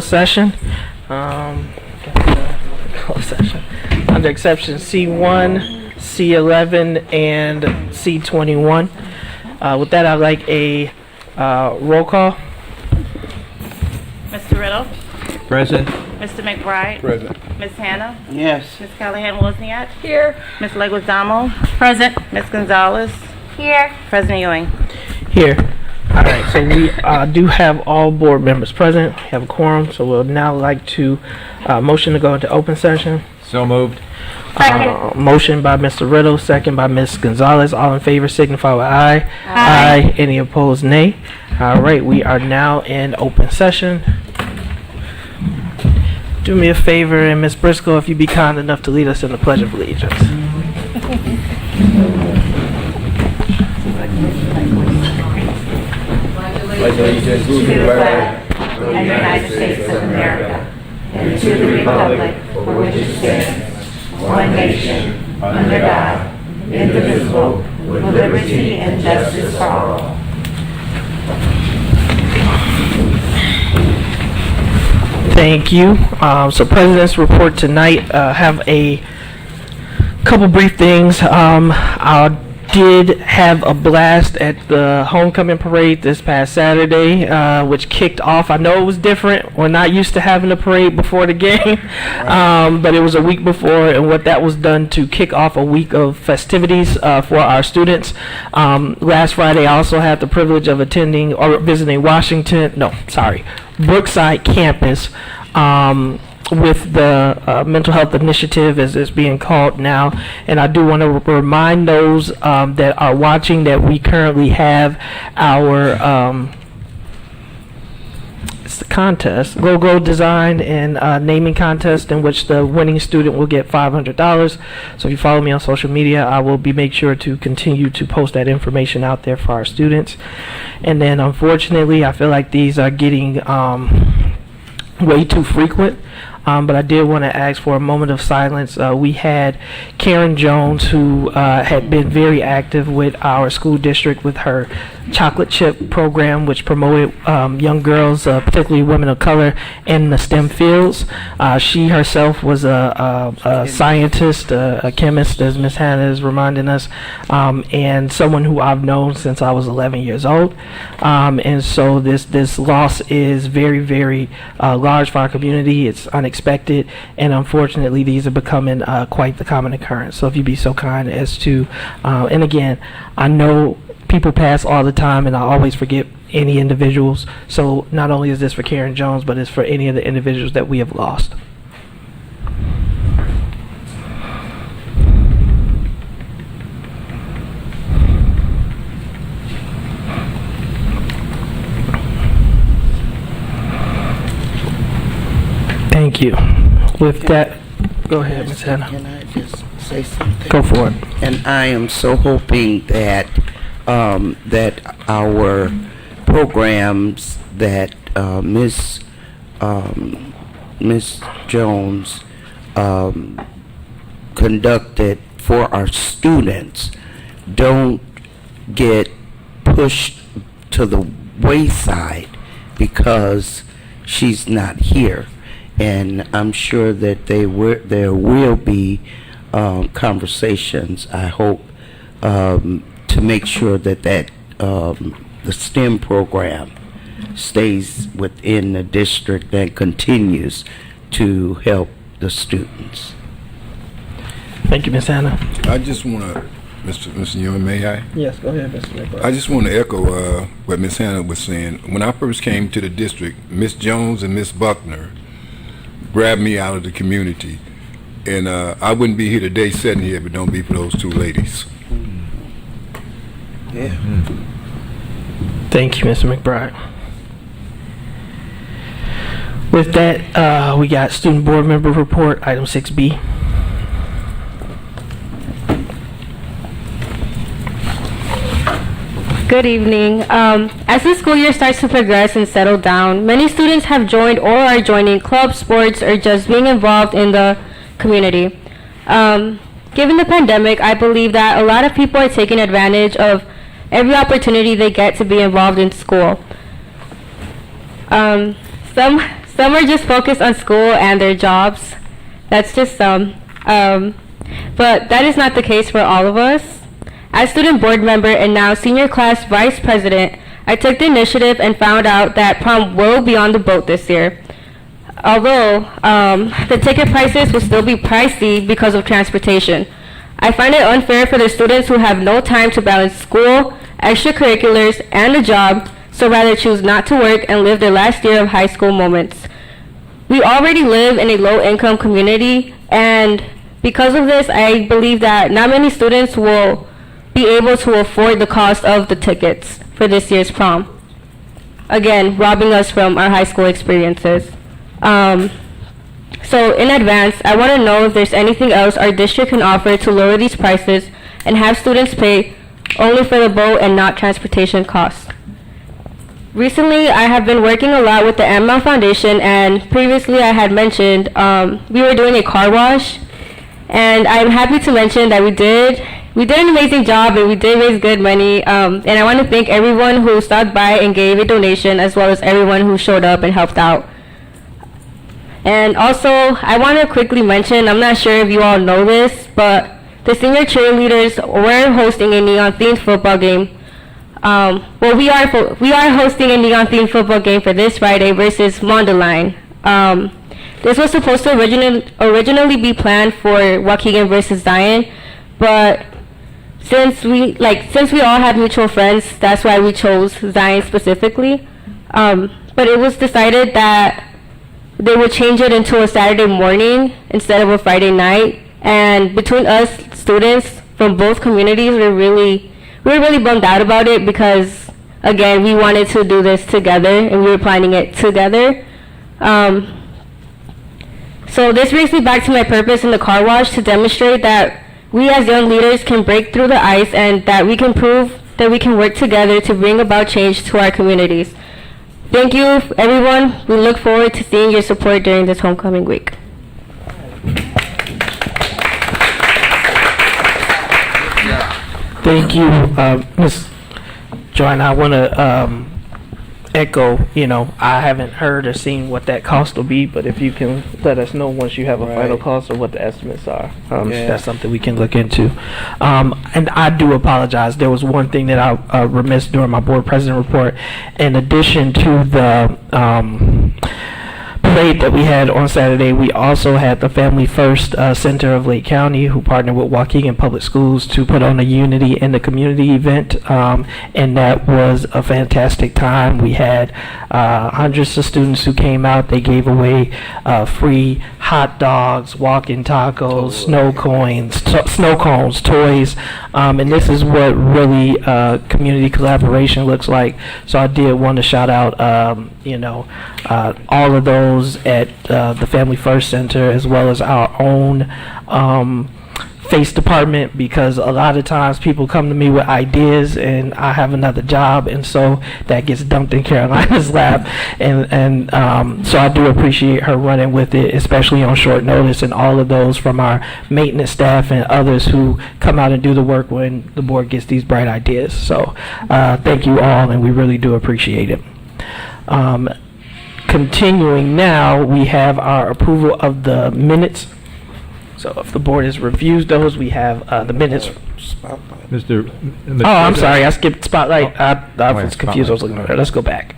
session. Closed session. Under exception C1, C11, and C21. With that, I'd like a roll call. Mr. Riddle? Present. Mr. McBride? Present. Ms. Hannah? Yes. Ms. Callahan-Wozniak? Here. Ms. Leguizamo? Present. Ms. Gonzalez? Here. President Ewing? Here. All right, so we do have all board members present. We have a quorum, so we'll now like to motion to go into open session. So moved. Motion by Mr. Riddle, second by Ms. Gonzalez. All in favor signify with aye. Aye. Any opposed, nay. All right, we are now in open session. Do me a favor, and Ms. Briscoe, if you'd be kind enough to lead us in the Pledge of Allegiance. Pledge allegiance to the flag of the United States of America, and to the republic for which it stands, one nation, under God, indivisible, with liberty and justice for all. Thank you. So President's Report tonight, have a couple brief things. I did have a blast at the homecoming parade this past Saturday, which kicked off. I know it was different. We're not used to having a parade before the game, but it was a week before, and what that was done to kick off a week of festivities for our students. Last Friday, I also had the privilege of attending or visiting Brookside campus with the mental health initiative, as it's being called now. And I do want to remind those that are watching that we currently have our it's the contest, logo design and naming contest, in which the winning student will get $500. So if you follow me on social media, I will make sure to continue to post that information out there for our students. And then unfortunately, I feel like these are getting way too frequent. But I did want to ask for a moment of silence. We had Karen Jones, who had been very active with our school district with her chocolate chip program, which promoted young girls, particularly women of color, in the STEM fields. She herself was a scientist, a chemist, as Ms. Hannah is reminding us, and someone who I've known since I was 11 years old. And so this loss is very, very large for our community. It's unexpected, and unfortunately these are becoming quite the common occurrence. So if you'd be so kind as to, and again, I know people pass all the time, and I always forget any individuals. So not only is this for Karen Jones, but it's for any of the individuals that we have lost. Thank you. With that, go ahead, Ms. Hannah. Can I just say something? Go for it. And I am so hoping that that our programs that Miss Jones conducted for our students don't get pushed to the wayside because she's not here. And I'm sure that there will be conversations, I hope, to make sure that the STEM program stays within the district and continues to help the students. Thank you, Ms. Hannah. I just want to, Mr. Ewing, may I? Yes, go ahead, Mr. McBride. I just want to echo what Ms. Hannah was saying. When I first came to the district, Ms. Jones and Ms. Buckner grabbed me out of the community, and I wouldn't be here today sitting here if it don't be for those two ladies. Yeah. Thank you, Mr. McBride. With that, we got student board member report, item 6B. Good evening. As the school year starts to progress and settle down, many students have joined or are joining clubs, sports, or just being involved in the community. Given the pandemic, I believe that a lot of people are taking advantage of every opportunity they get to be involved in school. Some Some are just focused on school and their jobs. That's just some. But that is not the case for all of us. As student board member and now senior class vice president, I took the initiative and found out that prom will be on the boat this year. Although the ticket prices will still be pricey because of transportation. I find it unfair for the students who have no time to balance school, extracurriculars, and a job, so rather choose not to work and live their last year of high school moments. We already live in a low-income community, and because of this, I believe that not many students will be able to afford the cost of the tickets for this year's prom. Again, robbing us from our high school experiences. So in advance, I want to know if there's anything else our district can offer to lower these prices and have students pay only for the boat and not transportation costs. Recently, I have been working a lot with the ML Foundation, and previously I had mentioned we were doing a car wash, and I'm happy to mention that we did an amazing job and we did raise good money, and I want to thank everyone who stopped by and gave a donation, as well as everyone who showed up and helped out. And also, I want to quickly mention, I'm not sure if you all know this, but the senior cheerleaders were hosting a neon-themed football game. We are hosting a neon-themed football game for this Friday versus Mondeline. This was supposed to originally be planned for Waukegan versus Zion, but since we all have mutual friends, that's why we chose Zion specifically. But it was decided that they would change it into a Saturday morning instead of a Friday night. And between us students from both communities, we were really bummed out about it because, again, we wanted to do this together and we were planning it together. So this brings me back to my purpose in the car wash, to demonstrate that we as young leaders can break through the ice and that we can prove that we can work together to bring about change to our communities. Thank you, everyone. We look forward to seeing your support during this homecoming week. Thank you, Ms. Joanna. I want to echo, I haven't heard or seen what that cost will be, but if you can let us know once you have a final cost or what the estimates are, that's something we can look into. And I do apologize. There was one thing that I remiss during my board president report. In addition to the parade that we had on Saturday, we also had the Family First Center of Lake County, who partnered with Waukegan Public Schools to put on a Unity in the Community event, and that was a fantastic time. We had hundreds of students who came out. They gave away free hot dogs, walking tacos, snow cones, toys, and this is what really community collaboration looks like. So I did want to shout out, all of those at the Family First Center, as well as our own face department, because a lot of times people come to me with ideas and I have another job, and so that gets dumped in Carolina's lap, and so I do appreciate her running with it, especially on short notice, and all of those from our maintenance staff and others who come out and do the work when the board gets these bright ideas. So thank you all, and we really do appreciate it. Continuing now, we have our approval of the minutes. So if the board has reviewed those, we have the minutes. Mr. Oh, I'm sorry, I skipped spotlight. I was confused. I was looking at it. Let's go back.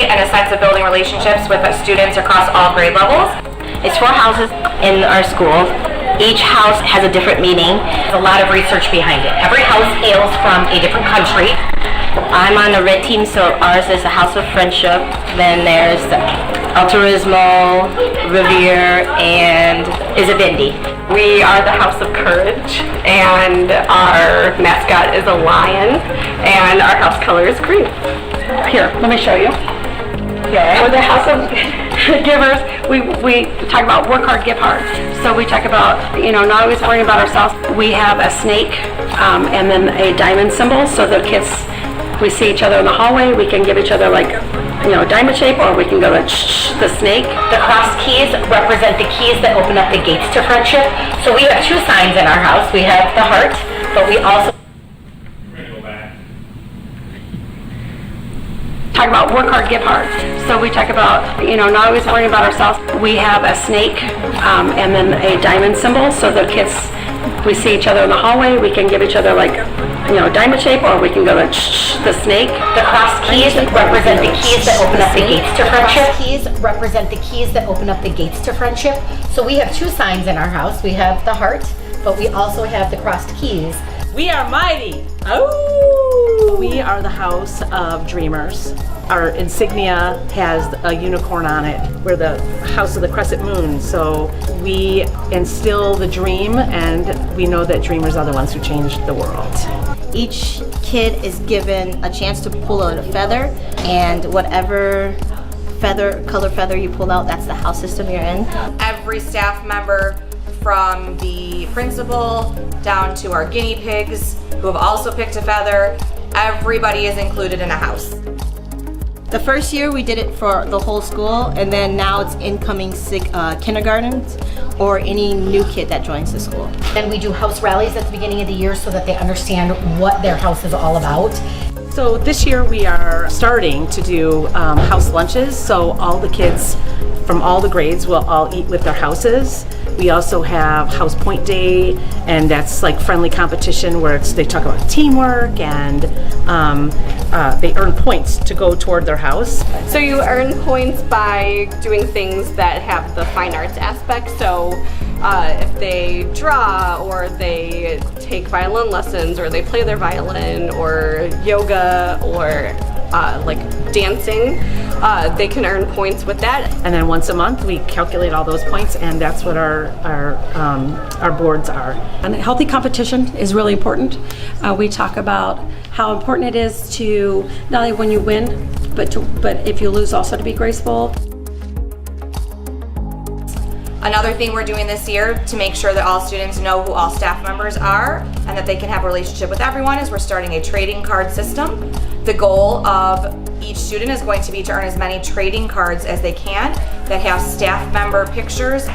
And a sense of building relationships with students across all grade levels. It's 4 houses in our school. Each house has a different meaning. There's a lot of research behind it. Every house hails from a different country. I'm on the red team, so ours is the House of Friendship. Then there's Altruismo, Revere, and Isabindi. We are the House of Courage, and our mascot is a lion, and our house color is green. Here, let me show you. We're the house of givers. We talk about work hard, give hard. So we talk about, not always worrying about ourselves. We have a snake and then a diamond symbol, so the kids, we see each other in the hallway, we can give each other like, diamond shape, or we can go to the snake. The crossed keys represent the keys that open up the gates to friendship. So we have two signs in our house. We have the heart, but we also Talk about work hard, give hard. So we talk about, not always worrying about ourselves. We have a snake and then a diamond symbol, so the kids, we see each other in the hallway, we can give each other like, diamond shape, or we can go to the snake. the crossed keys represent the keys that open up the gates to friendship. Keys represent the keys that open up the gates to friendship. So we have two signs in our house. We have the heart, but we also have the crossed keys. We are mighty. Oh! We are the house of dreamers. Our insignia has a unicorn on it. We're the house of the crescent moon. So we instill the dream, and we know that dreamers are the ones who change the world. Each kid is given a chance to pull out a feather, and whatever color feather you pull out, that's the house system you're in. Every staff member, from the principal down to our guinea pigs who have also picked a feather, everybody is included in a house. The first year we did it for the whole school, and then now it's incoming kindergartens or any new kid that joins the school. Then we do house rallies at the beginning of the year so that they understand what their house is all about. So this year we are starting to do house lunches, so all the kids from all the grades will all eat with their houses. We also have House Point Day, and that's like friendly competition where they talk about teamwork, and they earn points to go toward their house. So you earn points by doing things that have the fine arts aspect. So if they draw, or they take violin lessons, or they play their violin, or yoga, or like dancing, they can earn points with that. And then once a month we calculate all those points, and that's what our boards are. And healthy competition is really important. We talk about how important it is to not only when you win, but if you lose, also to be graceful. Another thing we're doing this year to make sure that all students know who all staff members are and that they can have a relationship with everyone is we're starting a trading card system. The goal of each student is going to be to earn as many trading cards as they can that have staff member pictures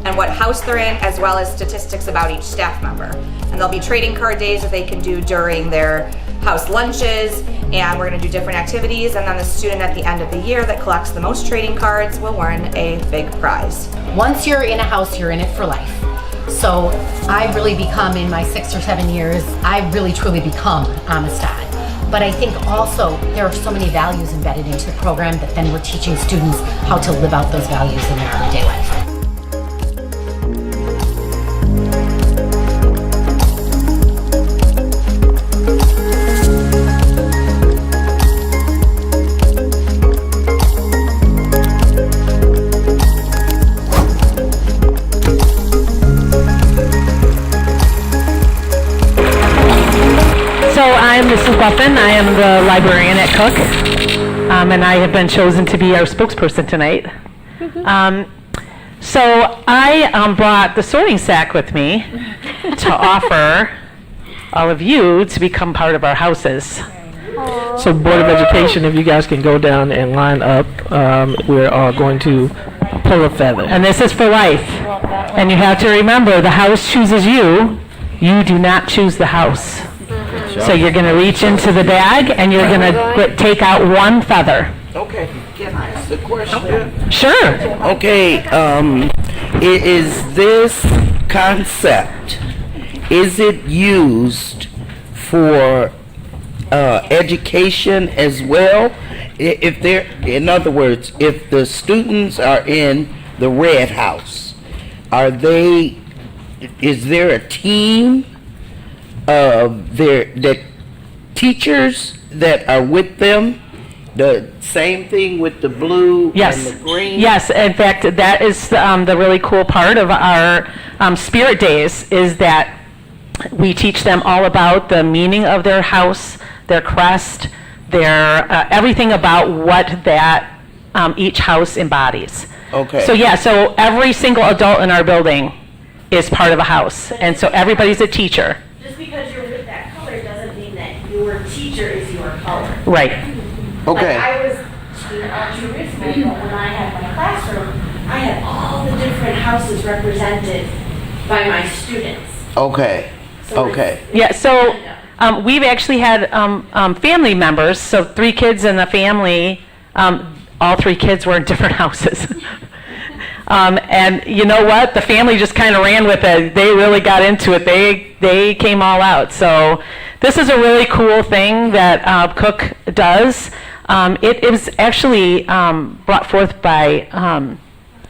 and what house they're in, as well as statistics about each staff member. And there'll be trading card days that they can do during their house lunches, and we're going to do different activities, and then the student at the end of the year that collects the most trading cards will win a big prize. Once you're in a house, you're in it for life. So I really become, in my 6 or 7 years, I really truly become Amistad. But I think also there are so many values embedded into the program that then we're teaching students how to live out those values in their everyday life. I'm Mrs. Buffin. I am the librarian at Cook, and I have been chosen to be our spokesperson tonight. So I brought the sorting sack with me to offer all of you to become part of our houses. So Board of Education, if you guys can go down and line up, we're going to pull a feather. And this is for life. And you have to remember, the house chooses you. You do not choose the house. So you're going to reach into the bag and you're going to take out one feather. Okay, can I ask a question? Sure. Okay, is this concept, is it used for education as well? If in other words, if the students are in the red house, is there a team of the teachers that are with them? The same thing with the blue Yes. and the green? Yes, in fact, that is the really cool part of our Spirit Days, is that we teach them all about the meaning of their house, their crest, their everything about what that each house embodies. Okay. So yeah, so every single adult in our building is part of a house, and so everybody's a teacher. Just because you're with that color doesn't mean that your teacher is your color. Right. Okay. Like I was altruistic, but when I had my classroom, I had all the different houses represented by my students. Okay. So Okay. Yeah, so we've actually had family members, so 3 kids in the family, all 3 kids were in different houses. And you know what? The family just kind of ran with it. They really got into it. They came all out. So this is a really cool thing that Cook does. It was actually brought forth by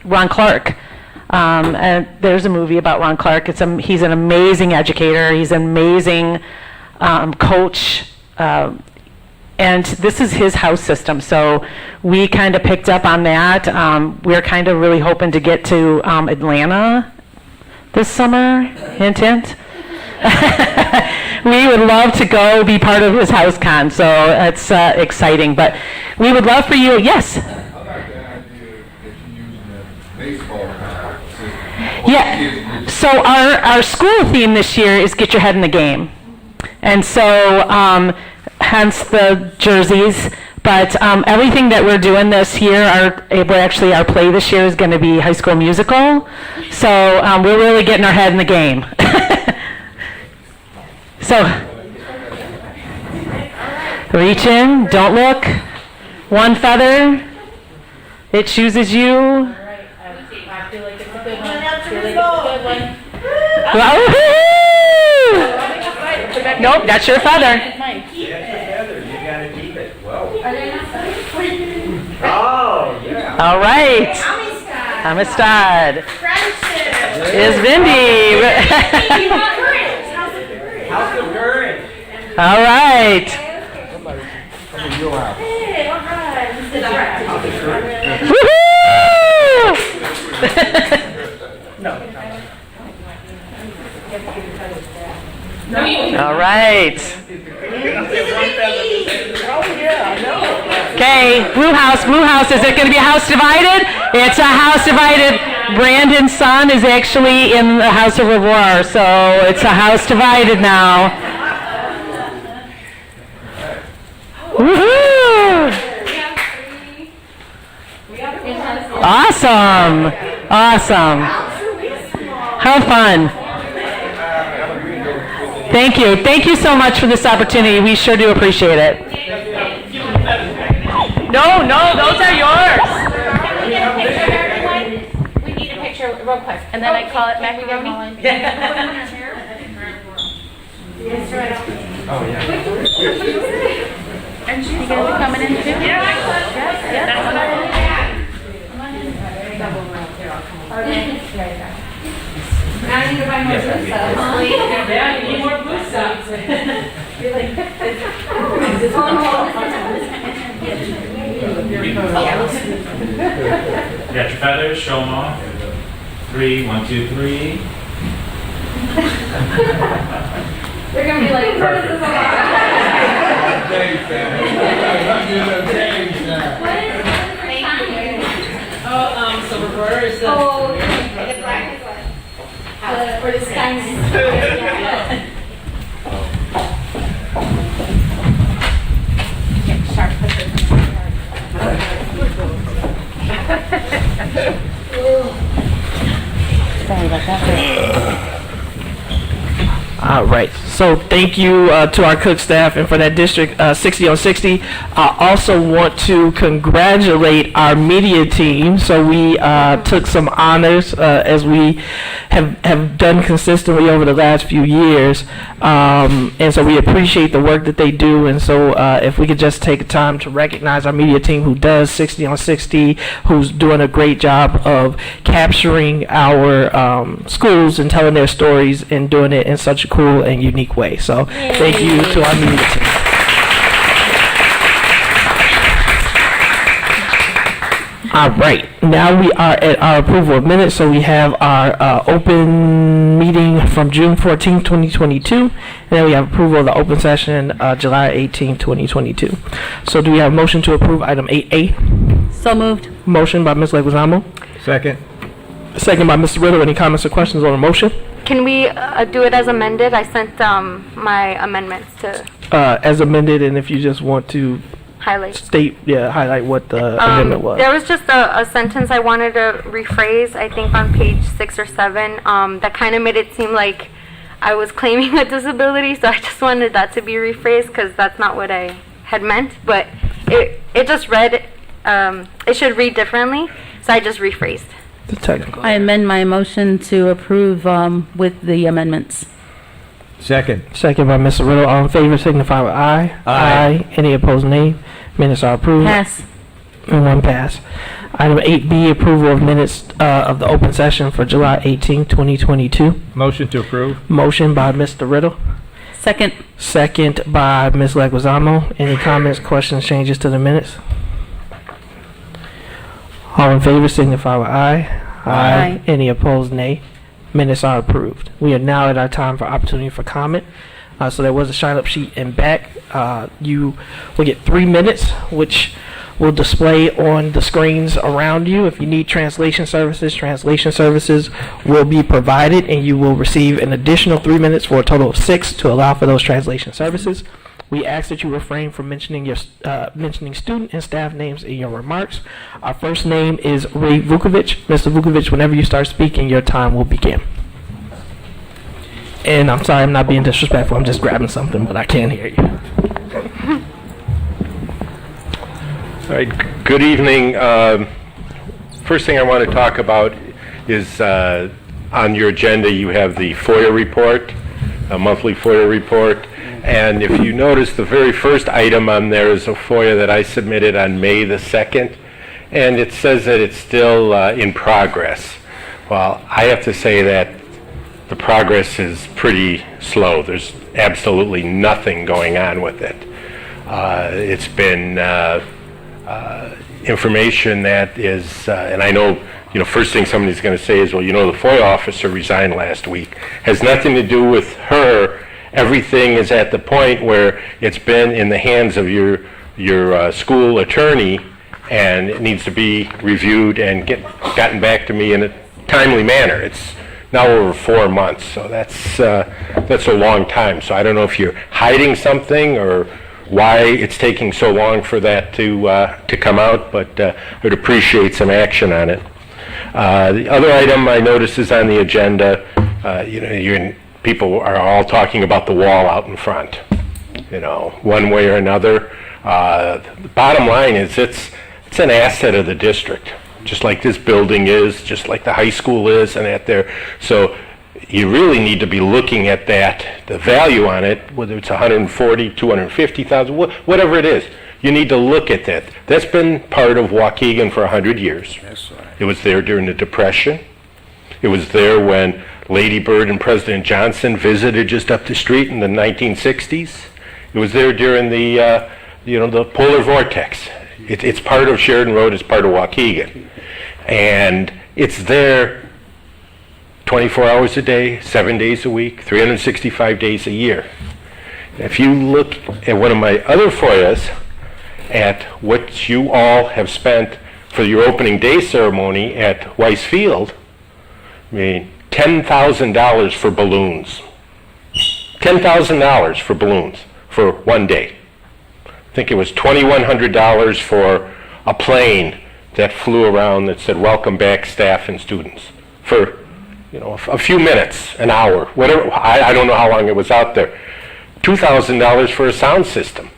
Ron Clark. And there's a movie about Ron Clark. He's an amazing educator. He's an amazing coach. And this is his house system. So we kind of picked up on that. We're kind of really hoping to get to Atlanta this summer. Hint, hint. We would love to go be part of his house con. So it's exciting. But we would love for you. Yes? Yeah, so our school theme this year is Get Your Head in the Game. And so, hence the jerseys, but everything that we're doing this year, our play this year is going to be High School Musical. So we're really getting our head in the game. So, reach in, don't look, one feather, it chooses you. I feel like it's a good one. Nope, that's your feather. You gotta keep it. Well. Oh, yeah. All right. Amistad. Friendship. Is Vindy. House of Courage. All right. Come to your house. Hey, all right. Woohoo! All right. Okay, Blue House. Is it going to be a house divided? It's a house divided. Brandon's son is actually in the House of Revoir, so it's a house divided now. Woohoo! Awesome. How fun. Thank you so much for this opportunity. We sure do appreciate it. No, those are yours. We need a picture real quick, and then I call it macaroni. Oh, yeah. And she's going to be coming in too? Yeah. That's what I want. Now I need to buy more boots. Yeah, you need more boots. You got your feathers, show them off. 3, 1, 2, 3. They're going to be like, what is this about? So recorder is the... Oh, the black is what? Or the sky. Sorry about that. All right. So thank you to our Cook staff and for that District 60 on 60. I also want to congratulate our media team. So we took some honors as we have done consistently over the last few years. And so we appreciate the work that they do. And so if we could just take time to recognize our media team who does 60 on 60, who's doing a great job of capturing our schools and telling their stories and doing it in such a cool and unique way. So thank you to our media team. All right, now we are at our approval of minutes, so we have our open meeting from June 14th, 2022, and then we have approval of the open session July 18th, 2022. So do we have a motion to approve item 8A? So moved. Motion by Ms. Leguizamo, Second. second by Mr. Riddle. Any comments or questions on the motion? Can we do it as amended? I sent my amendments to As amended, and if you just want to highlight. highlight what the amendment was. There was just a sentence I wanted to rephrase, I think on page 6 or 7, that kind of made it seem like I was claiming a disability, so I just wanted that to be rephrased because that's not what I had meant, but it just read, it should read differently, so I just rephrased. The technical. I amend my motion to approve with the amendments. Second. Second by Mr. Riddle. All in favor signify with aye. Aye. Any opposed, nay. Minutes are approved. Pass. And one pass. Item 8B, approval of minutes of the open session for July 18, 2022. Motion to approve. Motion by Mr. Riddle. Second. Second by Ms. Leguizamo. Any comments, questions, changes to the minutes? All in favor signify with aye. Aye. Any opposed, nay. Minutes are approved. We are now at our time for opportunity for comment. So there was a shine up sheet in back. You will get 3 minutes, which will display on the screens around you. If you need translation services will be provided, and you will receive an additional 3 minutes for a total of 6 to allow for those translation services. We ask that you refrain from mentioning mentioning student and staff names in your remarks. Our first name is Ray Vukovic. Mr. Vukovic, whenever you start speaking, your time will begin. And I'm sorry, I'm not being disrespectful. I'm just grabbing something, but I can't hear you. All right. Good evening. First thing I want to talk about is on your agenda you have the FOIA report, a monthly FOIA report. And if you notice, the very first item on there is a FOIA that I submitted on May the 2nd, and it says that it's still in progress. Well, I have to say that the progress is pretty slow. There's absolutely nothing going on with it. It's been information that is, and I know, first thing somebody's going to say is, well, the FOIA officer resigned last week. Has nothing to do with her. Everything is at the point where it's been in the hands of your school attorney, and it needs to be reviewed and gotten back to me in a timely manner. It's now over 4 months, so that's a long time. So I don't know if you're hiding something or why it's taking so long for that to come out, but I would appreciate some action on it. The other item I noticed is on the agenda. People are all talking about the wall out in front, one way or another. The bottom line is it's an asset of the district, just like this building is, just like the high school is, and that there. So you really need to be looking at that, the value on it, whether it's 140, 250,000, whatever it is. You need to look at that. That's been part of Waukegan for 100 years. That's right. It was there during the Depression. It was there when Lady Bird and President Johnson visited just up the street in the 1960s. It was there during the polar vortex. It's part of Sheridan Road. It's part of Waukegan, and it's there 24 hours a day, 7 days a week, 365 days a year. If you look at one of my other FOIAs at what you all have spent for your opening day ceremony at Weiss Field, I mean, $10,000 for balloons. $10,000 for balloons for one day. I think it was $2,100 for a plane that flew around that said, "Welcome back, staff and students," for a few minutes, an hour, whatever. I don't know how long it was out there. $2,000 for a sound system.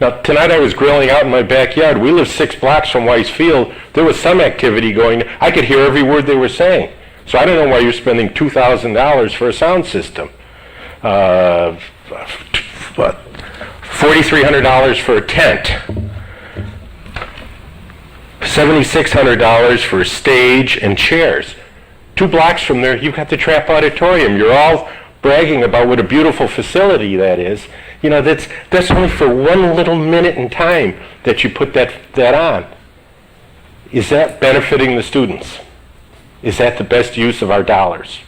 Now, tonight I was grilling out in my backyard. We live 6 blocks from Weiss Field. There was some activity going. I could hear every word they were saying. So I don't know why you're spending $2,000 for a sound system. $4,300 for a tent. $7,600 for a stage and chairs. 2 blocks from there, you've got the Trapp Auditorium. You're all bragging about what a beautiful facility that is. That's only for 1 little minute in time that you put that on. is that benefiting the students? Is that the best use of our dollars?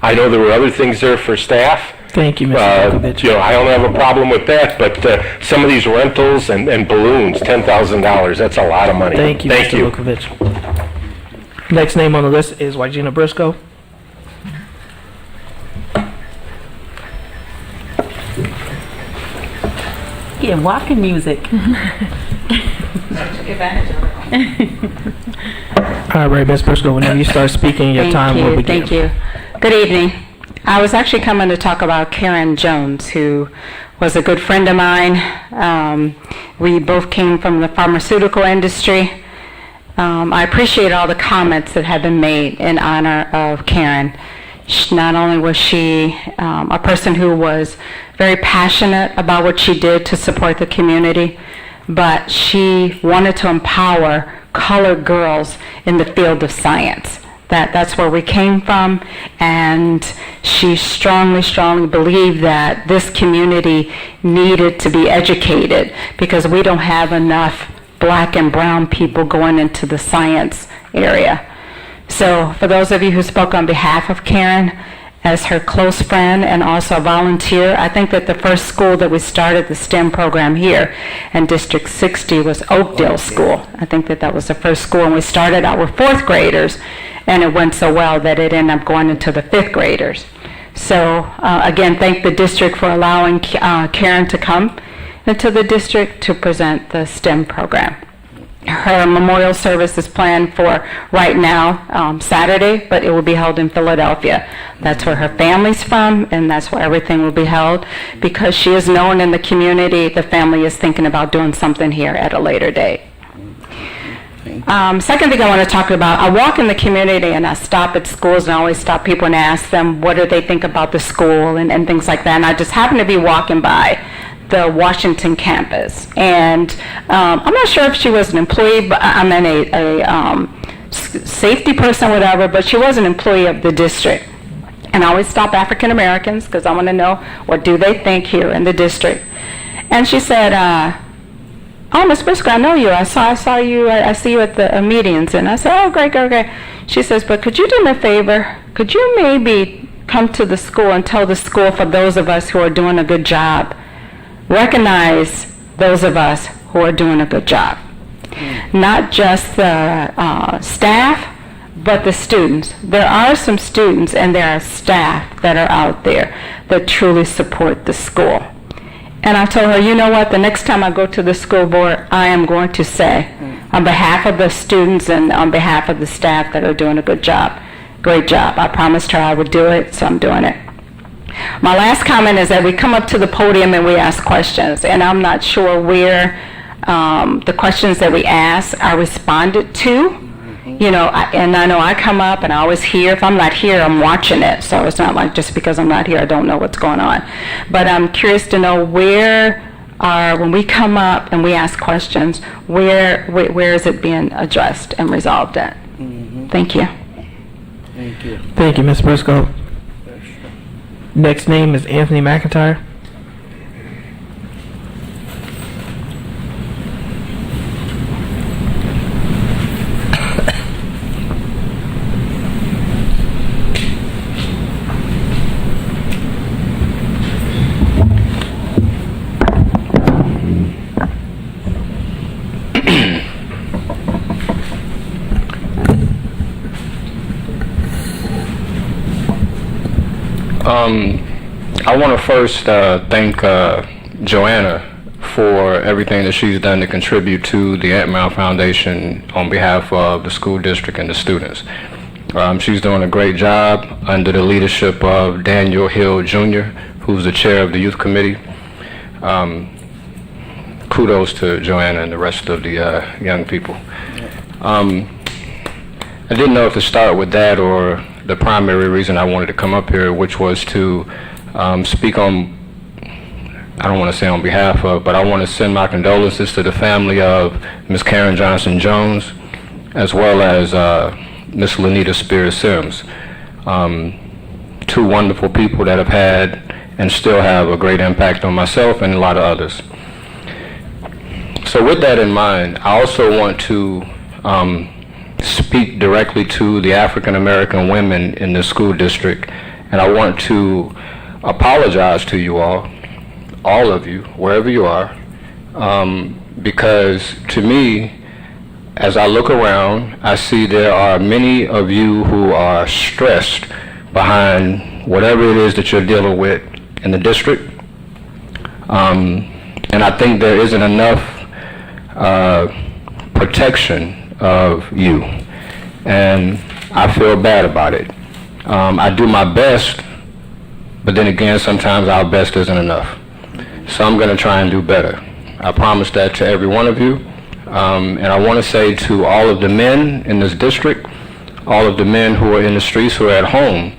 I know there were other things there for staff. Thank you, Mr. Vukovich. I don't have a problem with that, but some of these rentals and balloons, $10,000, that's a lot of money. Thank you, Mr. Vukovich. Next name on the list is Wygina Briscoe. Yeah, walking music. All right, Ms. Briscoe, whenever you start speaking, your time will begin. Thank you. Good evening. I was actually coming to talk about Karen Jones, who was a good friend of mine. We both came from the pharmaceutical industry. I appreciate all the comments that have been made in honor of Karen. Not only was she a person who was very passionate about what she did to support the community, but she wanted to empower colored girls in the field of science. That's where we came from, and she strongly believed that this community needed to be educated because we don't have enough black and brown people going into the science area. So for those of you who spoke on behalf of Karen, as her close friend and also a volunteer, I think that the first school that we started the STEM program here in District 60 was Oakdale School. I think that was the first school, and we started out with 4th graders, and it went so well that it ended up going into the 5th graders. So again, thank the district for allowing Karen to come into the district to present the STEM program. Her memorial service is planned for right now, Saturday, but it will be held in Philadelphia. That's where her family's from, and that's where everything will be held. Because she is known in the community, the family is thinking about doing something here at a later date. Second thing I want to talk about, I walk in the community and I stop at schools, and I always stop people and ask them what do they think about the school and things like that. And I just happen to be walking by the Washington campus, and I'm not sure if she was an employee, but I mean a safety person, whatever, but she was an employee of the district. And I always stop African Americans because I want to know what do they think here in the district. And she said, "Oh, Miss Briscoe, I know you. I saw you. I see you at the meetings." And I said, "Oh, great. She says, "But could you do me a favor? Could you maybe come to the school and tell the school, for those of us who are doing a good job, recognize those of us who are doing a good job. Not just the staff, but the students. There are some students and there are staff that are out there that truly support the school." And I told her, you know what, the next time I go to the school board, I am going to say, on behalf of the students and on behalf of the staff that are doing a good job, great job. I promised her I would do it, so I'm doing it. My last comment is that we come up to the podium and we ask questions, and I'm not sure where the questions that we ask are responded to. And I know I come up and I always hear. If I'm not here, I'm watching it, so it's not like just because I'm not here, I don't know what's going on. But I'm curious to know when we come up and we ask questions, where is it being addressed and resolved at? Thank you. Thank you. Thank you, Ms. Briscoe. Next name is Anthony McIntyre. I want to first thank Joanna for everything that she's done to contribute to the Ant Mound Foundation on behalf of the school district and the students. She's doing a great job under the leadership of Daniel Hill Jr., who's the chair of the youth committee. Kudos to Joanna and the rest of the young people. I didn't know if to start with that or the primary reason I wanted to come up here, which was to speak on, I don't want to say on behalf of, but I want to send my condolences to the family of Ms. Karen Johnson Jones, as well as Ms. Lanita Spears Sims. Two wonderful people that have had and still have a great impact on myself and a lot of others. So with that in mind, I also want to speak directly to the African American women in the school district, and I want to apologize to you all of you, wherever you are, because to me, as I look around, I see there are many of you who are stressed behind whatever it is that you're dealing with in the district. And I think there isn't enough protection of you. And I feel bad about it. I do my best, but then again, sometimes our best isn't enough. So I'm going to try and do better. I promise that to every one of you. And I want to say to all of the men in this district, all of the men who are in the streets, who are at home,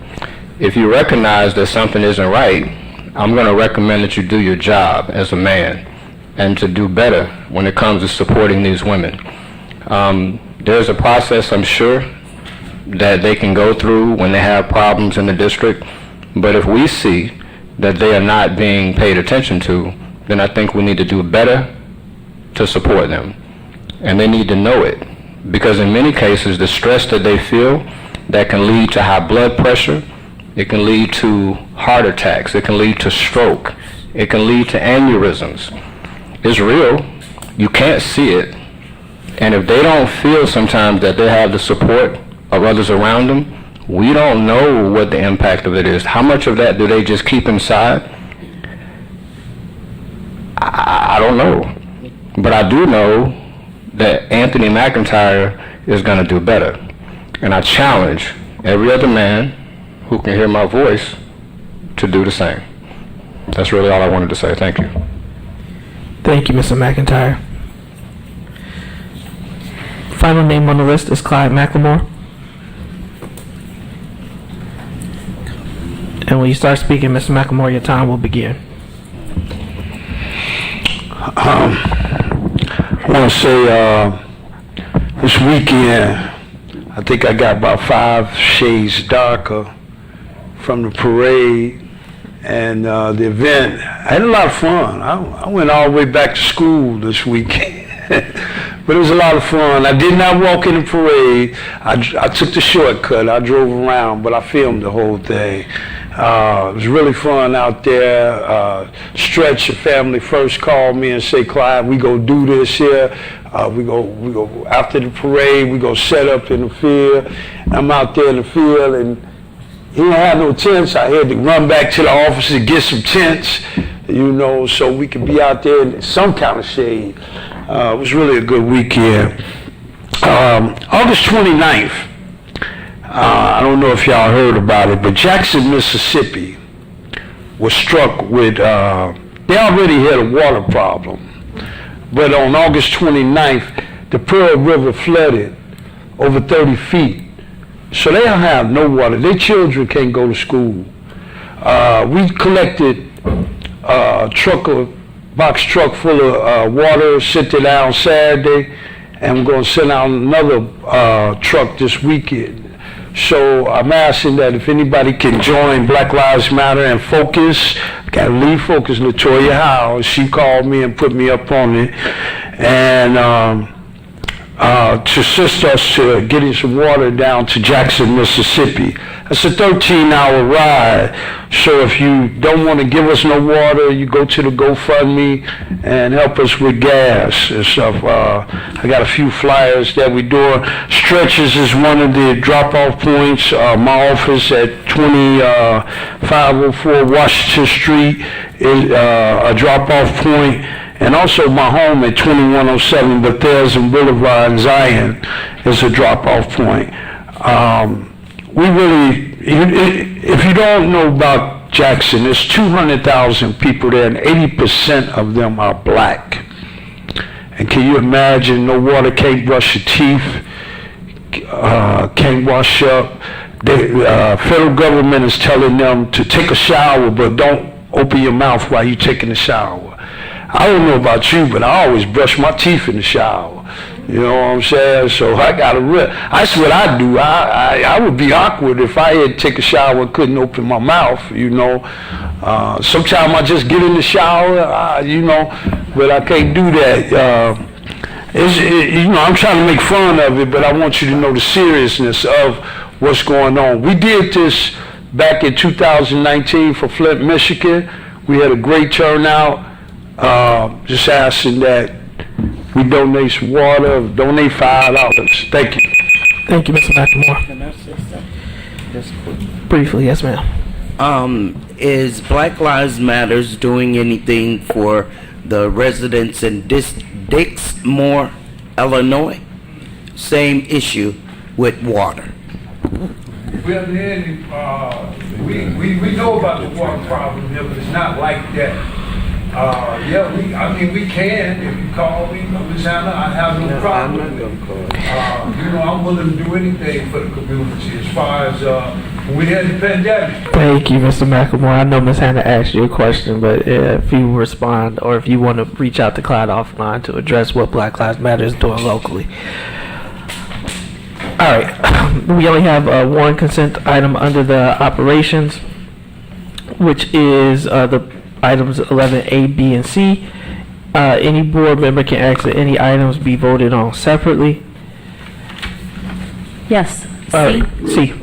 if you recognize that something isn't right, I'm going to recommend that you do your job as a man and to do better when it comes to supporting these women. There's a process, I'm sure, that they can go through when they have problems in the district, but if we see that they are not being paid attention to, then I think we need to do better to support them. And they need to know it, because in many cases, the stress that they feel, that can lead to high blood pressure, it can lead to heart attacks, it can lead to stroke, it can lead to aneurysms. It's real. You can't see it. And if they don't feel sometimes that they have the support of others around them, we don't know what the impact of it is. How much of that do they just keep inside? I don't know. But I do know that Anthony McIntyre is going to do better. And I challenge every other man who can hear my voice to do the same. That's really all I wanted to say. Thank you. Thank you, Mr. McIntyre. Final name on the list is Clyde Mclemore. And when you start speaking, Mr. McLemore, your time will begin. I want to say this weekend, I think I got about 5 shades darker from the parade and the event. I had a lot of fun. I went all the way back to school this weekend. But it was a lot of fun. I did not walk in the parade. I took the shortcut. I drove around, but I filmed the whole thing. It was really fun out there. Stretch, your family first called me and say, Clyde, we go do this here. We go after the parade. We go set up in the field. I'm out there in the field, and he didn't have no tents. I had to run back to the office to get some tents, so we could be out there in some kind of shade. It was really a good weekend. August 29th, I don't know if y'all heard about it, but Jackson, Mississippi was struck with, they already had a water problem. But on August 29th, the Pearl River flooded over 30 feet. So they don't have no water. Their children can't go to school. We collected a box truck full of water, sent it out on Saturday, and we're going to send out another truck this weekend. So I'm asking that if anybody can join Black Lives Matter and Focus, got to leave Focus, Latoya Howe. She called me and put me up on it, and to assist us to getting some water down to Jackson, Mississippi. That's a 13-hour ride. So if you don't want to give us no water, you go to the GoFundMe and help us with gas and stuff. I got a few flyers that we're doing. Stretches is one of the drop-off points. My office at 2504 Washington Street is a drop-off point. And also my home at 2107 Bethesda Boulevard in Zion is a drop-off point. We really, if you don't know about Jackson, there's 200,000 people there, and 80% of them are black. And can you imagine, no water, can't brush your teeth, can't wash up. The federal government is telling them to take a shower, but don't open your mouth while you're taking a shower. I don't know about you, but I always brush my teeth in the shower. You know what I'm saying? So I got to that's what I do. I would be awkward if I had to take a shower and couldn't open my mouth, Sometimes I just get in the shower, but I can't do that. I'm trying to make fun of it, but I want you to know the seriousness of what's going on. We did this back in 2019 for Flint, Michigan. We had a great turnout. Just asking that we donate some water, donate $5. Thank you. Thank you, Mr. McLemore. Can I say something? Just quick. Briefly, yes, ma'am. Is Black Lives Matters doing anything for the residents in Dixmoor, Illinois? Same issue with water. Well, then, we know about the water problem here, but it's not like that. We can. If you call me, Ms. Hannah, I have no problem. I'm not going to call. I'm willing to do anything for the community as far as when we had the pandemic. Thank you, Mr. McLemore. I know Ms. Hannah asked you a question, but if you respond or if you want to reach out to Clyde offline to address what Black Lives Matter is doing locally. All right. We only have one consent item under the operations, which is the items 11A, B, and C. Any board member can ask that any items be voted on separately. Yes. C.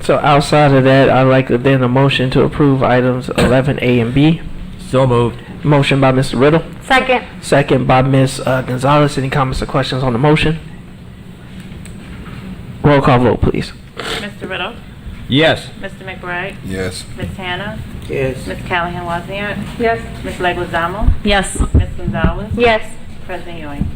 So outside of that, I'd like to then a motion to approve items 11A and B. So moved. Motion by Mr. Riddle. Second. Second by Ms. Gonzalez. Any comments or questions on the motion? Roll call vote, please. Mr. Riddle? Yes. Mr. McBride? Yes. Ms. Hannah? Yes. Ms. Callahan-Wozniak? Yes. Ms. Leguizamo? Yes. Ms. Gonzalez? Yes. President Ewing?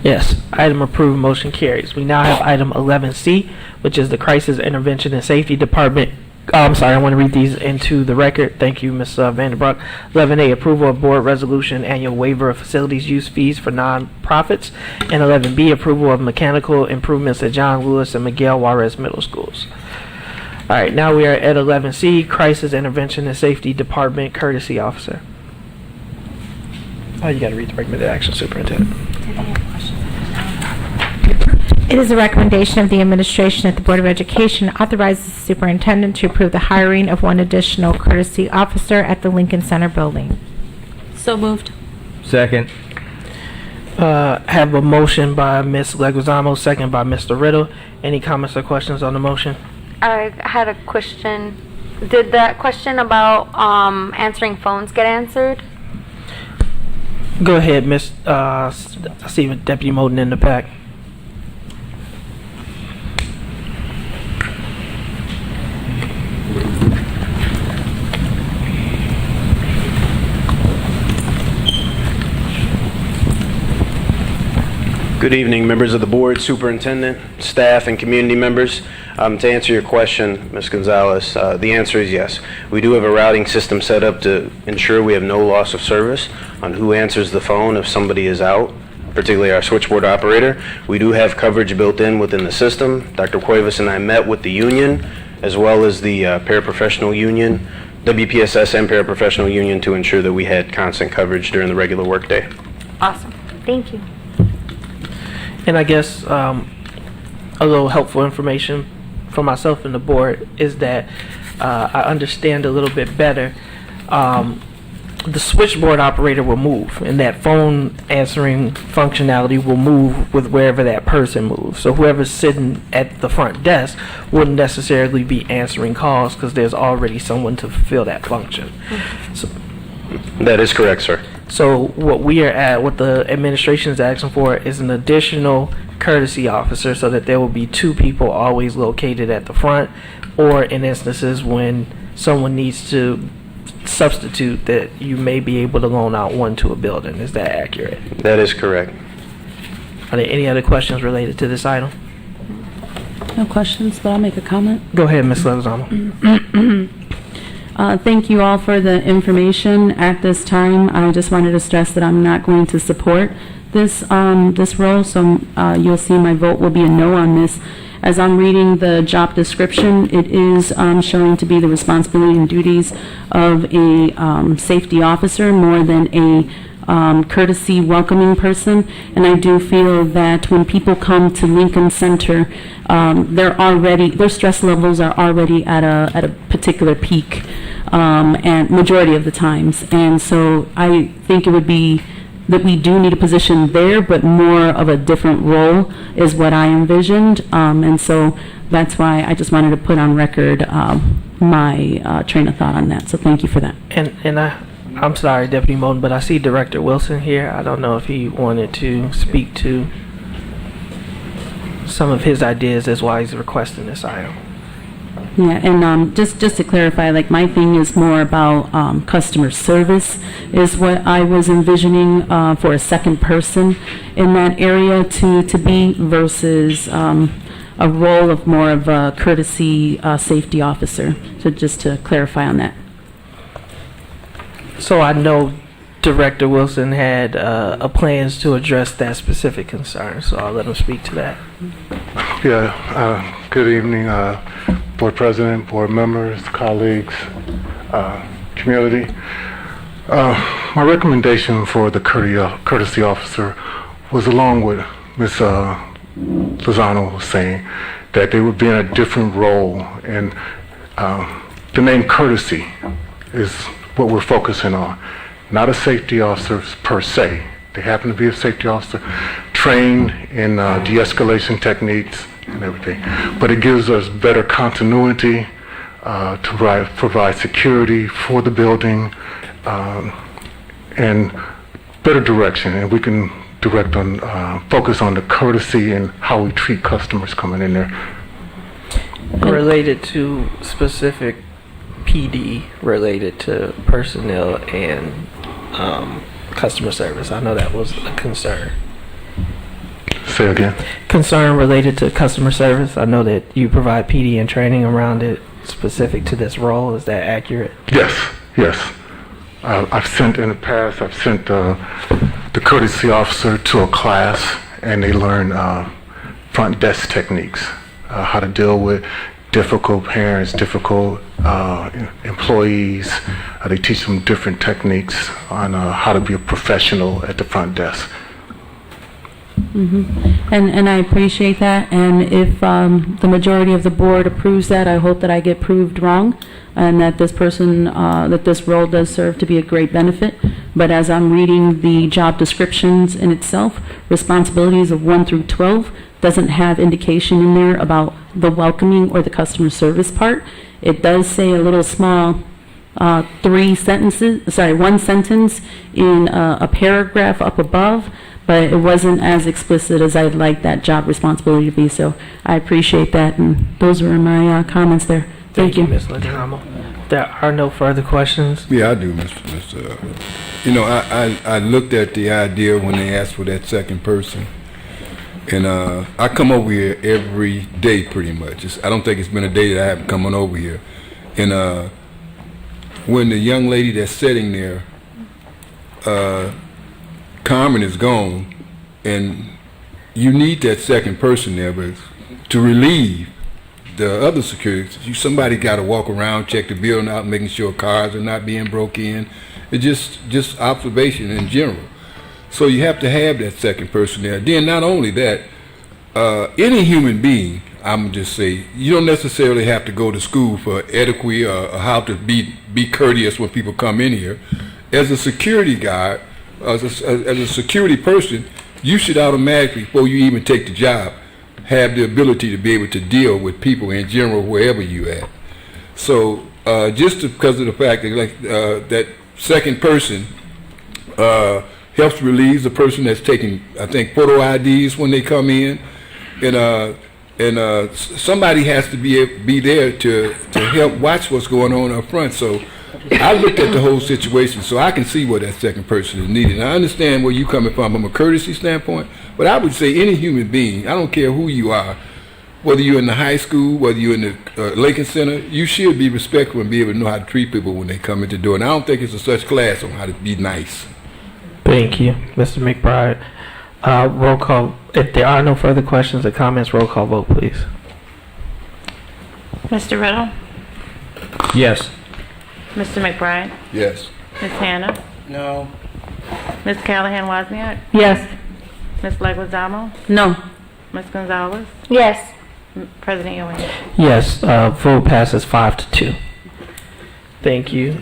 Yes. Item approved. Motion carries. We now have item 11C, which is the Crisis Intervention and Safety Department. I'm sorry, I want to read these into the record. Thank you, Ms. Vanderbroek. 11A, approval of board resolution, annual waiver of facilities use fees for nonprofits. And 11B, approval of mechanical improvements at John Lewis and Miguel Juarez Middle Schools. All right, now we are at 11C, Crisis Intervention and Safety Department Courtesy Officer. Oh, you got to read the recommended action, Superintendent. It is a recommendation of the administration that the Board of Education authorizes the superintendent to approve the hiring of one additional courtesy officer at the Lincoln Center building. So moved. Second. Have a motion by Ms. Leguizamo, second by Mr. Riddle. Any comments or questions on the motion? I had a question. Did that question about answering phones get answered? Go ahead, Miss. I see Deputy Moden in the back. Good evening, members of the board, superintendent, staff, and community members. To answer your question, Ms. Gonzalez, the answer is yes. We do have a routing system set up to ensure we have no loss of service on who answers the phone if somebody is out, particularly our switchboard operator. We do have coverage built in within the system. Dr. Cuevas and I met with the union as well as the paraprofessional union, WPSS and paraprofessional union, to ensure that we had constant coverage during the regular workday. Awesome. Thank you. And I guess a little helpful information for myself and the board is that I understand a little bit better. The switchboard operator will move, and that phone answering functionality will move with wherever that person moves. So whoever's sitting at the front desk wouldn't necessarily be answering calls because there's already someone to fulfill that function. So, that is correct, sir. So what the administration is asking for is an additional courtesy officer so that there will be two people always located at the front, or in instances when someone needs to substitute, that you may be able to loan out one to a building. Is that accurate? That is correct. Are there any other questions related to this item? No questions, but I'll make a comment. Go ahead, Ms. Leguizamo. Thank you all for the information. At this time, I just wanted to stress that I'm not going to support this role, so you'll see my vote will be a no on this. As I'm reading the job description, it is showing to be the responsibility and duties of a safety officer more than a courtesy welcoming person. And I do feel that when people come to Lincoln Center, their stress levels are already at a particular peak, and majority of the times. And so I think it would be that we do need a position there, but more of a different role is what I envisioned. And so that's why I just wanted to put on record my train of thought on that. So thank you for that. And I'm sorry, Deputy Moten, but I see Director Wilson here. I don't know if he wanted to speak to some of his ideas as why he's requesting this item. Yeah, and just to clarify, like my thing is more about customer service is what I was envisioning for a second person in that area to be versus a role of more of a courtesy safety officer. So just to clarify on that. So I know Director Wilson had plans to address that specific concern, so I'll let him speak to that. Yeah, good evening, Board President, board members, colleagues, community. My recommendation for the courtesy officer was along with Ms. Lozano was saying, that they would be in a different role, and the name courtesy is what we're focusing on. Not a safety officer per se. They happen to be a safety officer trained in de-escalation techniques and everything. But it gives us better continuity to provide security for the building and better direction. And we can direct on, focus on the courtesy and how we treat customers coming in there. Related to specific PD related to personnel and customer service. I know that was a concern. Say again? Concern related to customer service. I know that you provide PD and training around it specific to this role. Is that accurate? Yes, yes. I've sent in the past, I've sent the courtesy officer to a class and they learn front desk techniques, how to deal with difficult parents, difficult employees. They teach them different techniques on how to be a professional at the front desk. Mm-hmm. And I appreciate that. And if the majority of the board approves that, I hope that I get proved wrong and that this person, that this role does serve to be a great benefit. But as I'm reading the job descriptions in itself, responsibilities of 1 through 12 doesn't have indication in there about the welcoming or the customer service part. It does say a little small one sentence in a paragraph up above, but it wasn't as explicit as I'd like that job responsibility to be. So I appreciate that, and those were my comments there. Thank you. Ms. Lozano. There are no further questions. Yeah, I do, Mr. You know, I looked at the idea when they asked for that second person. And I come over here every day pretty much. I don't think it's been a day that I haven't come on over here. And when the young lady that's sitting there, Carmen is gone, and you need that second person there, but to relieve the other security, somebody got to walk around, check the building out, making sure cars are not being broke in. It's just observation in general. So you have to have that second person there. Then not only that, any human being, I'm just say, you don't necessarily have to go to school for etiquette or how to be courteous when people come in here. As a security guard, as a security person, you should automatically, before you even take the job, have the ability to be able to deal with people in general wherever you at. So just because of the fact that that second person helps relieve the person that's taking, I think, photo IDs when they come in, and somebody has to be there to help watch what's going on up front. So I looked at the whole situation, so I can see where that second person is needed. And I understand where you're coming from a courtesy standpoint, but I would say any human being, I don't care who you are, whether you're in the high school, whether you're in the Lincoln Center, you should be respectful and be able to know how to treat people when they come in the door. And I don't think it's a such class on how to be nice. Thank you, Mr. McBride. Roll call. If there are no further questions or comments, roll call vote, please. Mr. Riddle? Yes. Mr. McBride? Yes. Ms. Hannah? No. Ms. Callahan-Wozniak? Yes. Ms. Leguizamo? No. Ms. Gonzalez? Yes. President Ewing? Yes, vote passes 5-2. Thank you.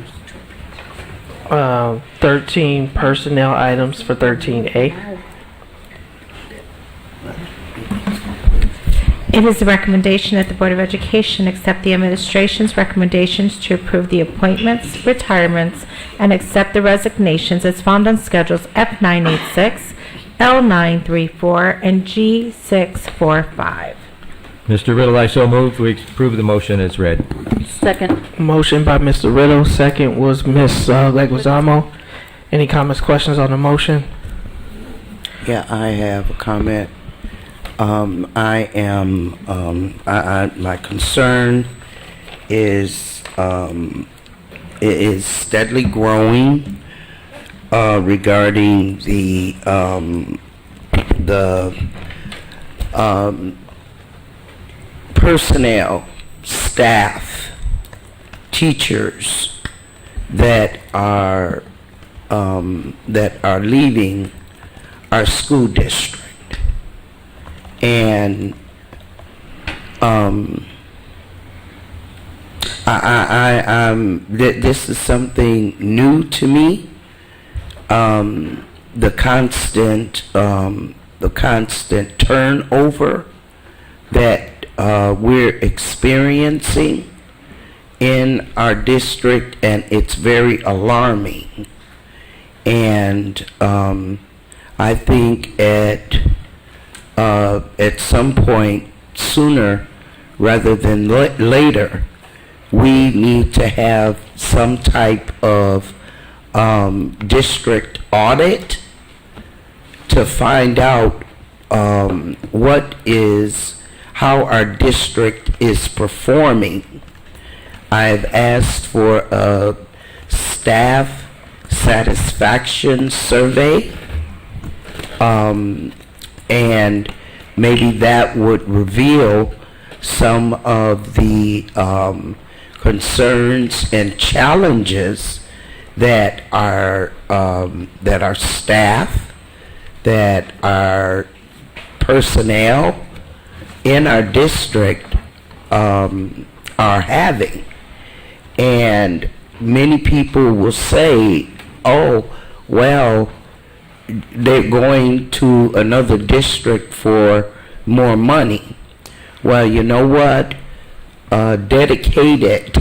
13 personnel items for 13A. It is the recommendation that the Board of Education accept the administration's recommendations to approve the appointments, retirements, and accept the resignations as found on schedules F986, L934, and G645. Mr. Riddle, I so move. We approve the motion as read. Second. Motion by Mr. Riddle, second was Ms. Leguizamo. Any comments, questions on the motion? Yeah, I have a comment. My concern is steadily growing regarding the personnel, staff, teachers that are leaving our school district. And this is something new to me. The constant turnover that we're experiencing in our district, and it's very alarming. And I think at some point sooner rather than later, we need to have some type of district audit to find out how our district is performing. I've asked for a staff satisfaction survey, and maybe that would reveal some of the concerns and challenges that our staff, that our personnel in our district are having. And many people will say, oh, well, they're going to another district for more money. Well, you know what? A dedicated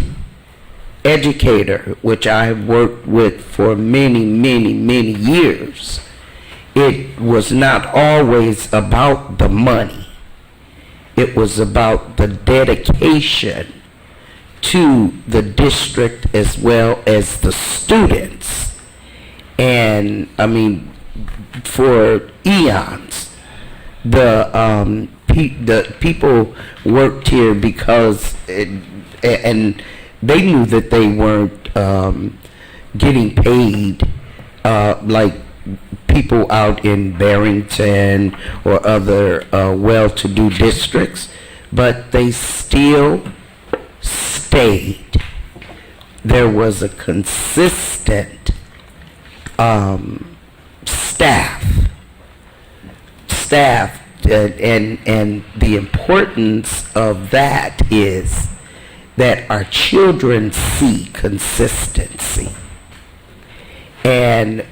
educator, which I have worked with for many, many, many years, it was not always about the money. It was about the dedication to the district as well as the students. And I mean, for eons, the people worked here because and they knew that they weren't getting paid like people out in Barrington or other well-to-do districts, but they still stayed. There was a consistent staff, and the importance of that is that our children see consistency. And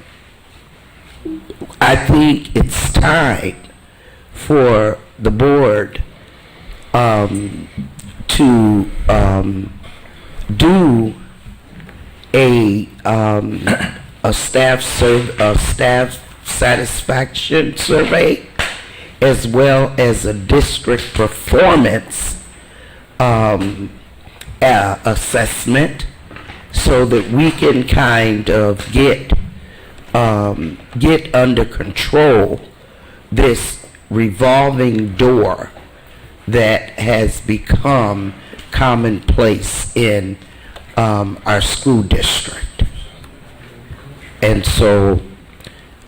I think it's time for the board to do a staff satisfaction survey, as well as a district performance assessment, so that we can kind of get under control this revolving door that has become commonplace in our school district. And so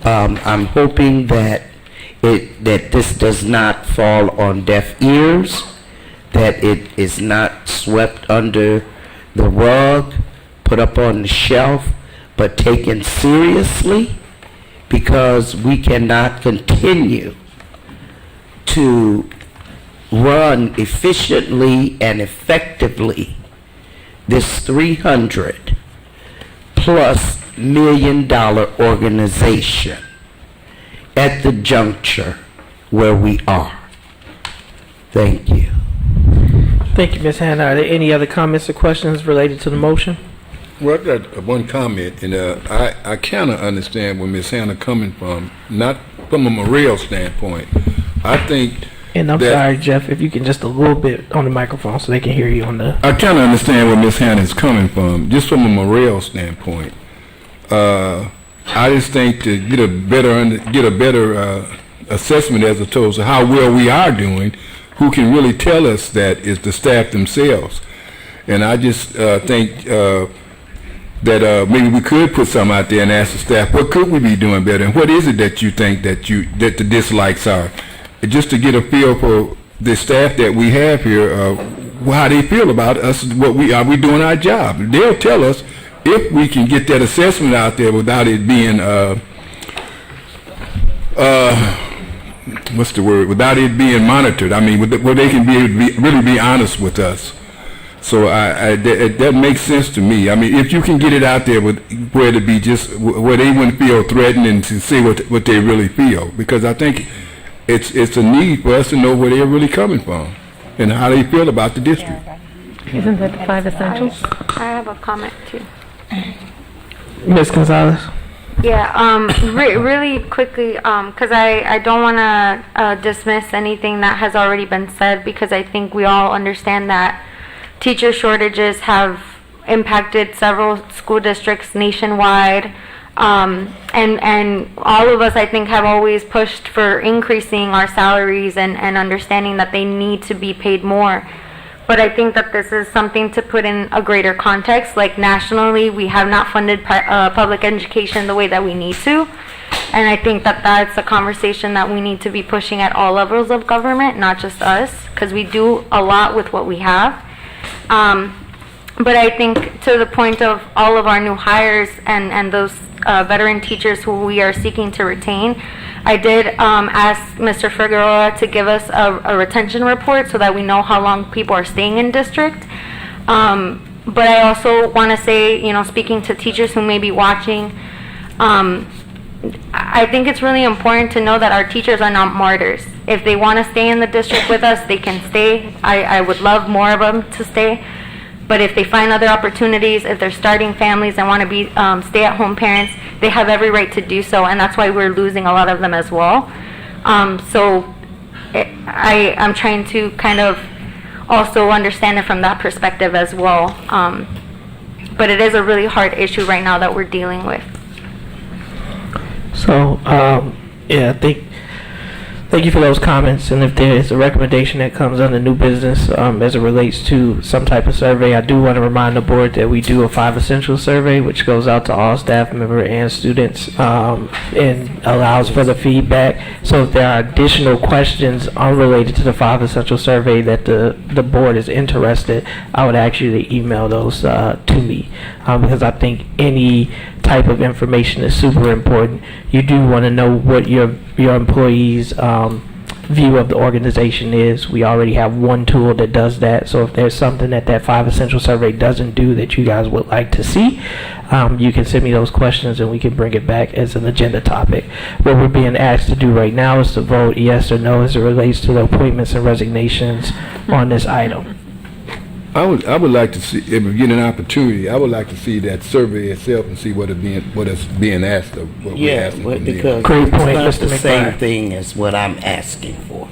I'm hoping that this does not fall on deaf ears, that it is not swept under the rug, put up on the shelf, but taken seriously, because we cannot continue to run efficiently and effectively this 300 plus million organization at the juncture where we are. Thank you. Thank you, Ms. Hannah. Are there any other comments or questions related to the motion? Well, I've got one comment, and I kind of understand where Ms. Hannah coming from, not from a morale standpoint. I think And I'm sorry, Jeff, if you can just a little bit on the microphone so they can hear you on the... I kind of understand where Ms. Hannah is coming from, just from a morale standpoint. I just think to get a better assessment as opposed to how well we are doing, who can really tell us that is the staff themselves. And I just think that maybe we could put something out there and ask the staff, what could we be doing better, and what is it that you think that the dislikes are? Just to get a feel for the staff that we have here, how they feel about us, are we doing our job? They'll tell us if we can get that assessment out there without it being what's the word? Without it being monitored. I mean, where they can really be honest with us. So that makes sense to me. I mean, if you can get it out there where to be just where they wouldn't feel threatened and to see what they really feel, because I think it's a need for us to know where they're really coming from and how they feel about the district. Isn't that the 5 essentials? I have a comment too. Ms. Gonzalez? Yeah, really quickly, because I don't want to dismiss anything that has already been said, because I think we all understand that teacher shortages have impacted several school districts nationwide. And all of us, I think, have always pushed for increasing our salaries and understanding that they need to be paid more. But I think that this is something to put in a greater context. Like nationally, we have not funded public education the way that we need to. And I think that that's a conversation that we need to be pushing at all levels of government, not just us, because we do a lot with what we have. But I think to the point of all of our new hires and those veteran teachers who we are seeking to retain, I did ask Mr. Figueroa to give us a retention report so that we know how long people are staying in district. But I also want to say, speaking to teachers who may be watching, I think it's really important to know that our teachers are not martyrs. If they want to stay in the district with us, they can stay. I would love more of them to stay. But if they find other opportunities, if they're starting families and want to be stay-at-home parents, they have every right to do so, and that's why we're losing a lot of them as well. I'm trying to kind of also understand it from that perspective as well. But it is a really hard issue right now that we're dealing with. So, thank you for those comments. And if there is a recommendation that comes under new business as it relates to some type of survey, I do want to remind the board that we do a 5 essential survey, which goes out to all staff members and students and allows for the feedback. So if there are additional questions unrelated to the 5 essential survey that the board is interested, I would ask you to email those to me because I think any type of information is super important. You do want to know what your employees' view of the organization is. We already have one tool that does that, so if there's something that 5 essential survey doesn't do that you guys would like to see, you can send me those questions and we can bring it back as an agenda topic. What we're being asked to do right now is to vote yes or no as it relates to the appointments and resignations on this item. I would like to see, if we get an opportunity, I would like to see that survey itself and see what is being asked of. What we're asking from because Great point, it's not Mr. the same McBride. thing as what I'm asking for.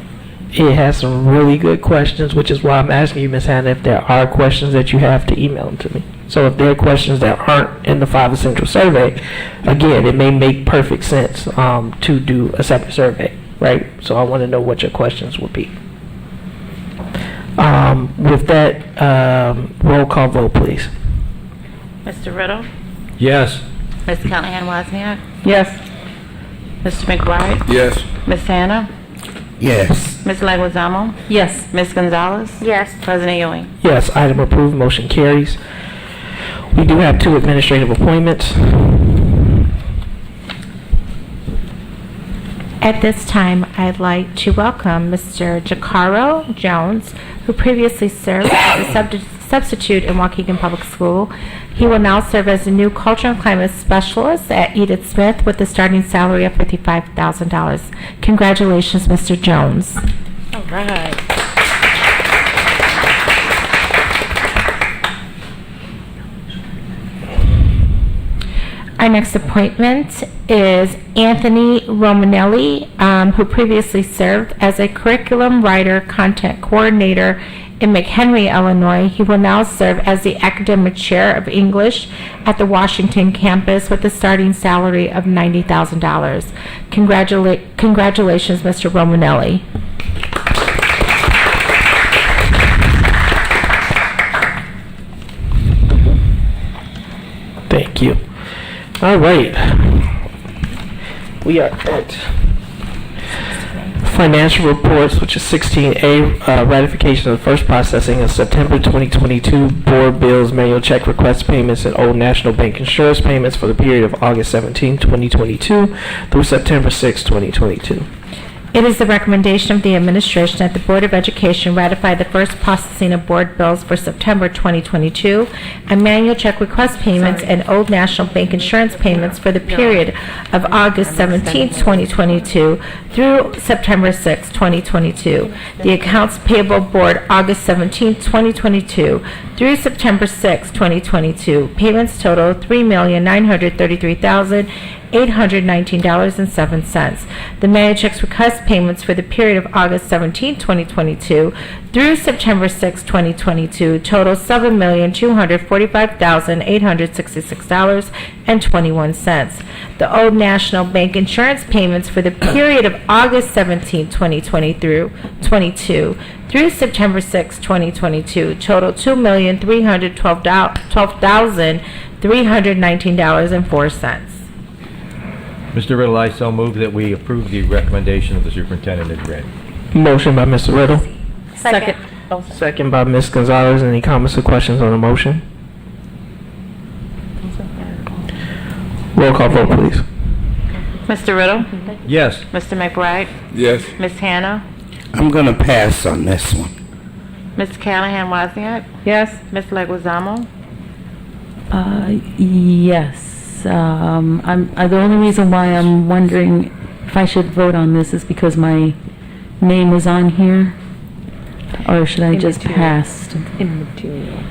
It has some really good questions, which is why I'm asking you, Ms. Hannah, if there are questions that you have to email them to me. So if there are questions that aren't in the 5 essential survey, again, it may make perfect sense to do a separate survey, right? So I want to know what your questions would be. With that, roll call vote, please. Mr. Riddle? Yes. Ms. Callahan-Wozniak? Yes. Mr. McBride? Yes. Ms. Hannah? Yes. Ms. Leguizamo? Yes. Ms. Gonzalez? Yes. President Ewing? Yes, item approved, motion carries. We do have 2 administrative appointments. At this time, I'd like to welcome Mr. Jacaro Jones, who previously served as the substitute in Waukegan Public School. He will now serve as the new Culture and Climate Specialist at Edith Smith with a starting salary of $55,000. Congratulations, Mr. Jones. All right. Our next appointment is Anthony Romanelli, who previously served as a curriculum writer, content coordinator in McHenry, Illinois. He will now serve as the academic chair of English at the Washington campus with a starting salary of $90,000. Congratulations, Mr. Romanelli. Thank you. All right. We are at financial reports, which is 16A, ratification of the first processing of September 2022 board bills, manual check request payments, and Old National Bank insurance payments for the period of August 17, 2022 through September 6, 2022. It is the recommendation of the administration that the Board of Education ratify the first processing of board bills for September 2022 and manual check request payments and Old National Bank insurance payments for the period of August 17, 2022 through September 6, 2022. The accounts payable board August 17, 2022 through September 6, 2022. Payments total $3,933,819.07. The manual checks request payments for the period of August 17, 2022 through September 6, 2022 total $7,245,866.21. The Old National Bank insurance payments for the period of August 17, 2022 through September 6, 2022 total $2,312,319.04. Mr. Riddle, I so move that we approve the recommendation of the superintendent as read. Motion by Mr. Riddle. Second. Second by Ms. Gonzalez. Any comments or questions on the motion? Roll call vote, please. Mr. Riddle? Yes. Mr. McBride? Yes. Ms. Hannah? I'm going to pass on this one. Ms. Callahan Wozniak? Yes. Ms. Leguizamo? Yes. The only reason why I'm wondering if I should vote on this is because my name is on here, or should I just pass? Immaterial.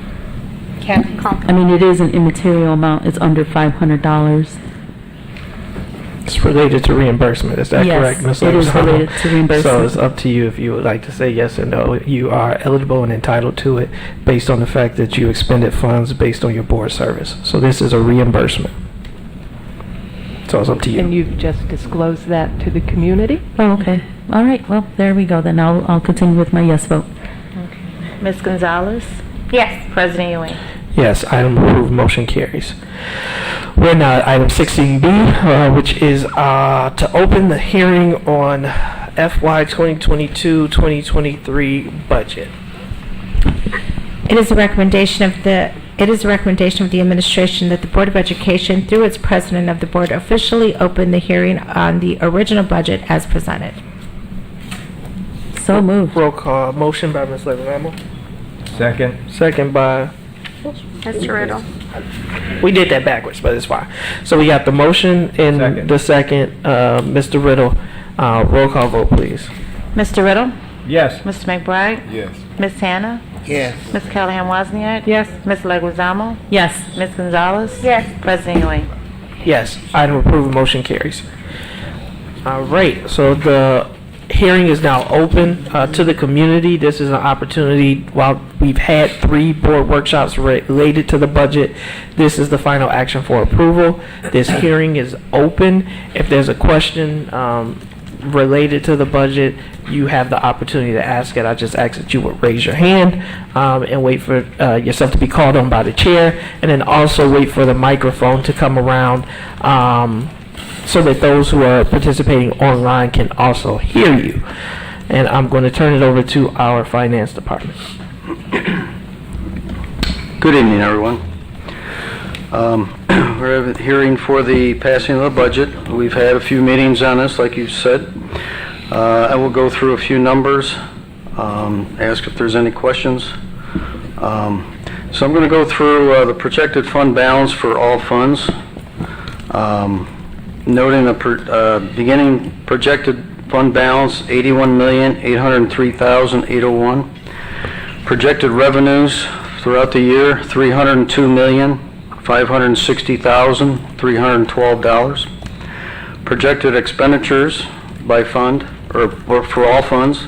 I mean, it is an immaterial amount. It's under $500. It's related to reimbursement. Is that Yes, correct, Ms. it is Leguizamo? related to reimbursement. So it's up to you if you would like to say yes or no. You are eligible and entitled to it based on the fact that you expended funds based on your board service. So this is a reimbursement. So it's up to you. And you've just disclosed that to the community? Oh, okay. All right. Well, there we go. Then I'll continue with my yes vote. Okay. Ms. Gonzalez? Yes. President Ewing? Yes, item approved, motion carries. We're now at item 16B, which is to open the hearing on FY 2022-2023 budget. It is a recommendation of the administration that the Board of Education, through its president of the board, officially open the hearing on the original budget as presented. So moved. Roll call, motion by Ms. Leguizamo. Second. Second by, Mr. Riddle. we did that backwards, but it's fine. So we got the motion and Second. the second, Mr. Riddle. Roll call vote, please. Mr. Riddle? Yes. Mr. McBride? Yes. Ms. Hannah? Yes. Ms. Callahan Wozniak? Yes. Ms. Leguizamo? Yes. Ms. Gonzalez? Yes. President Ewing? Yes, item approved, motion carries. All right, so the hearing is now open to the community. This is an opportunity, while we've had 3 board workshops related to the budget, this is the final action for approval. This hearing is open. If there's a question related to the budget, you have the opportunity to ask it. I just ask that you would raise your hand and wait for yourself to be called on by the chair, and then also wait for the microphone to come around so that those who are participating online can also hear you. And I'm going to turn it over to our finance department. Good evening, everyone. We're hearing for the passing of the budget. We've had a few meetings on this, like you said. I will go through a few numbers, ask if there's any questions. So I'm going to go through the projected fund balance for all funds, noting the beginning projected fund balance, $81,803,801. Projected revenues throughout the year, $302,560,312. Projected expenditures by fund, or for all funds,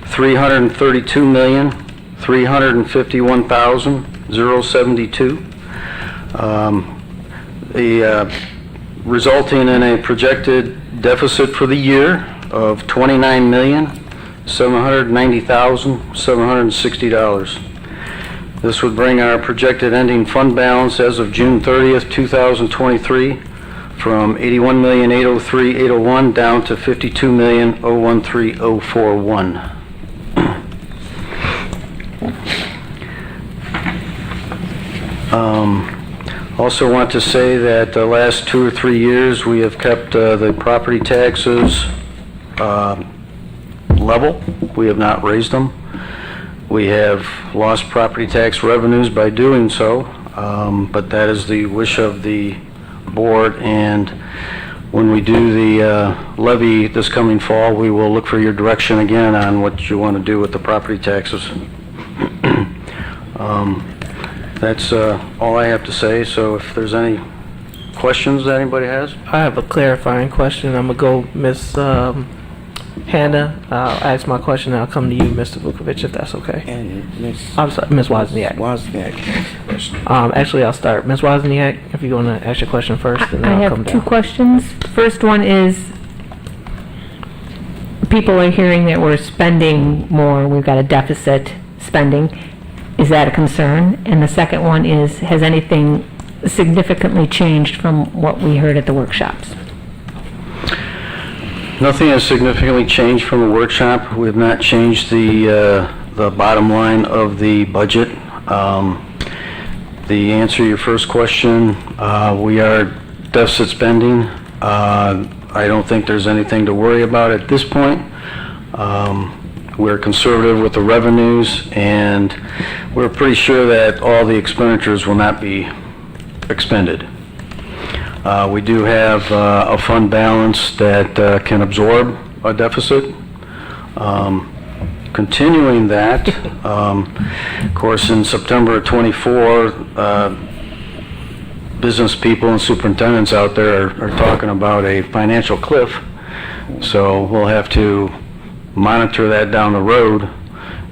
$332,351,072. Resulting in a projected deficit for the year of $29,790,760. This would bring our projected ending fund balance as of June 30th, 2023 from $81,803,801 down to $52,013,041. Also want to say that the last 2 or 3 years we have kept the property taxes level. We have not raised them. We have lost property tax revenues by doing so, but that is the wish of the board, and when we do the levy this coming fall, we will look for your direction again on what you want to do with the property taxes. That's all I have to say, so if there's any questions that anybody has? I have a clarifying question. I'm going to go Ms. Hannah. I'll ask my question and I'll come to you, Mr. Vukovic, if that's okay. And I'm sorry, Ms. Wozniak. Actually, I'll start. Ms. Wozniak, if you're going to ask your question first, and then I'll come I down. have 2 questions. First one is, people are hearing that we're spending more, we've got a deficit spending. Is that a concern? And the second one is, has anything significantly changed from what we heard at the workshops? Nothing has significantly changed from the workshop. We have not changed the bottom line of the budget. The answer to your first question, we are deficit spending. I don't think there's anything to worry about at this point. We're conservative with the revenues, and we're pretty sure that all the expenditures will not be expended. We do have a fund balance that can absorb a deficit. Continuing that, of course, in September of '24, business people and superintendents out there are talking about a financial cliff. So we'll have to monitor that down the road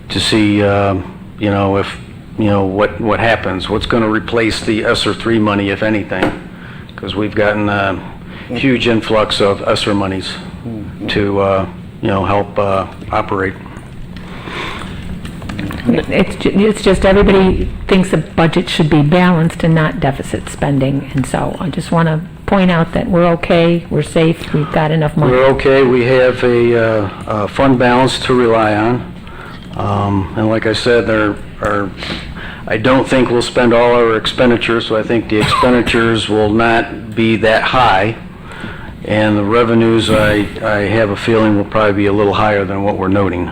to see, what happens, what's going to replace the ESSER 3 money, if anything, because we've gotten a huge influx of ESSER monies to, help operate. It's just everybody thinks the budget should be balanced and not deficit spending, and so I just want to point out that we're okay, we're safe, we've got enough money. We're okay. We have a fund balance to rely on, and like I said, I don't think we'll spend all our expenditures, so I think the expenditures will not be that high, and the revenues, I have a feeling, will probably be a little higher than what we're noting.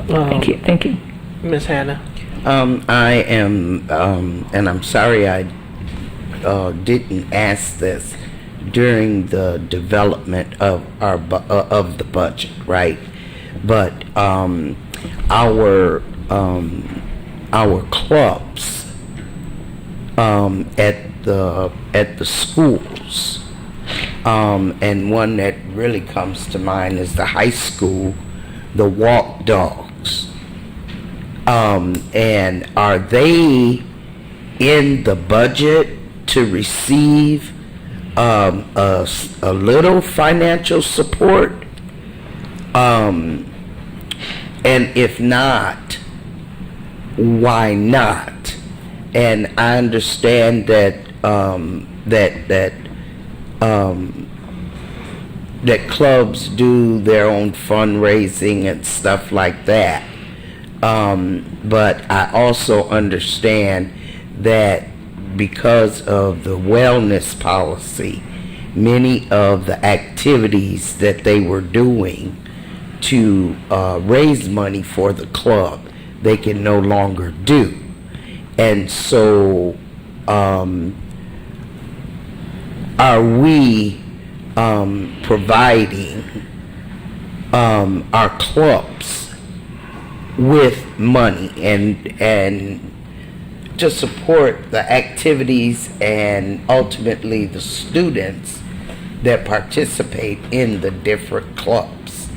Thank you. Ms. Hannah. I am, and I'm sorry I didn't ask this during the development of of the budget, right? But our clubs at the schools, and one that really comes to mind is the high school, the Walk Dogs. And are they in the budget to receive a little financial support? And if not, why not? And I understand that that clubs do their own fundraising and stuff like that. But I also understand that because of the wellness policy, many of the activities that they were doing to raise money for the club, they can no longer do. And so, are we providing our clubs with money and to support the activities and ultimately the students that participate in the different clubs?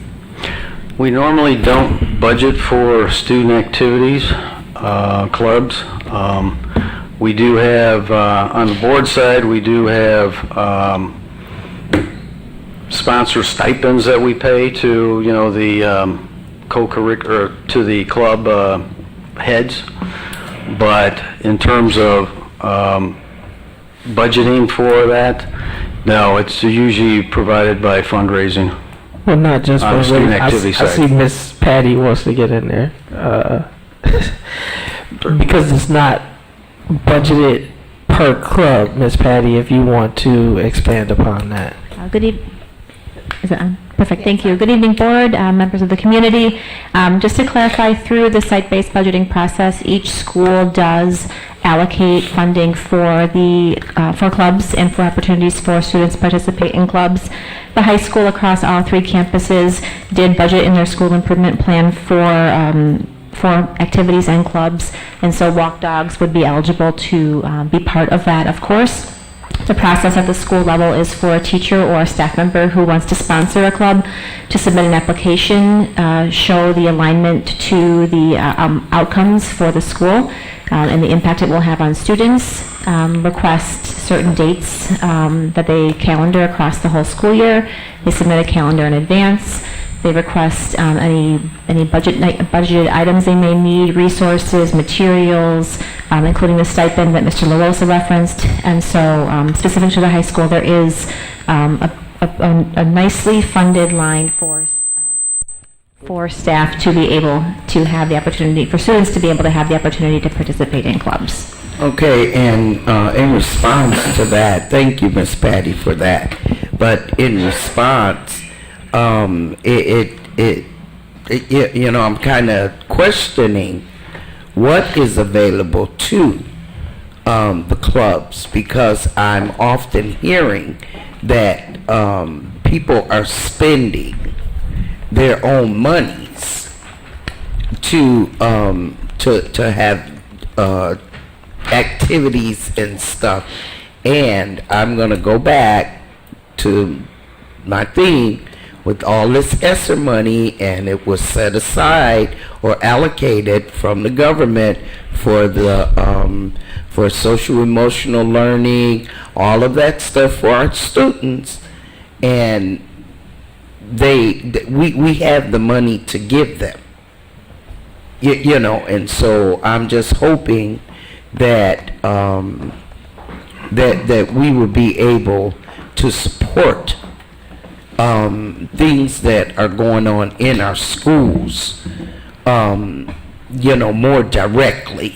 We normally don't budget for student activities, clubs. We do have, on the board side, we do have sponsor stipends that we pay to, the co-curricular, to the club heads. But in terms of budgeting for that, no, it's usually provided by fundraising. Well, not just On the for student I activity see side. Miss Patty wants to get in there. Because it's not budgeted per club, Miss Patty, if you want to expand upon that. Good evening. Is it on? Perfect, thank you. Good evening, board, members of the community. Just to clarify, through the site-based budgeting process, each school does allocate funding for the for clubs and for opportunities for students to participate in clubs. The high school across all 3 campuses did budget in their school improvement plan for activities and clubs, and so walk dogs would be eligible to be part of that, of course. The process at the school level is for a teacher or a staff member who wants to sponsor a club to submit an application, show the alignment to the outcomes for the school and the impact it will have on students, request certain dates that they calendar across the whole school year. They submit a calendar in advance. They request any budgeted items they may need, resources, materials, including the stipend that Mr. LaRosa referenced. And so specific to the high school, there is a nicely funded line for staff to be able to have the opportunity, for students to be able to have the opportunity to participate in clubs. Okay, and in response to that, thank you, Miss Patty, for that. But in response, I'm kind of questioning what is available to the clubs, because I'm often hearing that people are spending their own monies to have activities and stuff. And I'm going to go back to my theme. With all this ESSER money, and it was set aside or allocated from the government for the for social emotional learning, all of that stuff for our students, and we have the money to give them. And so I'm just hoping that that we will be able to support things that are going on in our schools, more directly.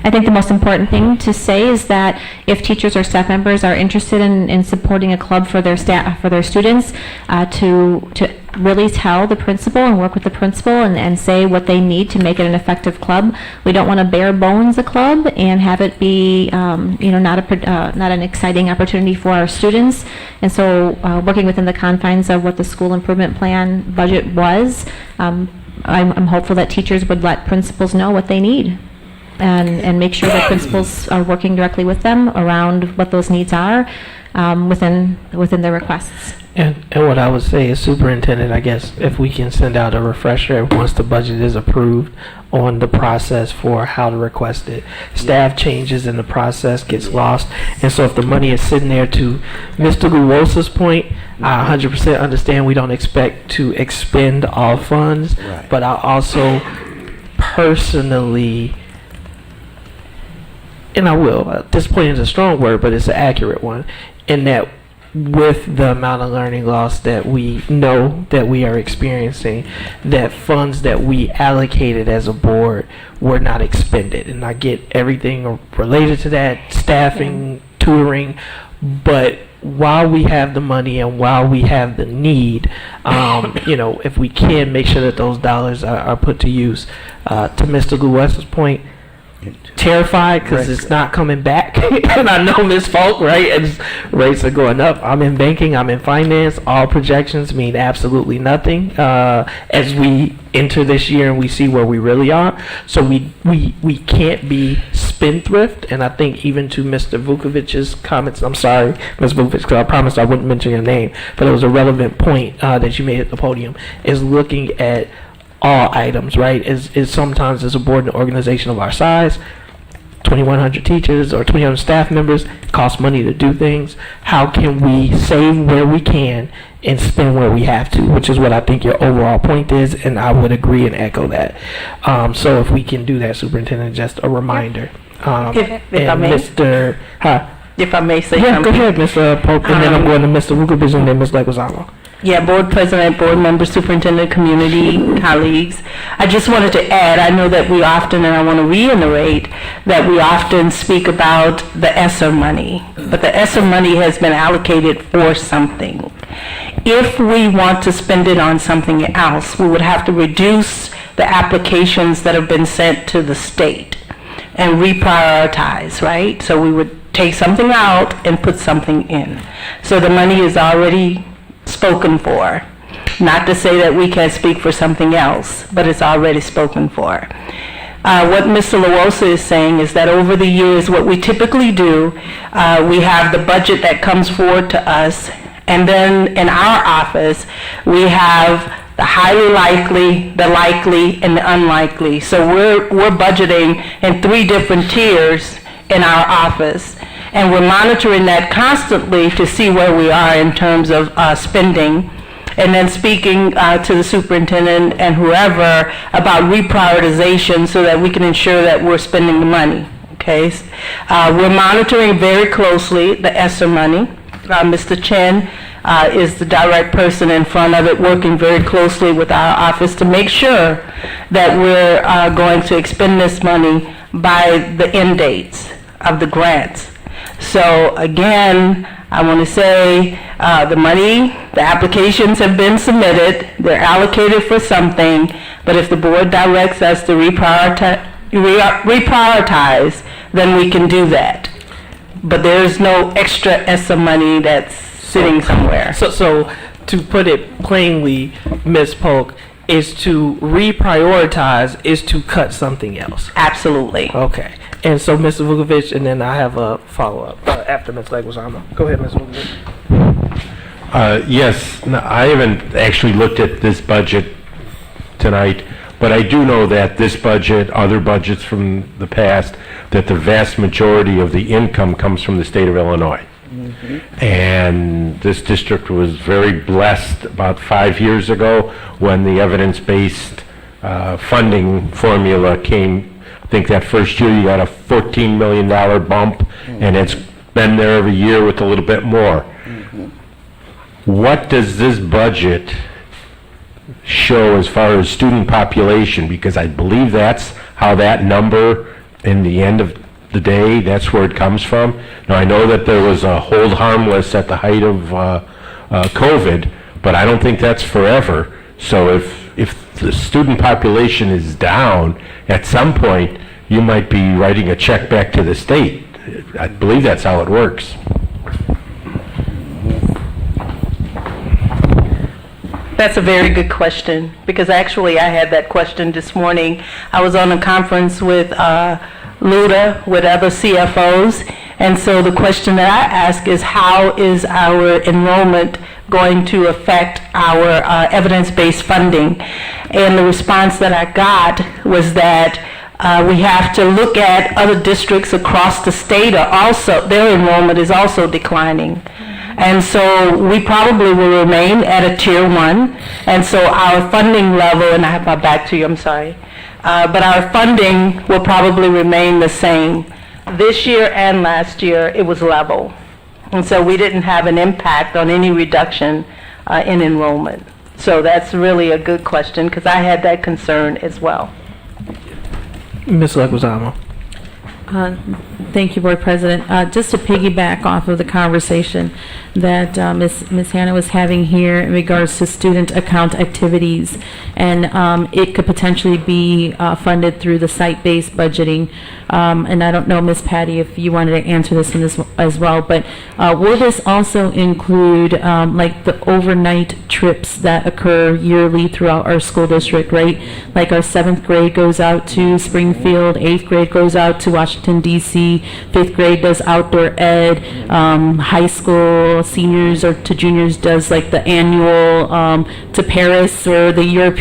I think the most important thing to say is that if teachers or staff members are interested in supporting a club for their staff, for their students, to really tell the principal and work with the principal and say what they need to make it an effective club. We don't want to bare bones a club and have it be not an exciting opportunity for our students. And so working within the confines of what the school improvement plan budget was, I'm hopeful that teachers would let principals know what they need. And make sure that principals are working directly with them around what those needs are within their requests. And what I would say is, superintendent, I guess if we can send out a refresher once the budget is approved on the process for how to request it. Staff changes and the process gets lost. And so if the money is sitting there, to Mr. Guwosa's point, I 100% understand we don't expect to expend all funds, Right. but I also personally, and I will, disappointed is a strong word, but it's an accurate one, in that with the amount of learning loss that we know that we are experiencing, that funds that we allocated as a board were not expended. And I get everything related to that, staffing, tutoring, but while we have the money and while we have the need, if we can make sure that those dollars are put to use. To Mr. Lewis' point, terrified because it's not coming back. And I know Ms. Falk, right? And rates are going up. I'm in banking, I'm in finance. All projections mean absolutely nothing as we enter this year and we see where we really are. So we can't be spendthrift. And I think even to Mr. Vukovic's comments, I'm sorry, Ms. Vukovic, because I promised I wouldn't mention your name, but it was a relevant point that you made at the podium, is looking at all items, right? Is sometimes as a board and organization of our size, 2,100 teachers or 2,100 staff members, it costs money to do things. How can we save where we can and spend where we have to, which is what I think your overall point is, and I would agree and echo that. So if we can do that, Superintendent, just a reminder. If I and may. Mr. If I may say Yeah, go something. ahead, Mr. Pope, and then I'm going to Mr. Vukovic and then Ms. Leguizamo. Yeah, board president, board member, superintendent, community, colleagues. I just wanted to add, I know that we often, and I want to reiterate, that we often speak about the ESSER money, but the ESSER money has been allocated for something. If we want to spend it on something else, we would have to reduce the applications that have been sent to the state and reprioritize, right? So we would take something out and put something in. So the money is already spoken for. Not to say that we can't speak for something else, but it's already spoken for. What Mr. Lawosa is saying is that over the years, what we typically do, we have the budget that comes forward to us, and then in our office, we have the highly likely, the likely, and the unlikely. So we're budgeting in 3 different tiers in our office. And we're monitoring that constantly to see where we are in terms of spending, and then speaking to the superintendent and whoever about reprioritization so that we can ensure that we're spending the money. Okay, we're monitoring very closely the ESSER money. Mr. Chen is the direct person in front of it, working very closely with our office to make sure that we're going to expend this money by the end dates of the grants. So again, I want to say the money, the applications have been submitted, they're allocated for something, but if the board directs us to reprioritize, then we can do that. But there's no extra ESSA money that's sitting somewhere. So to put it plainly, Ms. Polk, is to reprioritize is to cut something else. Absolutely. Okay. And so Mr. Vukovic, and then I have a follow-up after Ms. Leguizamo. Go ahead, Ms. Vukovic. Yes, no, I haven't actually looked at this budget tonight, but I do know that this budget, other budgets from the past, that the vast majority of the income comes from the state of Illinois. And this district was very blessed about 5 years ago when the evidence-based funding formula came. I think that first year you got a $14 million bump, and it's been there every year with a little bit more. What does this budget show as far as student population? Because I believe that's how that number, in the end of the day, that's where it comes from. Now, I know that there was a hold harmless at the height of COVID, but I don't think that's forever. So if the student population is down, at some point, you might be writing a check back to the state. I believe that's how it works. That's a very good question, because actually I had that question this morning. I was on a conference with LUDA, with other CFOs, and so the question that I ask is, how is our enrollment going to affect our evidence-based funding? And the response that I got was that we have to look at other districts across the state are also, their enrollment is also declining. And so we probably will remain at a tier 1. And so our funding level, and I have my back to you, I'm sorry, but our funding will probably remain the same. This year and last year, it was level. And so we didn't have an impact on any reduction in enrollment. So that's really a good question, because I had that concern as well. Ms. Leguizamo. Thank you, Board President. Just to piggyback off of the conversation that Ms. Hannah was having here in regards to student account activities, and it could potentially be funded through the site-based budgeting. And I don't know, Ms. Patty, if you wanted to answer this in this as well, but will this also include like the overnight trips that occur yearly throughout our school district, right? Like our 7th grade goes out to Springfield, 8th grade goes out to Washington, D.C., 5th grade does outdoor ed, high school seniors or to juniors does like the annual to Paris or the Europe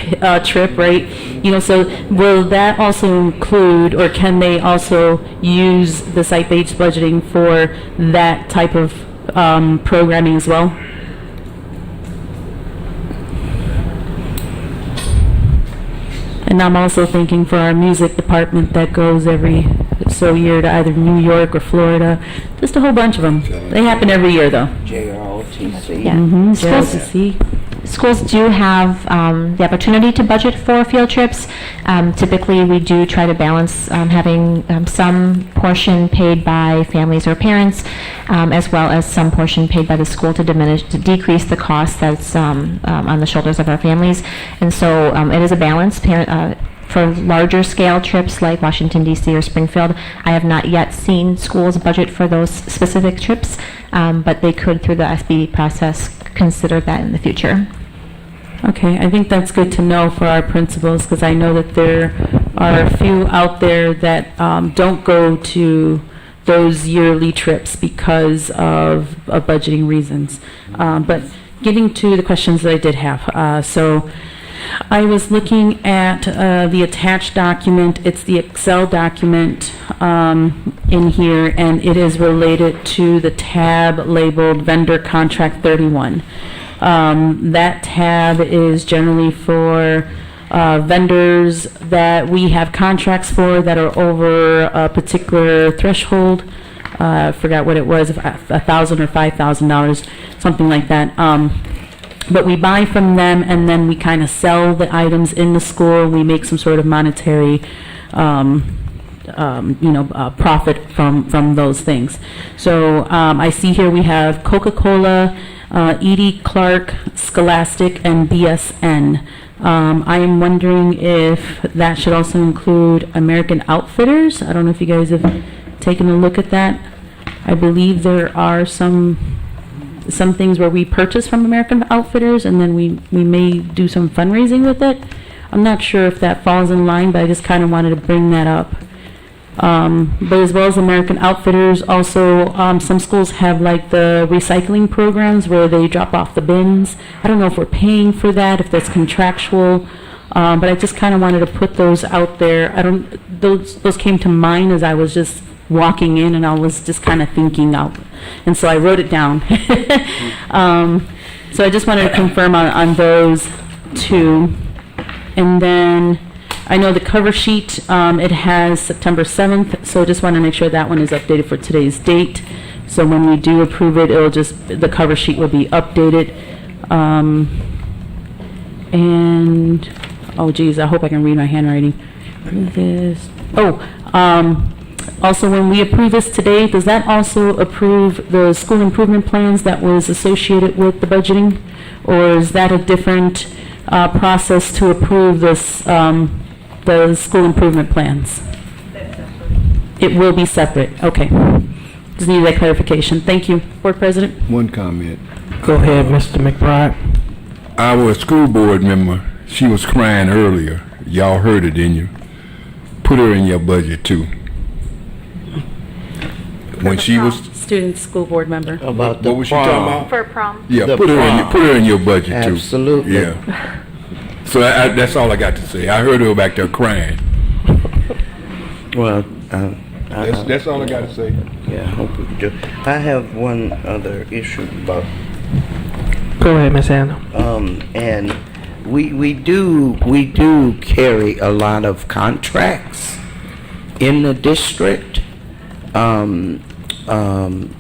trip, right? You know, so will that also include, or can they also use the site-based budgeting for that type of programming as well? And I'm also thinking for our music department that goes every year to either New York or Florida, just a whole bunch of them. They happen every year though. JROTC. Yeah. JROTC. Schools do have the opportunity to budget for field trips. Typically, we do try to balance having some portion paid by families or parents, as well as some portion paid by the school to decrease the cost that's on the shoulders of our families. And so it is a balance. For larger scale trips like Washington, D.C. or Springfield, I have not yet seen schools budget for those specific trips, but they could, through the SB process, consider that in the future. Okay, I think that's good to know for our principals, because I know that there are a few out there that don't go to those yearly trips because of budgeting reasons. But getting to the questions that I did have, so I was looking at the attached document. It's the Excel document in here, and it is related to the tab labeled Vendor Contract 31. That tab is generally for vendors that we have contracts for that are over a particular threshold. I forgot what it was, $1,000 or $5,000, something like that. But we buy from them, and then we kind of sell the items in the school. We make some sort of monetary, profit from those things. So I see here we have Coca-Cola, E.D. Clark, Scholastic, and BSN. I am wondering if that should also include American Outfitters. I don't know if you guys have taken a look at that. I believe there are some things where we purchase from American Outfitters, and then we may do some fundraising with it. I'm not sure if that falls in line, but I just kind of wanted to bring that up. But as well as American Outfitters, also some schools have like the recycling programs where they drop off the bins. I don't know if we're paying for that, if that's contractual, but I just kind of wanted to put those out there. Those came to mind as I was just walking in, and I was just kind of thinking out, and so I wrote it down. So I just wanted to confirm on those two. And then I know the cover sheet, it has September 7th, so just want to make sure that one is updated for today's date. So when we do approve it, the cover sheet will be updated. And, oh geez, I hope I can read my handwriting. Also, when we approve this today, does that also approve the school improvement plans that was associated with the budgeting? Or is that a different process to approve this, the school improvement plans? It will be separate, okay. Just need that clarification. Thank you, Board President. One comment. Go ahead, Mr. McBride. Our school board member, she was crying earlier. Y'all heard it, didn't you? Put her in your budget too. When she was student school board member. About what was she talking about? For prom. Yeah, The put her in your budget too. Absolutely. Yeah. So that's all I got to say. I heard her back there crying. Well, that's all I got to say. Yeah, I hope we can do. I have one other issue about. Go ahead, Ms. Hannah. And we do carry a lot of contracts in the district.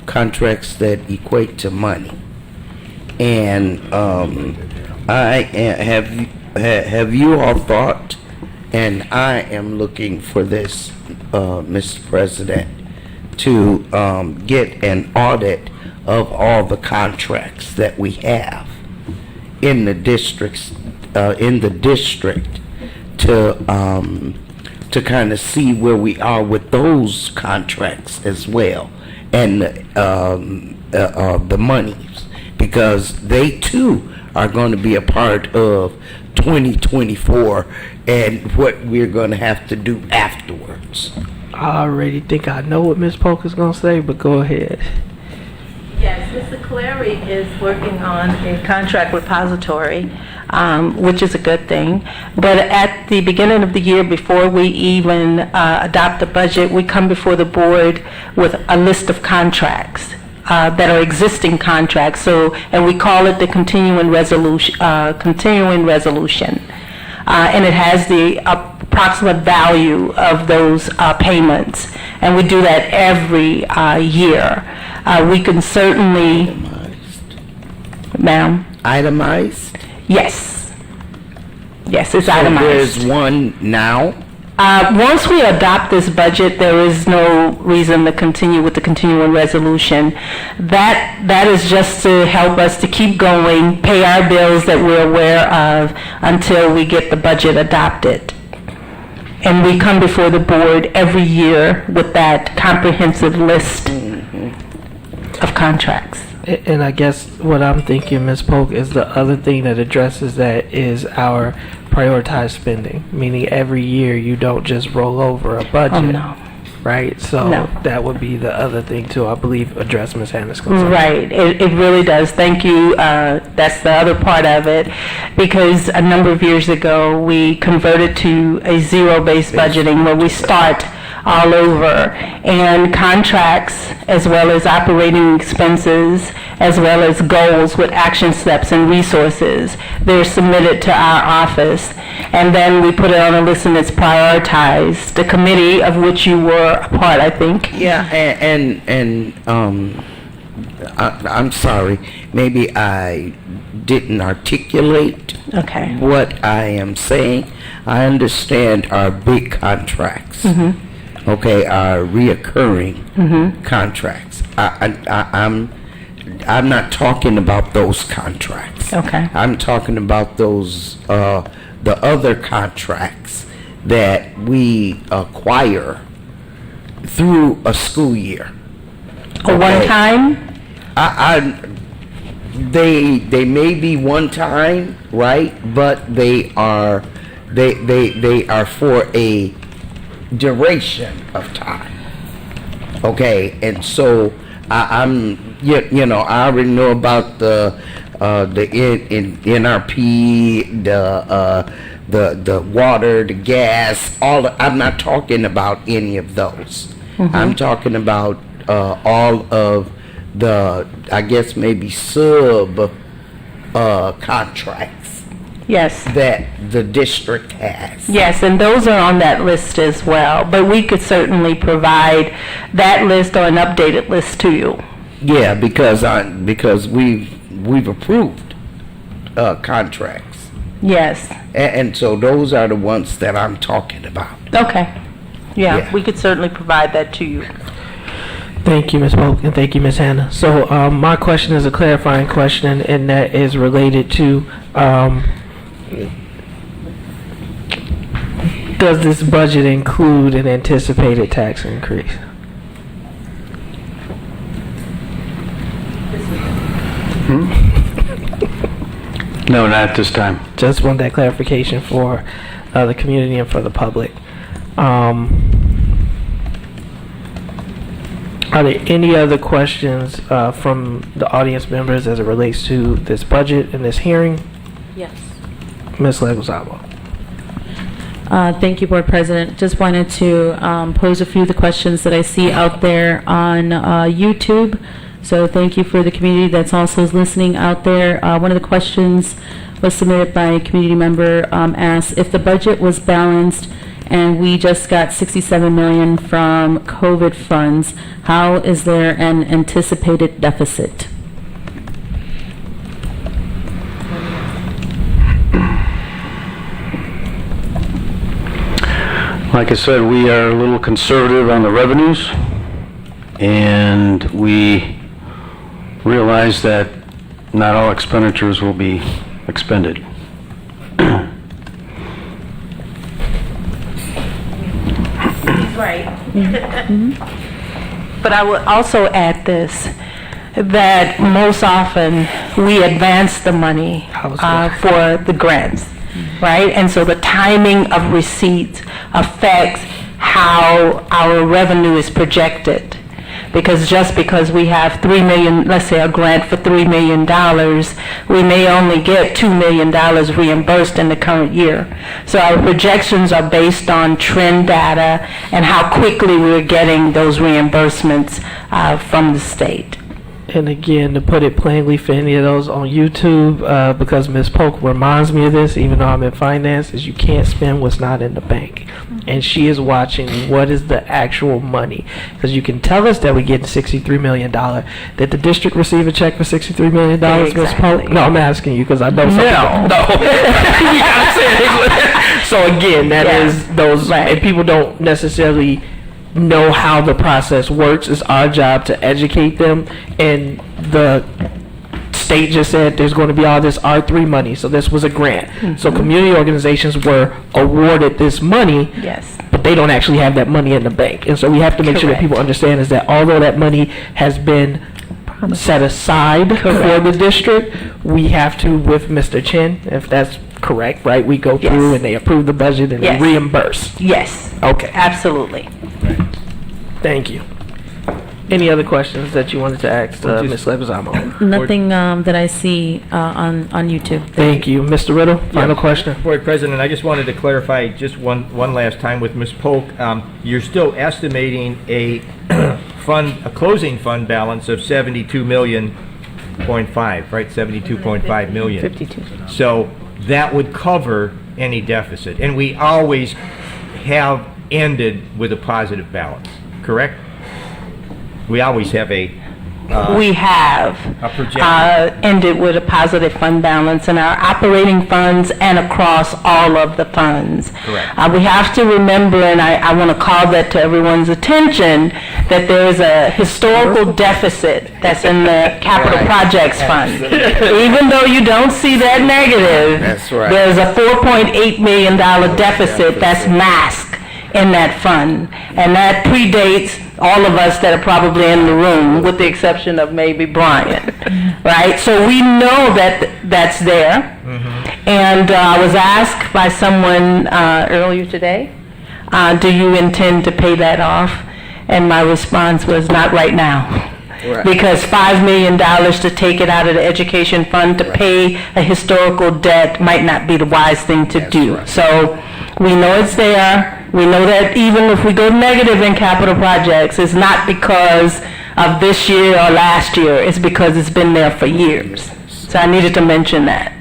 Contracts that equate to money, and have you all thought And I am looking for this, Mr. President, to get an audit of all the contracts that we have in the districts, in the district, to kind of see where we are with those contracts as well, and the monies, because they too are going to be a part of 2024 and what we're going to have to do afterwards. I already think I know what Ms. Polk is going to say, but go ahead. Yes, Mr. Clary is working on a contract repository, which is a good thing. But at the beginning of the year, before we even adopt the budget, we come before the board with a list of contracts that are existing contracts. So, and we call it the continuing resolution. And it has the approximate value of those payments, and we do that every year. We can certainly, ma'am? Itemized? Yes. Yes, it's So itemized. there's one now? Once we adopt this budget, there is no reason to continue with the continuing resolution. That is just to help us to keep going, pay our bills that we're aware of until we get the budget adopted. And we come before the board every year with that comprehensive list of contracts. And I guess what I'm thinking, Ms. Polk, is the other thing that addresses that is our prioritized spending, meaning every year you don't just roll over a budget. Oh, no. Right? So No. that would be the other thing to, I believe, address Ms. Hannah's concern. Right, it really does. Thank you. That's the other part of it, because a number of years ago, we converted to a zero-based budgeting where we start all over, and contracts as well as operating expenses as well as goals with action steps and resources, they're submitted to our office, and then we put it on a list and it's prioritized. The committee of which you were a part, I think. Yeah, I'm sorry, maybe I didn't articulate what I am saying. I understand our big contracts. Okay, our reoccurring contracts. I'm not talking about those contracts. Okay. I'm talking about those the other contracts that we acquire through a school year. A one time? They may be one time, right? But they are for a duration of time. Okay, and so I'm I already know about the NRP, the water, the gas, I'm not talking about any of those. I'm talking about all of the, I guess maybe sub contracts. Yes. That the district has. Yes, and those are on that list as well, but we could certainly provide that list or an updated list to you. Yeah, because we've approved contracts. Yes. And so those are the ones that I'm talking about. Okay. Yeah. We could certainly provide that to you. Thank you, Ms. Polk, and thank you, Ms. Hannah. So my question is a clarifying question, and that is related to does this budget include an anticipated tax increase? No, not at this time. Just want that clarification for the community and for the public. Are there any other questions from the audience members as it relates to this budget and this hearing? Yes. Ms. Leguizamo. Thank you, Board President. Just wanted to pose a few of the questions that I see out there on YouTube. So thank you for the community that's also listening out there. One of the questions was submitted by a community member, asked if the budget was balanced and we just got $67 million from COVID funds, how is there an anticipated deficit? Like I said, we are a little conservative on the revenues, and we realize that not all expenditures will be expended. Right. But I would also add this, that most often we advance the money for the grants, right? And so the timing of receipts affects how our revenue is projected. Because just because we have $3 million, let's say a grant for $3 million, we may only get $2 million reimbursed in the current year. So our projections are based on trend data and how quickly we're getting those reimbursements from the state. And again, to put it plainly for any of those on YouTube, because Ms. Polk reminds me of this, even though I'm in finance, is you can't spend what's not in the bank. And she is watching what is the actual money. Because you can tell us that we get $63 million. Did the district receive a check for $63 million, Ms. Polk? No, I'm asking you because I know some people. No. You gotta say it. So again, that is those, and people don't necessarily know how the process works. It's our job to educate them, and the state just said there's going to be all this R3 money, so this was a grant. So community organizations were awarded this money, but they don't actually have that money in the bank. And so we have to make sure that people understand is that although that money has been set aside for the district, we have to, with Mr. Chin, if that's correct, right, we go through and they approve the budget and they reimburse. Yes. Okay. Absolutely. Thank you. Any other questions that you wanted to ask Ms. Leguizamo? Nothing that I see on YouTube. Thank you. Mr. Riddle, final question. Board President, I just wanted to clarify just one last time with Ms. Polk. You're still estimating a closing fund balance of 72.5 million, right? 72.5 million. 52. So that would cover any deficit. And we always have ended with a positive balance, correct? We always have we have ended with a positive fund balance in our operating funds and across all of the funds. Correct. We have to remember, and I want to call that to everyone's attention, that there is a historical deficit that's in the capital projects fund. Even though you don't see that negative, there's a $4.8 million deficit that's masked in that fund, and that predates all of us that are probably in the room, with the exception of maybe Brian, right? So we know that that's there. And I was asked by someone earlier today, do you intend to pay that off? And my response was, not right now. Because $5 million to take it out of the education fund to pay a historical debt might not be the wise thing to do. So we know it's there. We know that even if we go negative in capital projects, it's not because of this year or last year. It's because it's been there for years. So I needed to mention that.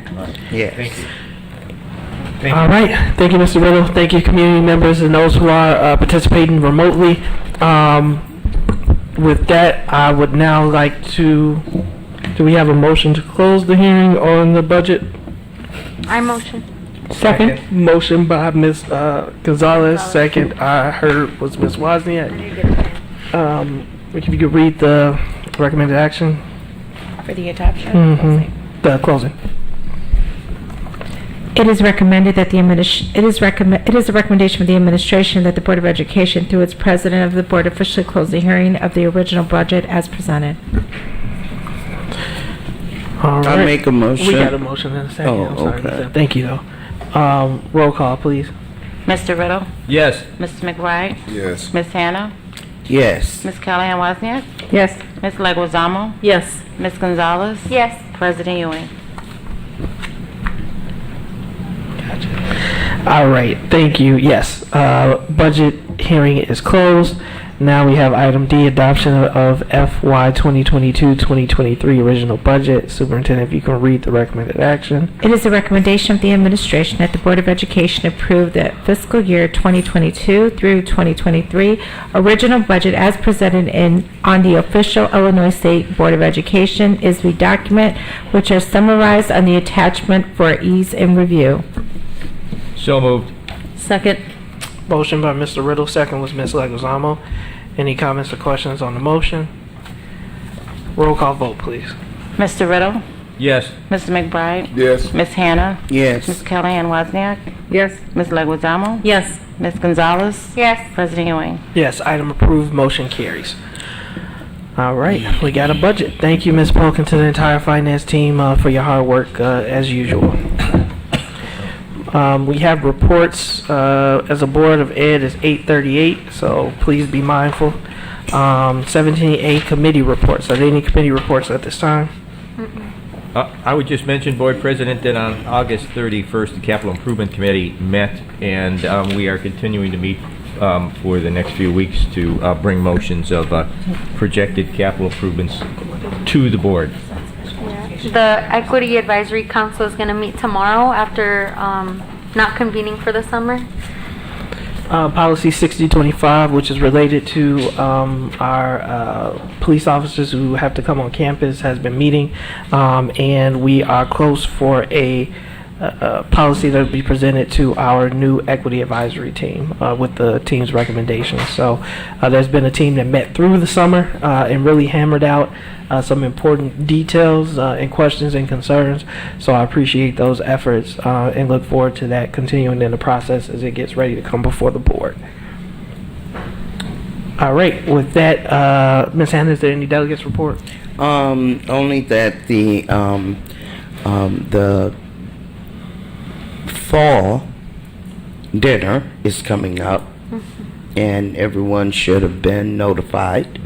Yes. Thank you. All right. Thank you, Mr. Riddle. Thank you, community members and those who are participating remotely. With that, I would now like to, do we have a motion to close the hearing on the budget? I motion. Second. Motion by Ms. Gonzalez. Second, I heard was Ms. Wozniak. If you could read the recommended action. For the adoption? The closing. It is recommended that it is a recommendation of the administration that the Board of Education, through its president of the board, officially close the hearing of the original budget as presented. All right. I make a motion. We got a motion in a second. Oh, I'm sorry. okay. Thank you, though. Roll call, please. Mr. Riddle? Yes. Mr. McBride? Yes. Ms. Hannah? Yes. Ms. Callahan Wozniak? Yes. Ms. Leguizamo? Yes. Ms. Gonzalez? Yes. President Ewing? All right, thank you. Yes, budget hearing is closed. Now we have item D, adoption of FY 2022-2023 original budget. Superintendent, if you can read the recommended action. It is a recommendation of the administration that the Board of Education approve the fiscal year 2022 through 2023 original budget as presented on the official Illinois State Board of Education ISB document, which are summarized on the attachment for ease in review. So moved. Second. Motion by Mr. Riddle, second was Ms. Leguizamo. Any comments or questions on the motion? Roll call vote, please. Mr. Riddle? Yes. Mr. McBride? Yes. Ms. Hannah? Yes. Ms. Kellyanne Wozniak? Yes. Ms. Leguizamo? Yes. Ms. Gonzalez? Yes. President Ewing? Yes, item approved, motion carries. All right, we got a budget. Thank you, Ms. Polk, and to the entire finance team for your hard work as usual. We have reports as a Board of Ed is 8:38, so please be mindful. 17A committee reports. Are there any committee reports at this time? I would just mention, Board President, that on August 31st, the Capital Improvement Committee met, and we are continuing to meet for the next few weeks to bring motions of projected capital improvements to the board. The Equity Advisory Council is going to meet tomorrow after not convening for the summer. Policy 6025, which is related to our police officers who have to come on campus, has been meeting, and we are close for a policy that will be presented to our new equity advisory team with the team's recommendations. So there's been a team that met through the summer and really hammered out some important details and questions and concerns. So I appreciate those efforts and look forward to that continuing in the process as it gets ready to come before the board. All right, with that, Ms. Hannah, is there any delegates report? Only that the fall dinner is coming up, and everyone should have been notified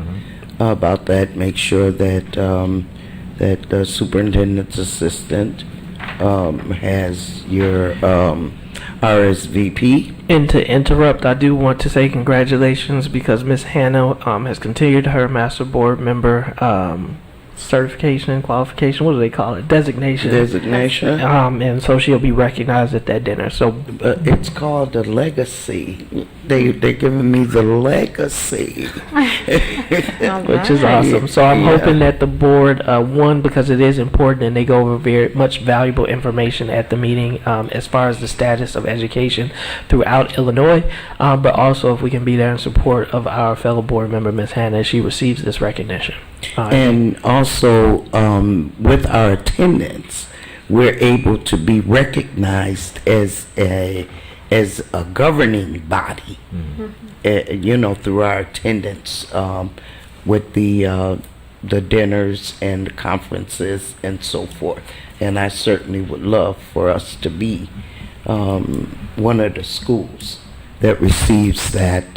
about that. Make sure that that the superintendent's assistant has your RSVP. And to interrupt, I do want to say congratulations because Ms. Hannah has continued her master board member certification, qualification, what do they call it? Designation. And so she'll be recognized at that dinner. So it's called the legacy. They're giving me the legacy. Which is awesome. So I'm hoping that the board, one, because it is important and they go over very much valuable information at the meeting as far as the status of education throughout Illinois, but also if we can be there in support of our fellow board member, Ms. Hannah, as she receives this recognition. And also, with our attendance, we're able to be recognized as a governing body, through our attendance with the dinners and the conferences and so forth. And I certainly would love for us to be one of the schools that receives that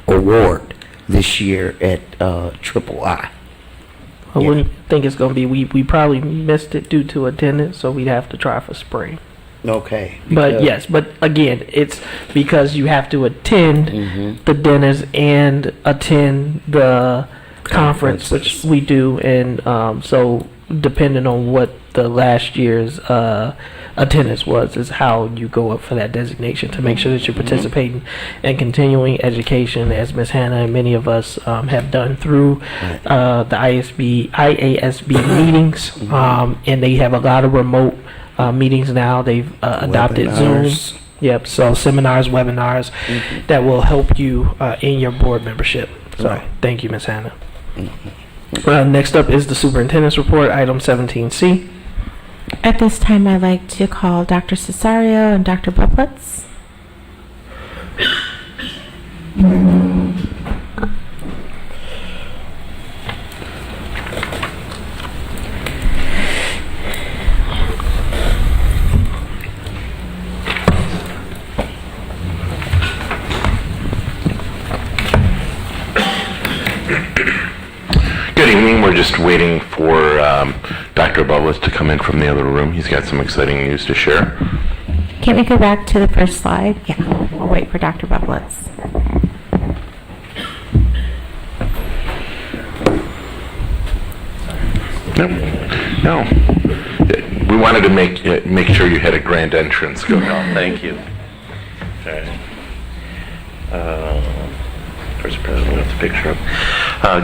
award this year at Triple I. I wouldn't think it's going to be. We probably missed it due to attendance, so we'd have to try for spring. Okay. But yes, but again, it's because you have to attend the dinners and attend the conference, which we do, and so depending on what the last year's attendance was, is how you go up for that designation to make sure that you're participating in continuing education, as Ms. Hannah and many of us have done through the IASB meetings, and they have a lot of remote meetings now. They've adopted Webinars. Zoom. Yep, so seminars, webinars that will help you in your board membership. So thank you, Ms. Hannah. Next up is the superintendent's report, item 17C. At this time, I'd like to call Dr. Cesario and Dr. Bublitz. Good evening. We're just waiting for Dr. Bublitz to come in from the other room. He's got some exciting news to share. Can't we go back to the first slide? Yeah, we'll wait for Dr. Bublitz. No. We wanted to make sure you had a grand entrance. Go ahead. Thank you. Okay. First President, we have the picture up.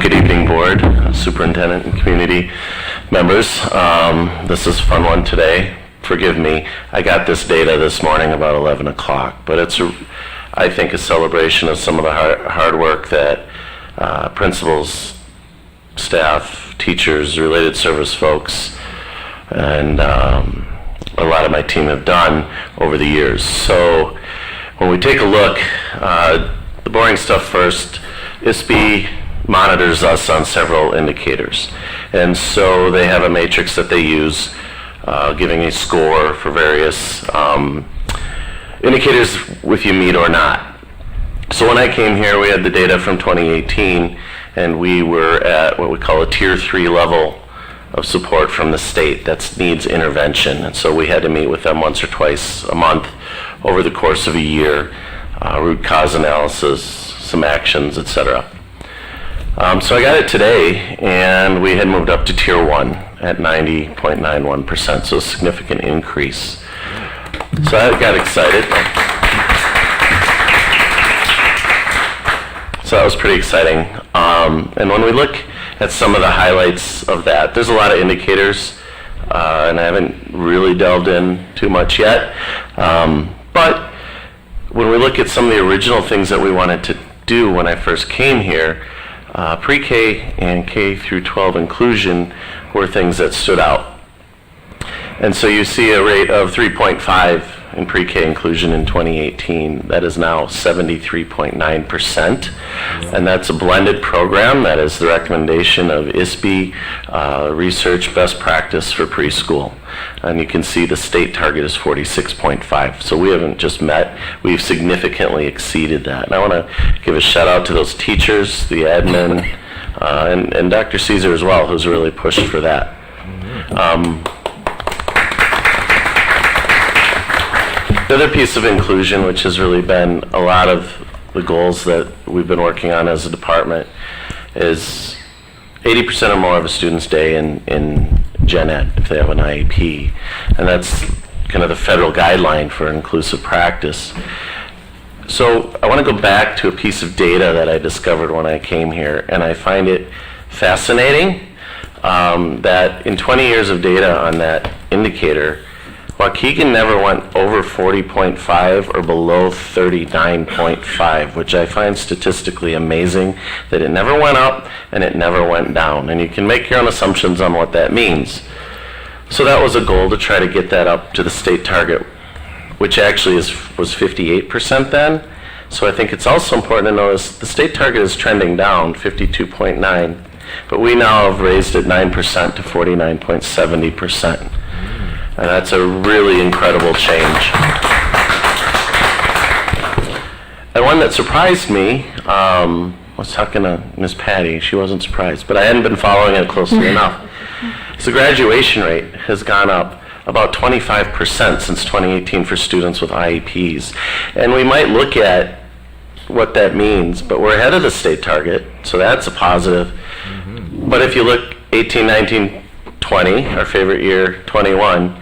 Good evening, Board, Superintendent, and community members. This is a fun one today. forgive me, I got this data this morning about 11 o'clock, but it's, I think, a celebration of some of the hard work that principals, staff, teachers, related service folks, and a lot of my team have done over the years. So when we take a look, the boring stuff first, ISB monitors us on several indicators. And so they have a matrix that they use, giving a score for various indicators if you meet or not. So when I came here, we had the data from 2018, and we were at what we call a tier 3 level of support from the state that needs intervention. And so we had to meet with them once or twice a month over the course of a year, root cause analysis, some actions, etc. So I got it today, and we had moved up to tier 1 at 90.91%, so a significant increase. So I got excited. So that was pretty exciting. And when we look at some of the highlights of that, there's a lot of indicators, and I haven't really delved in too much yet. But when we look at some of the original things that we wanted to do when I first came here, pre-K and K through 12 inclusion were things that stood out. And so you see a rate of 3.5 in pre-K inclusion in 2018. That is now 73.9%. And that's a blended program. That is the recommendation of ISB research best practice for preschool. And you can see the state target is 46.5. So we haven't just met, we've significantly exceeded that. And I want to give a shout out to those teachers, the admin, and Dr. Caesar as well, who's really pushed for that. The other piece of inclusion, which has really been a lot of the goals that we've been working on as a department, is 80% or more of a student's day in Gen Ed if they have an IEP. And that's kind of the federal guideline for inclusive practice. So I want to go back to a piece of data that I discovered when I came here, and I find it fascinating that in 20 years of data on that indicator, Waukegan never went over 40.5 or below 39.5, which I find statistically amazing that it never went up and it never went down. And you can make your own assumptions on what that means. So that was a goal to try to get that up to the state target, which actually was 58% then. So I think it's also important to notice the state target is trending down, 52.9, but we now have raised it 9% to 49.70%. And that's a really incredible change. And one that surprised me, I was talking to Miss Patty, she wasn't surprised, but I hadn't been following it closely enough. So the graduation rate has gone up about 25% since 2018 for students with IEPs. And we might look at what that means, but we're ahead of the state target, so that's a positive. But if you look 18, 19, 20, our favorite year, 21,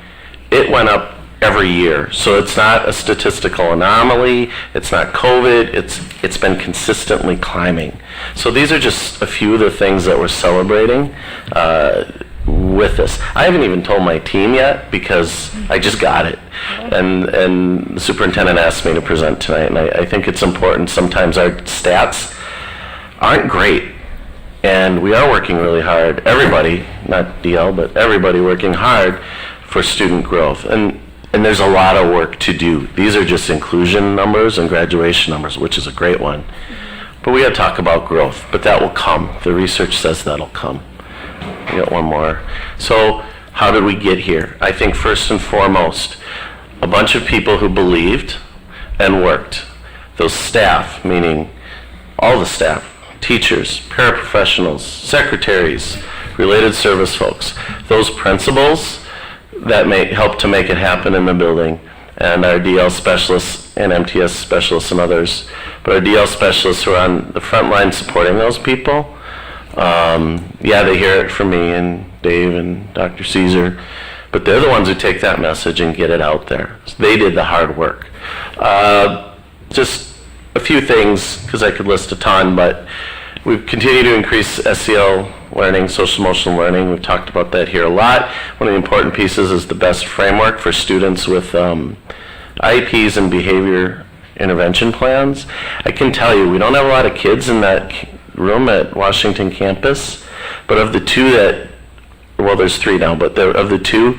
it went up every year. So it's not a statistical anomaly, it's not COVID, it's been consistently climbing. So these are just a few of the things that we're celebrating with this. I haven't even told my team yet because I just got it. And the superintendent asked me to present tonight, and I think it's important. Sometimes our stats aren't great. And we are working really hard, everybody, not DL, but everybody working hard for student growth. And there's a lot of work to do. These are just inclusion numbers and graduation numbers, which is a great one. But we got to talk about growth, but that will come. The research says that'll come. We got one more. So how did we get here? I think first and foremost, a bunch of people who believed and worked. Those staff, meaning all the staff, teachers, paraprofessionals, secretaries, related service folks, those principals that help to make it happen in the building, and our DL specialists and MTS specialists and others. But our DL specialists who are on the front line supporting those people, yeah, they hear it from me and Dave and Dr. Caesar, but they're the ones who take that message and get it out there. So they did the hard work. Just a few things, because I could list a ton, but We've continued to increase SEL learning, social emotional learning. We've talked about that here a lot. One of the important pieces is the best framework for students with IEPs and behavior intervention plans. I can tell you, we don't have a lot of kids in that room at Washington campus, but of the two that, well, there's 3 now, but of the 2,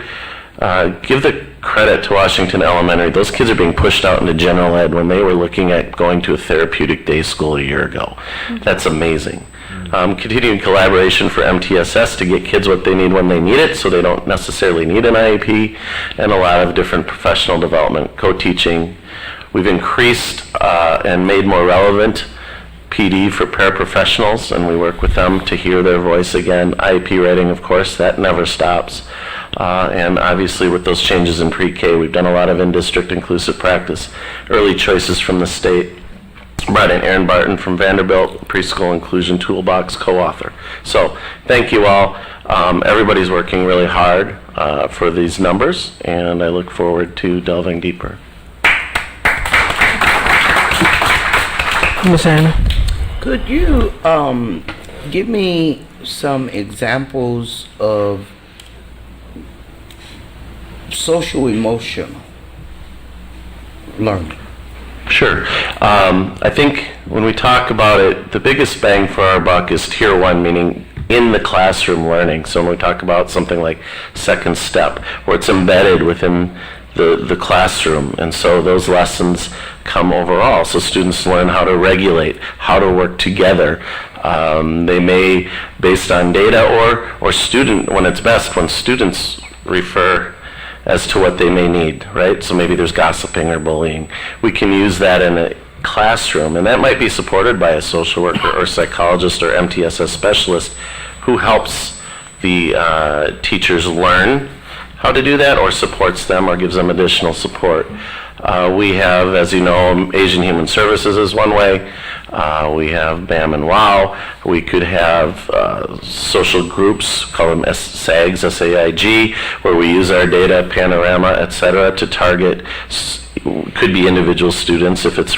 give the credit to Washington Elementary. Those kids are being pushed out into general ed when they were looking at going to a therapeutic day school a year ago. That's amazing. Continuing collaboration for MTSS to get kids what they need when they need it, so they don't necessarily need an IEP, and a lot of different professional development, co-teaching. We've increased and made more relevant PD for paraprofessionals, and we work with them to hear their voice again. IEP writing, of course, that never stops. And obviously with those changes in pre-K, we've done a lot of in-district inclusive practice. Early choices from the state. Brought in Aaron Barton from Vanderbilt, Preschool Inclusion Toolbox co-author. So thank you all. Everybody's working really hard for these numbers, and I look forward to delving deeper. Ms. Anna? Could you give me some examples of social emotional learning? Sure. I think when we talk about it, the biggest bang for our buck is tier 1, meaning in the classroom learning. So when we talk about something like second step, where it's embedded within the classroom, and so those lessons come overall. So students learn how to regulate, how to work together. They may, based on data or student, when it's best, when students refer as to what they may need, right? So maybe there's gossiping or bullying. We can use that in a classroom, and that might be supported by a social worker or psychologist or MTSS specialist who helps the teachers learn how to do that, or supports them, or gives them additional support. We have, as you know, Asian Human Services is one way. We have BAM and WOW. We could have social groups, call them SAGs, SAIG, where we use our data, Panorama, et cetera, to target, could be individual students if it's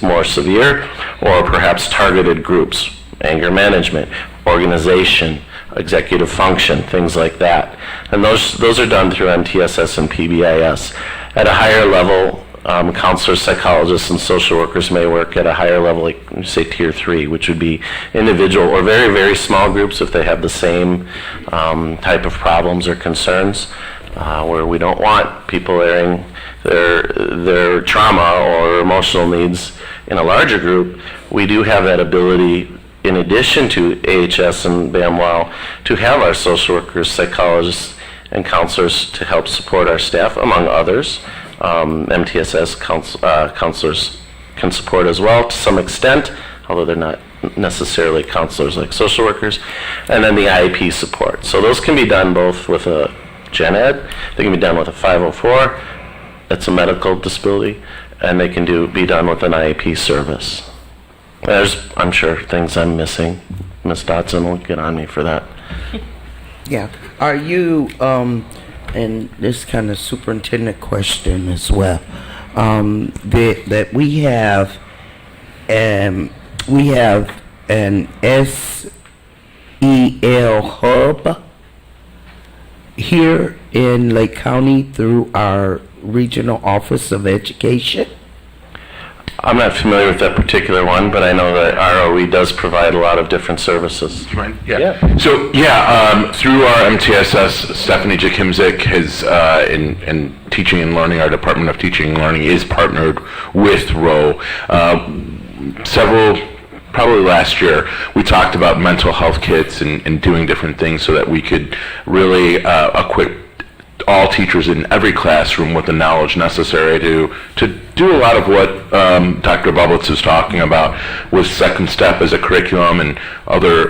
more severe, or perhaps targeted groups, anger management, organization, executive function, things like that. And those are done through MTSS and PBIS. At a higher level, counselors, psychologists, and social workers may work at a higher level, like say tier 3, which would be individual or very, very small groups if they have the same type of problems or concerns, where we don't want people airing their trauma or emotional needs in a larger group. We do have that ability, in addition to AHS and BAM-WOW, to have our social workers, psychologists, and counselors to help support our staff, among others. MTSS counselors can support as well to some extent, although they're not necessarily counselors like social workers. And then the IEP support. So those can be done both with a gen ed, they can be done with a 504, that's a medical disability, and they can be done with an IEP service. There's, I'm sure, things I'm missing. Ms. Dotson will get on me for that. Yeah. Are you, and this kind of superintendent question as well, that we have an SEL hub here in Lake County through our Regional Office of Education? I'm not familiar with that particular one, but I know that ROE does provide a lot of different services. Right. Yeah. So through our MTSS, Stephanie Jakimzik has in teaching and learning, our Department of Teaching and Learning is partnered with ROE. Probably last year, we talked about mental health kits and doing different things so that we could really equip all teachers in every classroom with the knowledge necessary to do a lot of what Dr. Bublitz is talking about with Second Step as a curriculum and other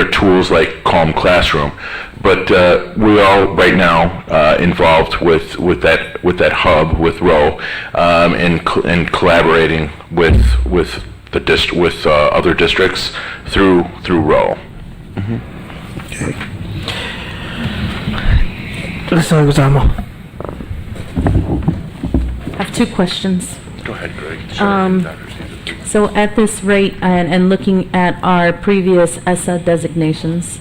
tools like Calm Classroom. But we are right now involved with that hub with ROE and collaborating with other districts through ROE. Mm-hmm. Okay. I have 2 questions. Go ahead, Greg. So So at this rate, and looking at our previous ESSA designations,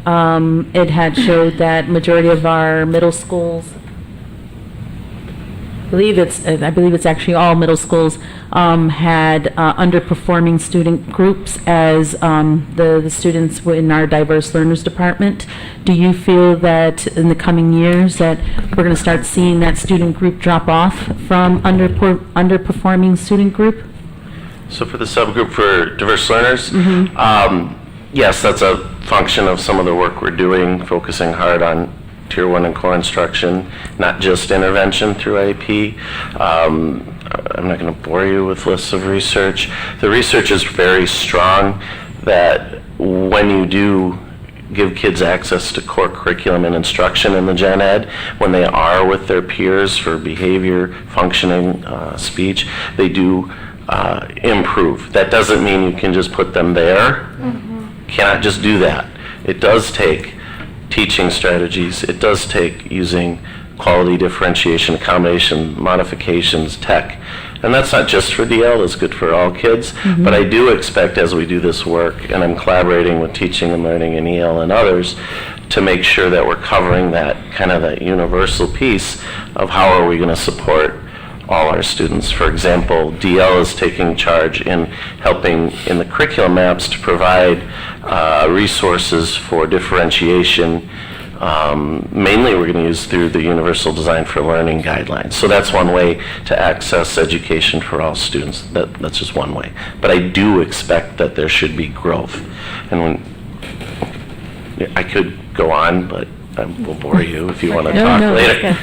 it had showed that majority of our middle schools, I believe it's actually all middle schools, had underperforming student groups as the students in our diverse learners department. Do you feel that in the coming years that we're going to start seeing that student group drop off from underperforming student group? So for the subgroup for diverse learners, yes, that's a function of some of the work we're doing, focusing hard on Tier 1 and core instruction, not just intervention through IEP. I'm not going to bore you with lists of research. The research is very strong that when you do give kids access to core curriculum and instruction in the gen ed, when they are with their peers for behavior, functioning, speech, they do improve. That doesn't mean you can just put them there. Cannot just do that. It does take teaching strategies. It does take using quality differentiation, accommodation, modifications, tech. And that's not just for DL, it's good for all kids. But I do expect as we do this work, and I'm collaborating with teaching and learning and EL and others, to make sure that we're covering that kind of that universal piece of how are we going to support all our students. For example, DL is taking charge in helping in the curriculum maps to provide resources for differentiation. Mainly we're going to use through the Universal Design for Learning Guidelines. So that's one way to access education for all students. That's just one way. But I do expect that there should be growth. And when I could go on, but I will bore you if you want to talk later.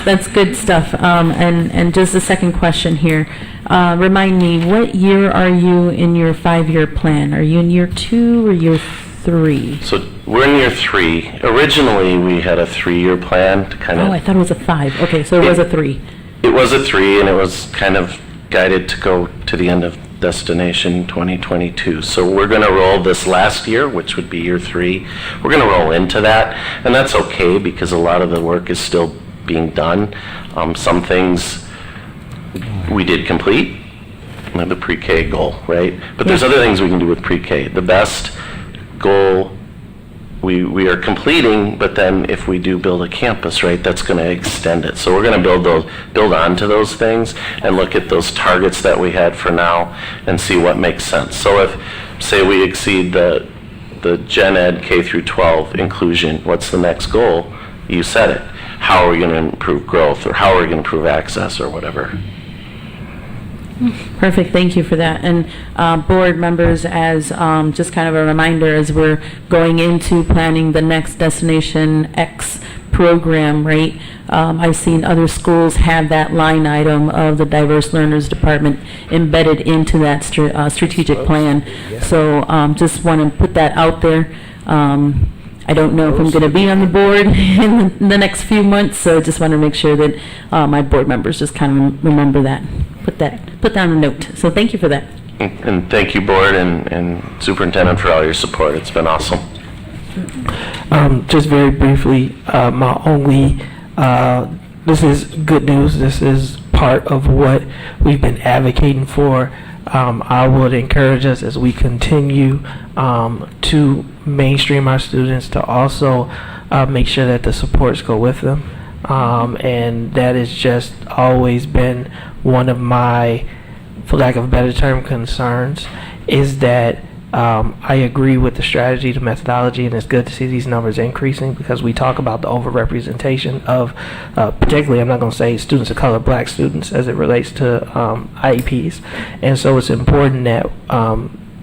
That's good stuff. And just a second question here. Remind me, what year are you in your 5-year plan? Are you in year 2 or year 3? So we're in year 3. Originally, we had a 3-year plan to kind of... Oh, I thought it was a 5. Okay, so it was a 3. It was a 3, and it was kind of guided to go to the end of Destination 2022. So we're going to roll this last year, which would be year 3. We're going to roll into that, and that's okay because a lot of the work is still being done. Some things we did complete, like the pre-K goal, right? But there's other things we can do with pre-K. The best goal we are completing, but then if we do build a campus, right, that's going to extend it. So we're going to build onto those things and look at those targets that we had for now and see what makes sense. So if, say, we exceed the Gen Ed K through 12 inclusion, what's the next goal? You said it. How are we going to improve growth, or how are we going to improve access, or whatever? Perfect, thank you for that. And board members, as just kind of a reminder, as we're going into planning the next Destination X program, right? I've seen other schools have that line item of the Diverse Learners Department embedded into that strategic plan. So just want to put that out there. I don't know if I'm going to be on the board in the next few months, so I just want to make sure that my board members just kind of remember that. Put down a note. So thank you for that. And thank you, board and superintendent, for all your support. It's been awesome. Just very briefly, my only, this is good news. This is part of what we've been advocating for. I would encourage us as we continue to mainstream our students to also make sure that the supports go with them. And that has just always been one of my, for lack of a better term, concerns, is that I agree with the strategy, the methodology, and it's good to see these numbers increasing because we talk about the overrepresentation of, particularly, I'm not going to say students of color, black students, as it relates to IEPs. And so it's important that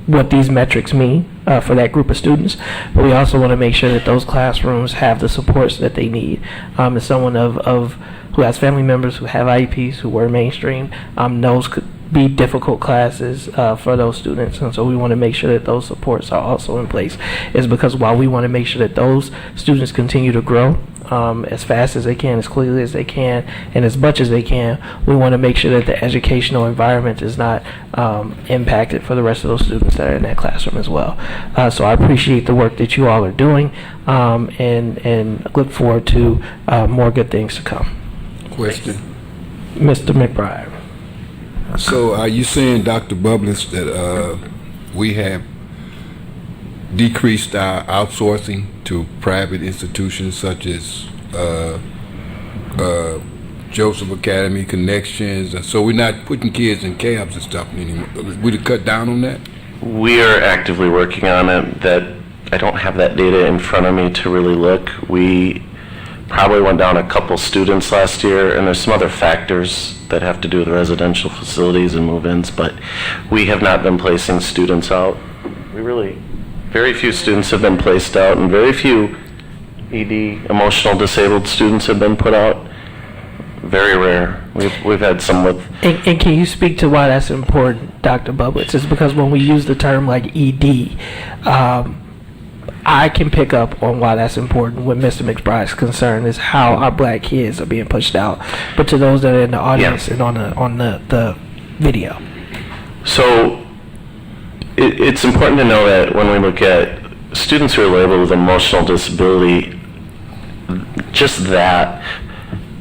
what these metrics mean for that group of students, but we also want to make sure that those classrooms have the supports that they need. As someone who has family members who have IEPs who were mainstream, knows could be difficult classes for those students, and so we want to make sure that those supports are also in place. Is because while we want to make sure that those students continue to grow as fast as they can, as quickly as they can, and as much as they can, we want to make sure that the educational environment is not impacted for the rest of those students that are in that classroom as well. So I appreciate the work that you all are doing, and look forward to more good things to come. Question. Mr. McBride. So are you saying, Dr. Bubbles, that we have decreased our outsourcing to private institutions such as Joseph Academy, Connections, and so we're not putting kids in cabs and stuff anymore? We'd cut down on that? We are actively working on it. That I don't have that data in front of me to really look. We probably went down a couple students last year, and there's some other factors that have to do with residential facilities and move-ins, but we have not been placing students out. Very few students have been placed out, and very few ED, emotional disabled students have been put out. Very rare. We've had some with... And can you speak to why that's important, Dr. Bublitz? It's because when we use the term like ED, I can pick up on why that's important. What Mr. McBride's concern is how our black kids are being pushed out. But to those that are in the audience and on the video. So it's important to know that when we look at students who are labeled with emotional disability, just that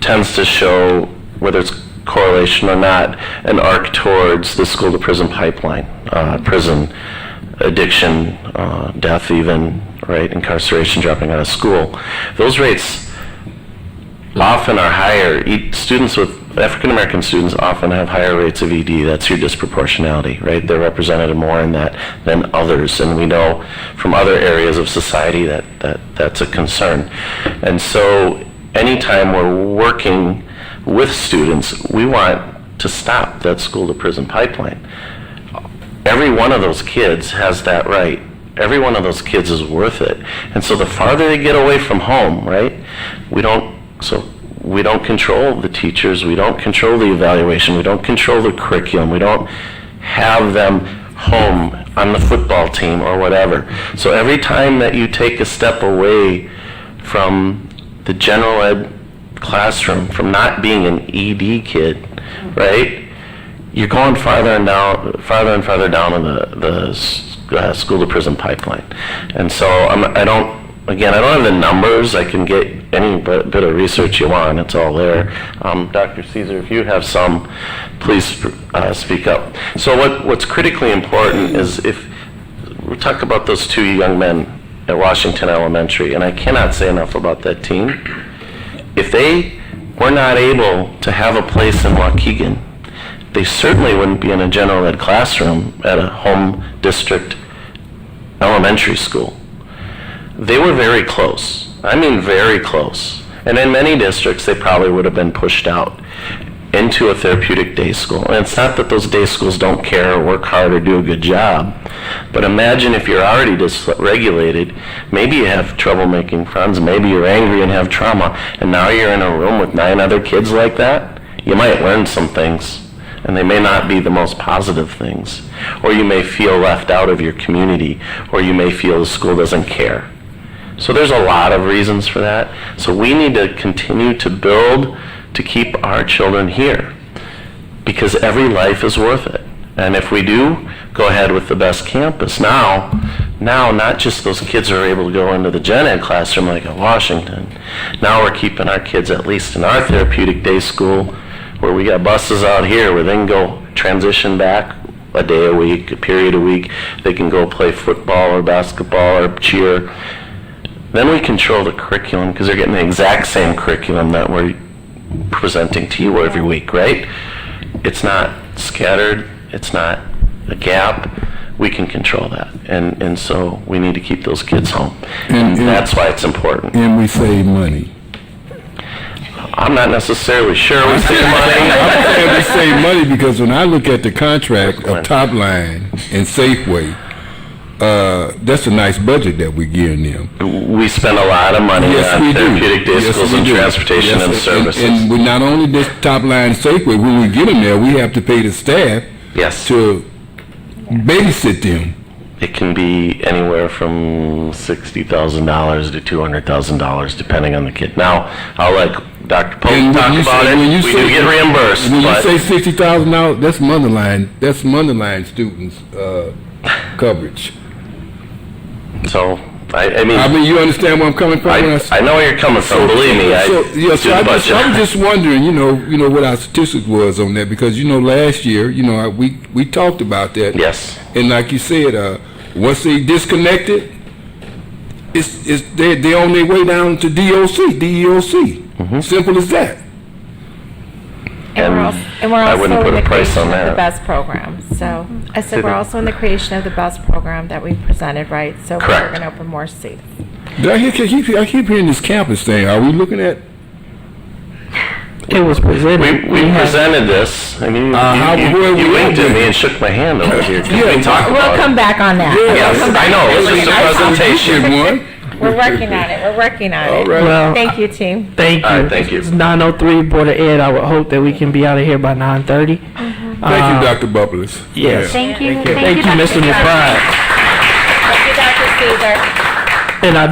tends to show, whether it's correlation or not, an arc towards the school to prison pipeline, prison addiction, death even, right, incarceration, dropping out of school. Those rates often are higher. Students with African American students often have higher rates of ED. That's your disproportionality, right? They're represented more in that than others, and we know from other areas of society that that's a concern. And so anytime we're working with students, we want to stop that school to prison pipeline. Every one of those kids has that right. Every one of those kids is worth it. And so the farther they get away from home, right, we don't control the teachers, we don't control the evaluation, we don't control the curriculum, we don't have them home on the football team or whatever. So every time that you take a step away from the general ed classroom, from not being an ED kid, right, you're going farther and farther down the school to prison pipeline. And so I don't have the numbers. I can get any bit of research you want. It's all there. Dr. Caesar, if you have some, please speak up. So what's critically important is, if we talk about those two young men at Washington Elementary, and I cannot say enough about that team. If they were not able to have a place in Waukegan, they certainly wouldn't be in a general ed classroom at a home district elementary school. They were very close. I mean very close. And in many districts, they probably would have been pushed out into a therapeutic day school. And it's not that those day schools don't care or work hard or do a good job, but imagine if you're already dysregulated, maybe you have trouble making friends, maybe you're angry and have trauma, and now you're in a room with 9 other kids like that, you might learn some things, and they may not be the most positive things. Or you may feel left out of your community, or you may feel the school doesn't care. So there's a lot of reasons for that. So we need to continue to build to keep our children here, because every life is worth it. And if we do go ahead with the best campus, now not just those kids are able to go into the gen ed classroom like at Washington. Now we're keeping our kids at least in our therapeutic day school, where we got buses out here where they can go transition back a day a week, a period a week. They can go play football or basketball or cheer. Then we control the curriculum, because they're getting the exact same curriculum that we're presenting to you every week, right? It's not scattered. It's not a gap. We can control that. And so we need to keep those kids home. And that's why it's important. And we save money. I'm not necessarily sure we save money. I'm saying we save money because when I look at the contract of Top Line and Safeway, that's a nice budget that we're giving them. We spend a lot of money on therapeutic day schools and transportation and services. And we not only this Top Line Safeway, when we get them there, we have to pay the staff to babysit them. It can be anywhere from $60,000 to $200,000, depending on the kid. Now, I'll let Dr. Pope talk about it. We do get reimbursed. When you say $60,000, that's Motherline. That's Motherline students' coverage. So I mean, you understand where I'm coming from? I know where you're coming from. Believe me, I was just wondering, you know what our statistics was on that, because last year, we talked about that. Yes. And like you said, once they disconnected, they're on their way down to DEOC. Simple as that. And we're I also wouldn't put in a the price creation on of the that. BEST program. So I said we're also in the creation of the BEST program that we presented, right? So we're Correct. going to open more seats. I keep hearing this campus thing. Are we looking at? It was presented. We presented this. I mean, you winked at me and shook my hand over here. We talked We'll about come back on that. Yes, I know. It's just a presentation. We're working on it. We're working on it. Well, thank you, team. Thank you. All right, thank you. It's 9:03, Board of Ed. I would hope that we can be out of here by 9:30. Thank you, Dr. Bubblers. Yes. Thank you. Thank you, Mr. McBride. Thank you, Dr. Caesar. And I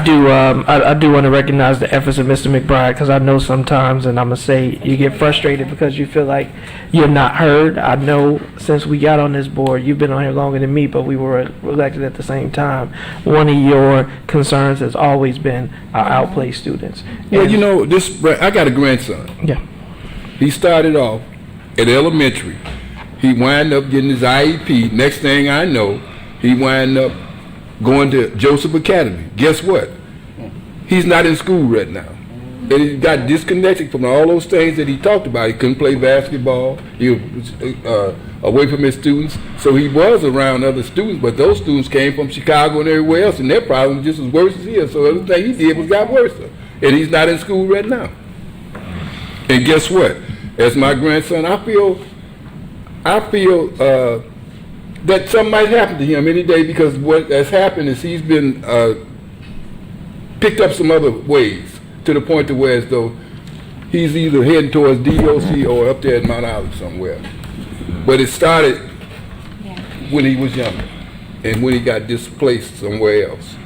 do want to recognize the efforts of Mr. McBride, because I know sometimes, and I'm going to say, you get frustrated because you feel like you're not heard. I know since we got on this board, you've been on here longer than me, but we were elected at the same time. One of your concerns has always been our outplay students. Well, I got a grandson. Yeah. He started off at elementary. He wound up getting his IEP. Next thing I know, he wound up going to Joseph Academy. Guess what? He's not in school right now. And he got disconnected from all those things that he talked about. He couldn't play basketball. He was away from his students. So he was around other students, but those students came from Chicago and everywhere else, and their problem was just as worse as his. So everything he did got worse. And he's not in school right now. And guess what? As my grandson, I feel that something might happen to him any day, because what has happened is he's been picked up some other ways, to the point to where as though he's either heading towards DOC or up there at Mount Olive somewhere. But it started when he was younger and when he got displaced somewhere else.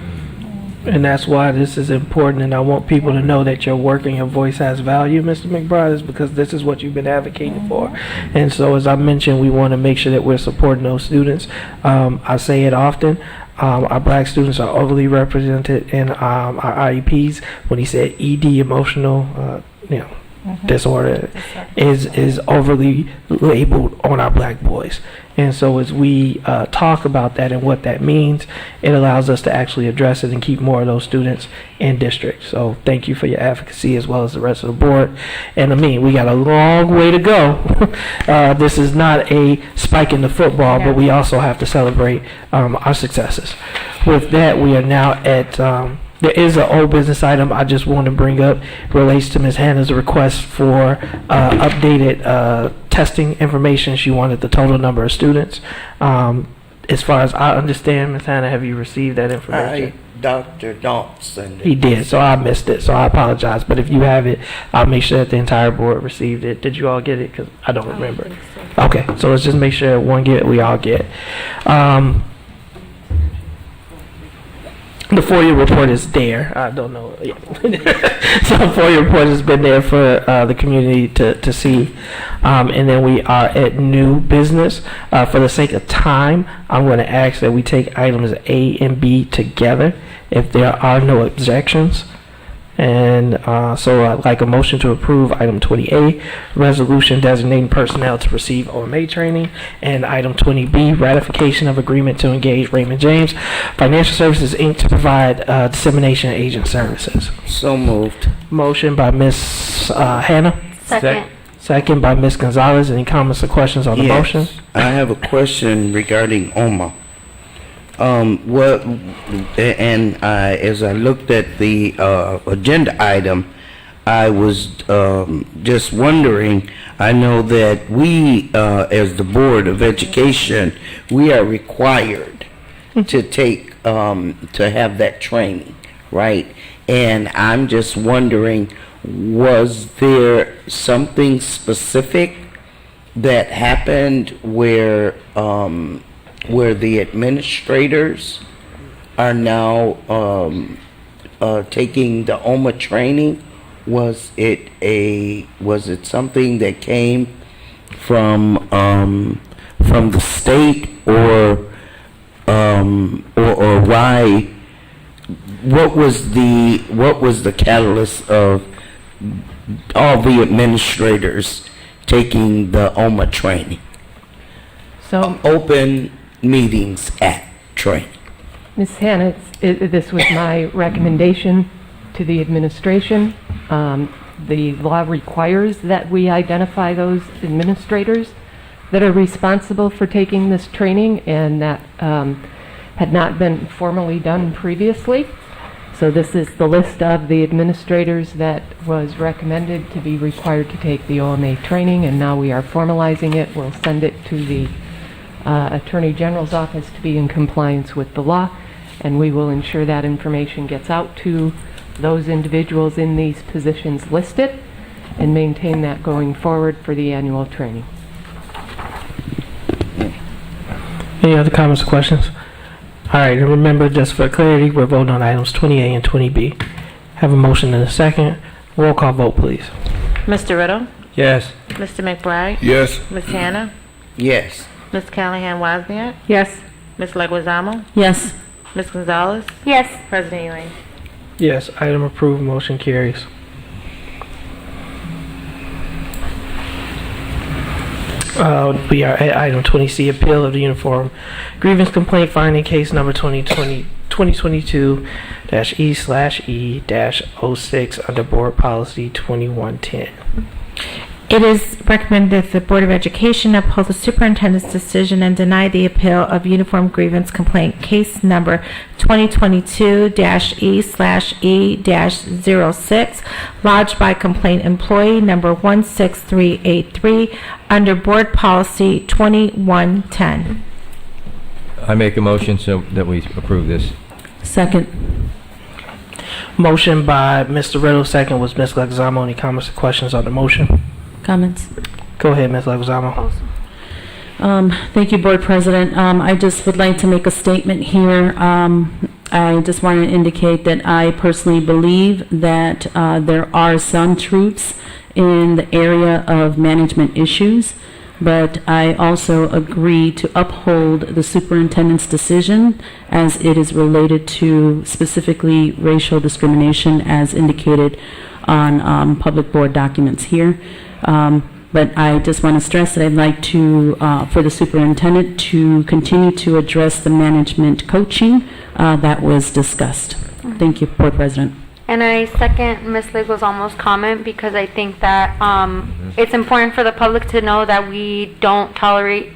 And that's why this is important, and I want people to know that your work and your voice has value, Mr. McBride, is because this is what you've been advocating for. And so, as I mentioned, we want to make sure that we're supporting those students. I say it often, our black students are overly represented in our IEPs. When he said ED, emotional, disorder, is overly labeled on our black boys. And so as we talk about that and what that means, it allows us to actually address it and keep more of those students in district. So thank you for your advocacy, as well as the rest of the board. And we got a long way to go. This is not a spike in the football, but we also have to celebrate our successes. With that, we are now at there is an old business item I just want to bring up, relates to Ms. Hannah's request for updated testing information. She wanted the total number of students. As far as I understand, Ms. Hannah, have you received that information? Dr. Dawson. He did, so I missed it, so I apologize. But if you have it, I'll make sure that the entire board received it. Did you all get it? Because I don't remember. Okay, so let's just make sure one get it, we all get. The FOIA report is there. I don't know. Yeah. So the FOIA report has been there for the community to see. And then we are at new business. For the sake of time, I'm going to ask that we take items A and B together if there are no objections. And so I'd like a motion to approve item 20A, resolution designating personnel to receive OMA training, and item 20B, ratification of agreement to engage Raymond James Financial Services, Inc. to provide dissemination agent services. So moved. Motion by Ms. Hannah. Second. Second by Ms. Gonzalez. Any comments or questions on the motion? I have a question regarding OMA. As I looked at the agenda item, I was just wondering, I know that we, as the Board of Education, we are required to take, to have that training, right? And I'm just wondering, was there something specific that happened where the administrators are now taking the OMA training? Was it something that came from the state, or why what was the catalyst of all the administrators taking the OMA training? So, Open Meetings Act training. Ms. Hannah, this was my recommendation to the administration. The law requires that we identify those administrators that are responsible for taking this training, and that had not been formally done previously. So this is the list of the administrators that was recommended to be required to take the OMA training, and now we are formalizing it. We'll send it to the Attorney General's office to be in compliance with the law, and we will ensure that information gets out to those individuals in these positions listed and maintain that going forward for the annual training. Any other comments or questions? All right, and remember, just for clarity, we're voting on items 20A and 20B. Have a motion and a second. Roll call vote, please. Mr. Riddle? Yes. Mr. McBride? Yes. Ms. Hannah? Yes. Ms. Callahan-Wozniak? Yes. Ms. Leguizamo? Yes. Ms. Gonzalez? Yes. President Ewing? Yes, item approved, motion carries. We are at item 20C, appeal of the uniform grievance complaint finding case number 2022-E/E-06 under board policy 2110. It is recommended that the Board of Education uphold the superintendent's decision and deny the appeal of uniform grievance complaint case number 2022-E/E-06 lodged by complaint employee number 16383 under board policy 2110. I make a motion so that we approve this. Second. Motion by Mr. Riddle, second was Ms. Leguizamo. Any comments or questions on the motion? Comments? Go ahead, Ms. Leguizamo. Thank you, Board President. I just would like to make a statement here. I just want to indicate that I personally believe that there are some truths in the area of management issues, but I also agree to uphold the superintendent's decision as it is related to specifically racial discrimination as indicated on public board documents here. But I just want to stress that I'd like to, for the superintendent to continue to address the management coaching that was discussed. Thank you, Board President. And I second Ms. Leguizamo's comment because I think that it's important for the public to know that we don't tolerate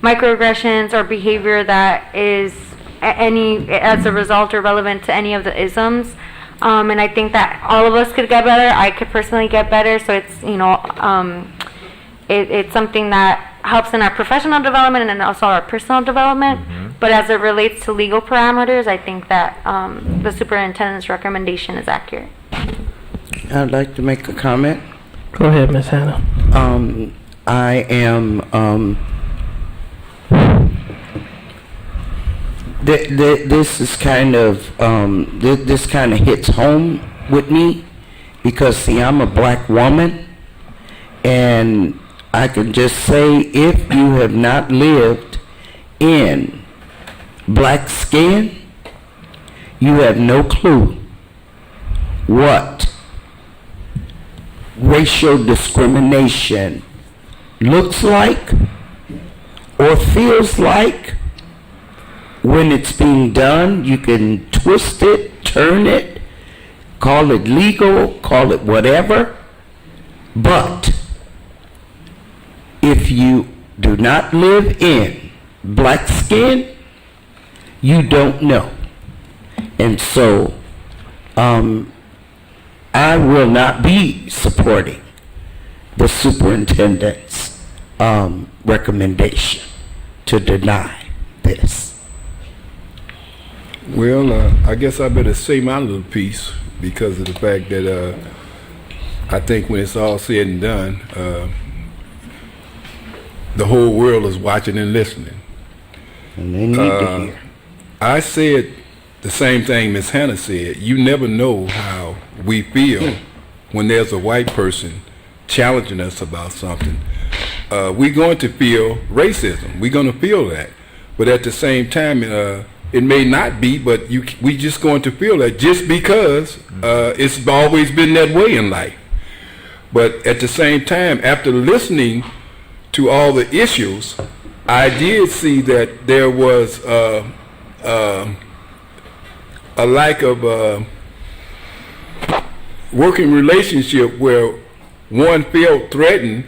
microaggressions or behavior that is as a result or relevant to any of the isms. And I think that all of us could get better. I could personally get better. So it's, it's something that helps in our professional development and also our personal development. But as it relates to legal parameters, I think that the superintendent's recommendation is accurate. I'd like to make a comment. Go ahead, Ms. Hannah. I am, this is kind of, this kind of hits home with me because, see, I'm a black woman, and I can just say if you have not lived in black skin, you have no clue what racial discrimination looks like or feels like when it's being done. You can twist it, turn it, call it legal, call it whatever, but if you do not live in black skin, you don't know. And so I will not be supporting the superintendent's recommendation to deny this. Well, I guess I better say my little piece because of the fact that I think when it's all said and done, the whole world is watching and listening. And they need to hear. I said the same thing Ms. Hannah said. You never know how we feel when there's a white person challenging us about something. We're going to feel racism. We're going to feel that. But at the same time, It may not be, but we just going to feel that just because it's always been that way in life. But at the same time, after listening to all the issues, I did see that there was a lack of working relationship where one felt threatened,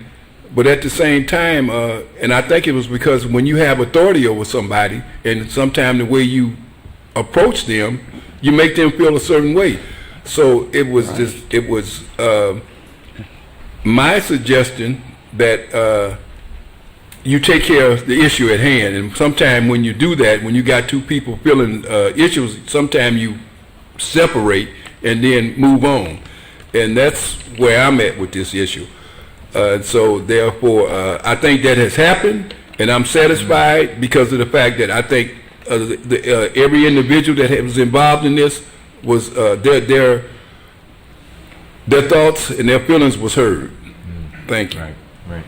but at the same time, and I think it was because when you have authority over somebody, and sometimes the way you approach them, you make them feel a certain way. So it was my suggestion that you take care of the issue at hand. And sometimes when you do that, when you got two people feeling issues, sometimes you separate and then move on. And that's where I'm at with this issue. So therefore, I think that has happened, and I'm satisfied because of the fact that I think every individual that was involved in this was their thoughts and their feelings was heard. Thank you. Right.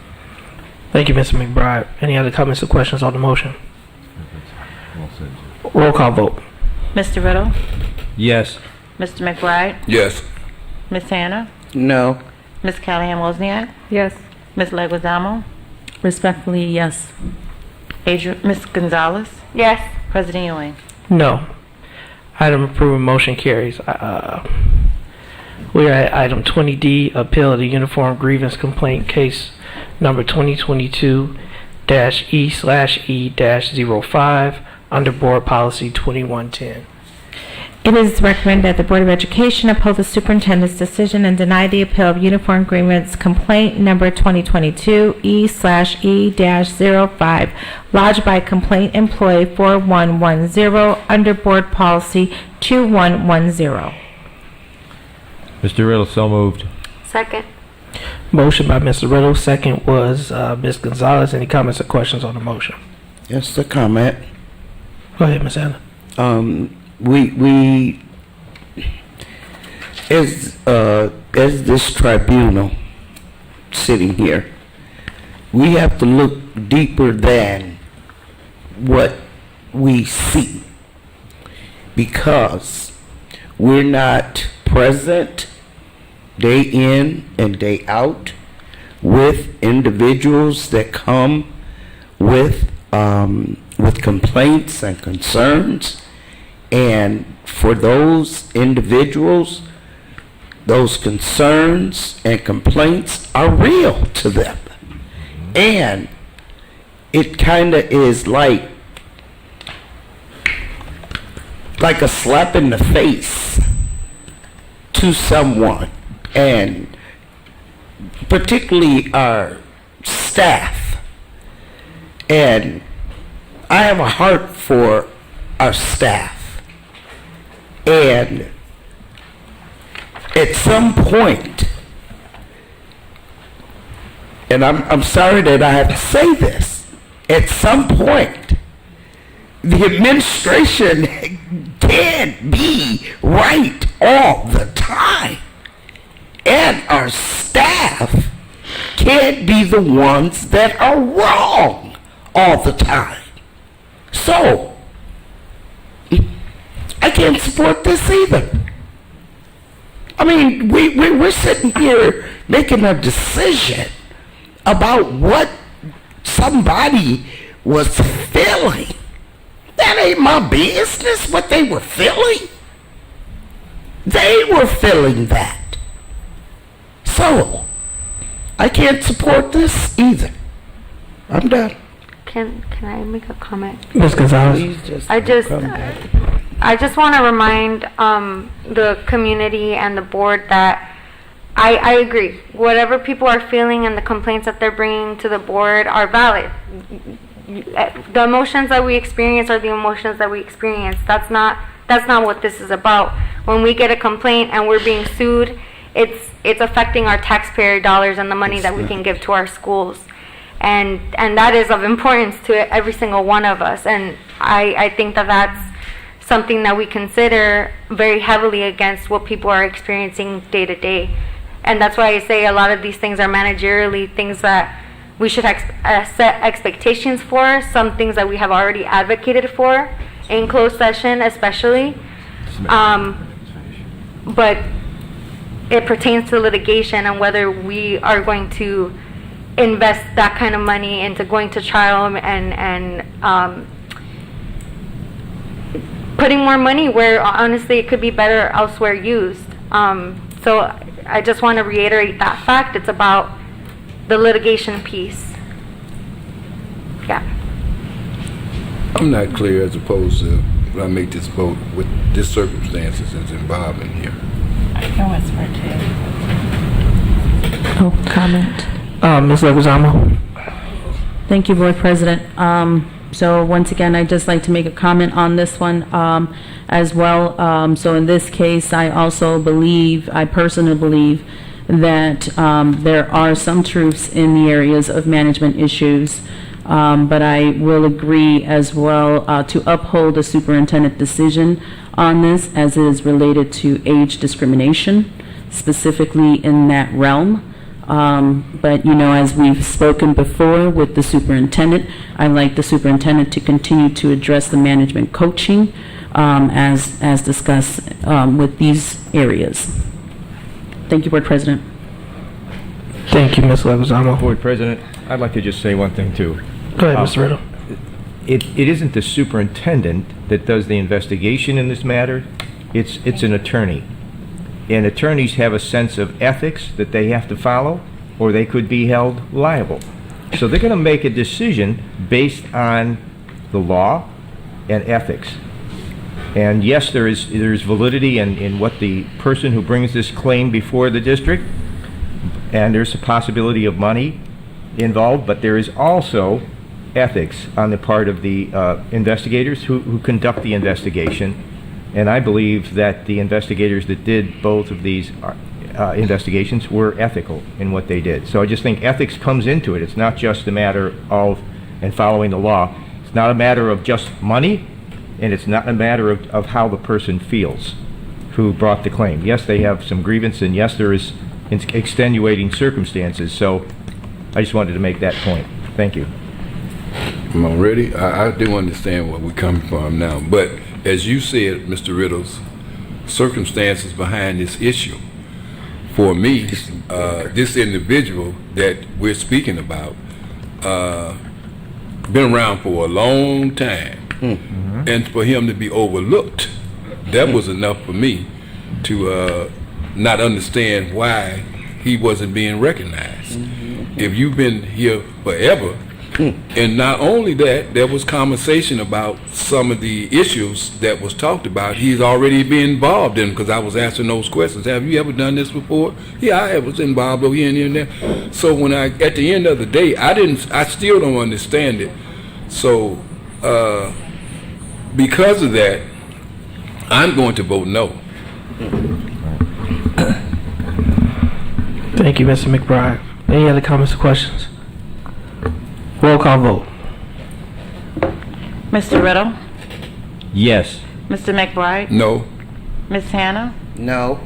Thank you, Mr. McBride. Any other comments or questions on the motion? Roll call vote. Mr. Riddle? Yes. Mr. McBride? Yes. Miss Hannah? No. Miss Callahan Wozniak? Yes. Miss Leguizamo? Respectfully, yes. Miss Gonzalez? Yes. President Ewing? No. Item approved, motion carries. We are at item 20D, appeal of the Uniform Grievance Complaint Case number 2022-E/E-05 under Board Policy 2110. It is recommended that the Board of Education uphold the superintendent's decision and deny the appeal of Uniform Agreements Complaint Number 2022-E/E-05 lodged by Complaint Employee 4110 under Board Policy 2110. Mr. Riddle, so moved. Second. Motion by Mr. Riddle, second was Ms. Gonzalez. Any comments or questions on the motion? Just a comment. Go ahead, Ms. Anna. We as this tribunal sitting here, we have to look deeper than what we see, because we're not present day in and day out with individuals that come with complaints and concerns. And for those individuals, those concerns and complaints are real to them. And it kind of is like a slap in the face to someone, and particularly our staff. And I have a heart for our staff. And at some point, and I'm sorry that I have to say this, at some point, the administration can't be right all the time. And our staff can't be the ones that are wrong all the time. So, I can't support this either. I mean, we're sitting here making a decision about what somebody was feeling. That ain't my business what they were feeling. They were feeling that. So, I can't support this either. I'm done. Can I make a comment? Ms. Gonzalez. I just want to remind the community and the board that I agree. Whatever people are feeling and the complaints that they're bringing to the board are valid. The emotions that we experience are the emotions that we experience. That's not what this is about. When we get a complaint and we're being sued, it's affecting our taxpayer dollars and the money that we can give to our schools. And that is of importance to every single one of us. And I think that that's something that we consider very heavily against what people are experiencing day to day. And that's why I say a lot of these things are managerially things that we should set expectations for, some things that we have already advocated for in closed session especially. But it pertains to litigation and whether we are going to invest that kind of money into going to trial and putting more money where honestly it could be better elsewhere used. So I just want to reiterate that fact. It's about the litigation piece. Yeah. I'm not clear as opposed to when I make this vote with this circumstances that's involved in here. I can whisper too. Oh, comment. Ms. Leguizamo? Thank you, Board President. So once again, I'd just like to make a comment on this one as well. So in this case, I personally believe that there are some truths in the areas of management issues, but I will agree as well to uphold the superintendent decision on this as it is related to age discrimination, specifically in that realm. But as we've spoken before with the superintendent, I'd like the superintendent to continue to address the management coaching as discussed with these areas. Thank you, Board President. Thank you, Ms. Leguizamo. Board President, I'd like to just say one thing too. Go ahead, Mr. Riddle. It isn't the superintendent that does the investigation in this matter. It's an attorney. And attorneys have a sense of ethics that they have to follow, or they could be held liable. So they're going to make a decision based on the law and ethics. And yes, there is validity in what the person who brings this claim before the district, and there's a possibility of money involved, but there is also ethics on the part of the investigators who conduct the investigation. And I believe that the investigators that did both of these investigations were ethical in what they did. So I just think ethics comes into it. It's not just a matter of and following the law. It's not a matter of just money, and it's not a matter of how the person feels who brought the claim. Yes, they have some grievance, and yes, there is extenuating circumstances. So I just wanted to make that point. Thank you. Am I ready? I do understand where we're coming from now, but as you said, Mr. Riddles, circumstances behind this issue. For me, this individual that we're speaking about, been around for a long time, and for him to be overlooked, that was enough for me to not understand why he wasn't being recognized. If you've been here forever, and not only that, there was conversation about some of the issues that was talked about. He's already been involved in, because I was asking those questions. Have you ever done this before? Yeah, I was involved over here and there. So when at the end of the day, I still don't understand it. So because of that, I'm going to vote no. Thank you, Mr. McBride. Any other comments or questions? Roll call vote. Mr. Riddle? Yes. Mr. McBride? No. Ms. Hannah? No.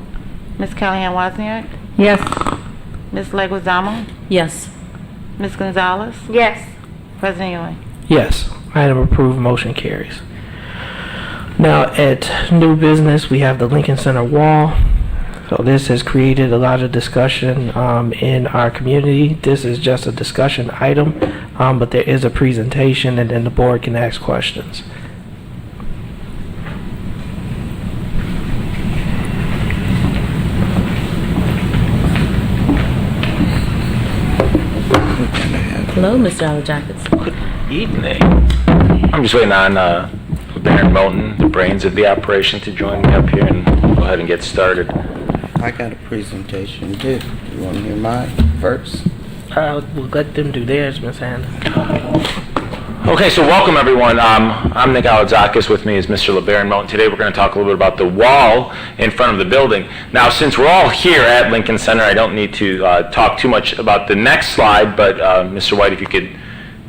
Ms. Callahan-Wozniak? Yes. Ms. Leguizamo? Yes. Ms. Gonzalez? Yes. President Ewing? Yes. Item approved, motion carries. Now at new business, we have the Lincoln Center wall. So this has created a lot of discussion in our community. This is just a discussion item, but there is a presentation, and then the board can ask questions. Hello, Mr. Alajakis. Good evening. I'm just waiting on Baron Moulton, the brains of the operation, to join me up here and go ahead and get started. I got a presentation too. You want to hear mine first? We'll let them do theirs, Ms. Hannah. Okay, so welcome everyone. I'm Nick Aladzakis. With me is Mr. LeBaron Moulton. Today we're going to talk a little bit about the wall in front of the building. Now, since we're all here at Lincoln Center, I don't need to talk too much about the next slide, but Mr. White, if you could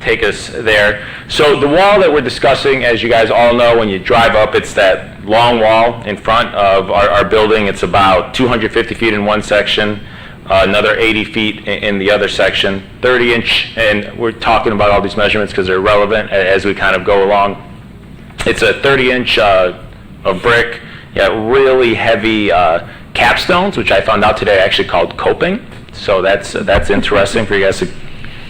take us there. So the wall that we're discussing, as you guys all know, when you drive up, it's that long wall in front of our building. It's about 250 feet in one section, another 80 feet in the other section, 30-inch, and we're talking about all these measurements because they're relevant as we kind of go along. It's a 30-inch of brick, really heavy capstones, which I found out today actually called coping. So that's interesting for you guys to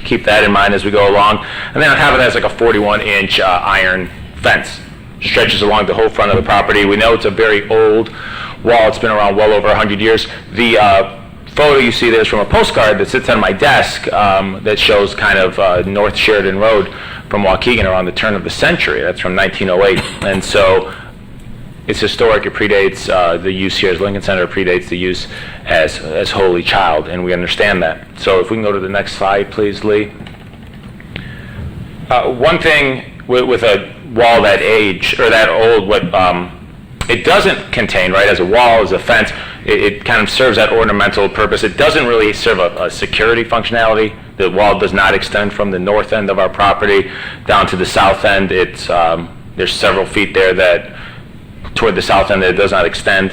keep that in mind as we go along. And then on top of that is like a 41-inch iron fence. Stretches along the whole front of the property. We know it's a very old wall. It's been around well over 100 years. The photo you see there is from a postcard that sits on my desk that shows kind of North Sheridan Road from Waukegan around the turn of the century. That's from 1908. And so it's historic. It predates the use here as Lincoln Center. It predates the use as Holy Child, and we understand that. So if we can go to the next slide, please, Lee. One thing with a wall that age or that old, what it doesn't contain, right, as a wall, as a fence, it kind of serves that ornamental purpose. It doesn't really serve a security functionality. The wall does not extend from the north end of our property down to the south end. It's there's several feet there that toward the south end that it does not extend.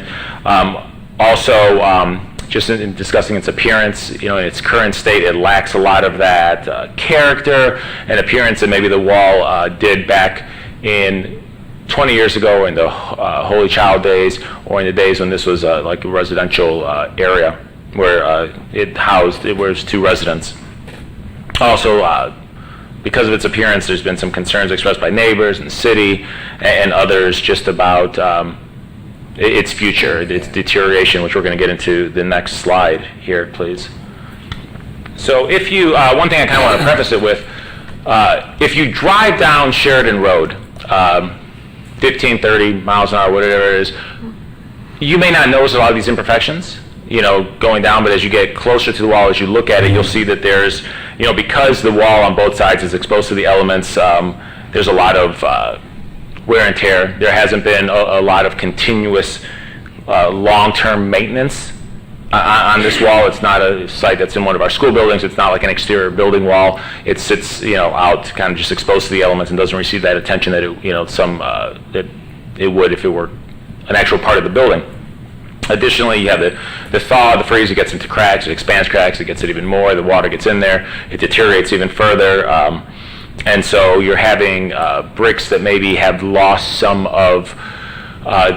Just in discussing its appearance, in its current state, it lacks a lot of that character and appearance that maybe the wall did back in 20 years ago in the Holy Child days, or in the days when this was like a residential area where it was two residents. Also, because of its appearance, there's been some concerns expressed by neighbors and the city and others just about its future, its deterioration, which we're going to get into the next slide here, please. So if you, one thing I kind of want to preface it with, if you drive down Sheridan Road, 15, 30 miles an hour, whatever it is, you may not notice a lot of these imperfections, going down, but as you get closer to the wall, as you look at it, you'll see that there's, because the wall on both sides is exposed to the elements, there's a lot of wear and tear. There hasn't been a lot of continuous long-term maintenance on this wall. It's not a site that's in one of our school buildings. It's not like an exterior building wall. It sits, out kind of just exposed to the elements and doesn't receive that attention that it would if it were an actual part of the building. Additionally, you have the thaw, the freeze, it gets into cracks, it expands cracks, it gets it even more, the water gets in there, it deteriorates even further. And so you're having bricks that maybe have lost some of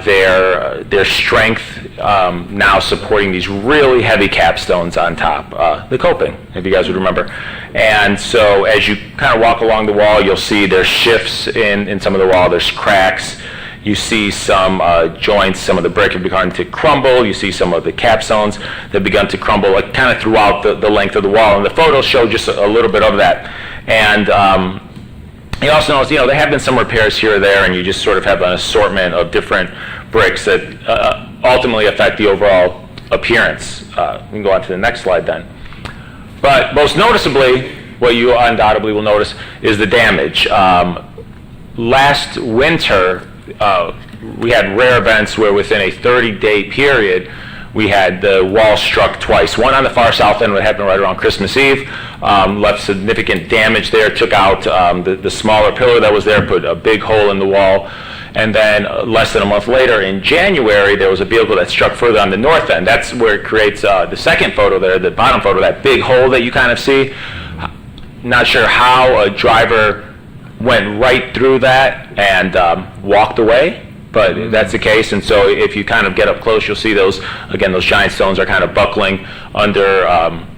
their strength, now supporting these really heavy capstones on top, the coping, if you guys would remember. And so as you kind of walk along the wall, you'll see there's shifts in some of the wall, there's cracks. You see some joints, some of the brick have begun to crumble. You see some of the capstones that have begun to crumble, like kind of throughout the length of the wall. And the photos show just a little bit of that. And you also notice, there have been some repairs here or there, and you just sort of have an assortment of different bricks that ultimately affect the overall appearance. We can go on to the next slide then. But most noticeably, what you undoubtedly will notice is the damage. Last winter, we had rare events where within a 30-day period, we had the wall struck twice. One on the far south end, what happened right around Christmas Eve, left significant damage there, took out the smaller pillar that was there, put a big hole in the wall. And then less than a month later, in January, there was a vehicle that struck further on the north end. That's where it creates the second photo there, the bottom photo, that big hole that you kind of see. Not sure how a driver went right through that and walked away, but that's the case. And so if you kind of get up close, you'll see those giant stones are kind of buckling under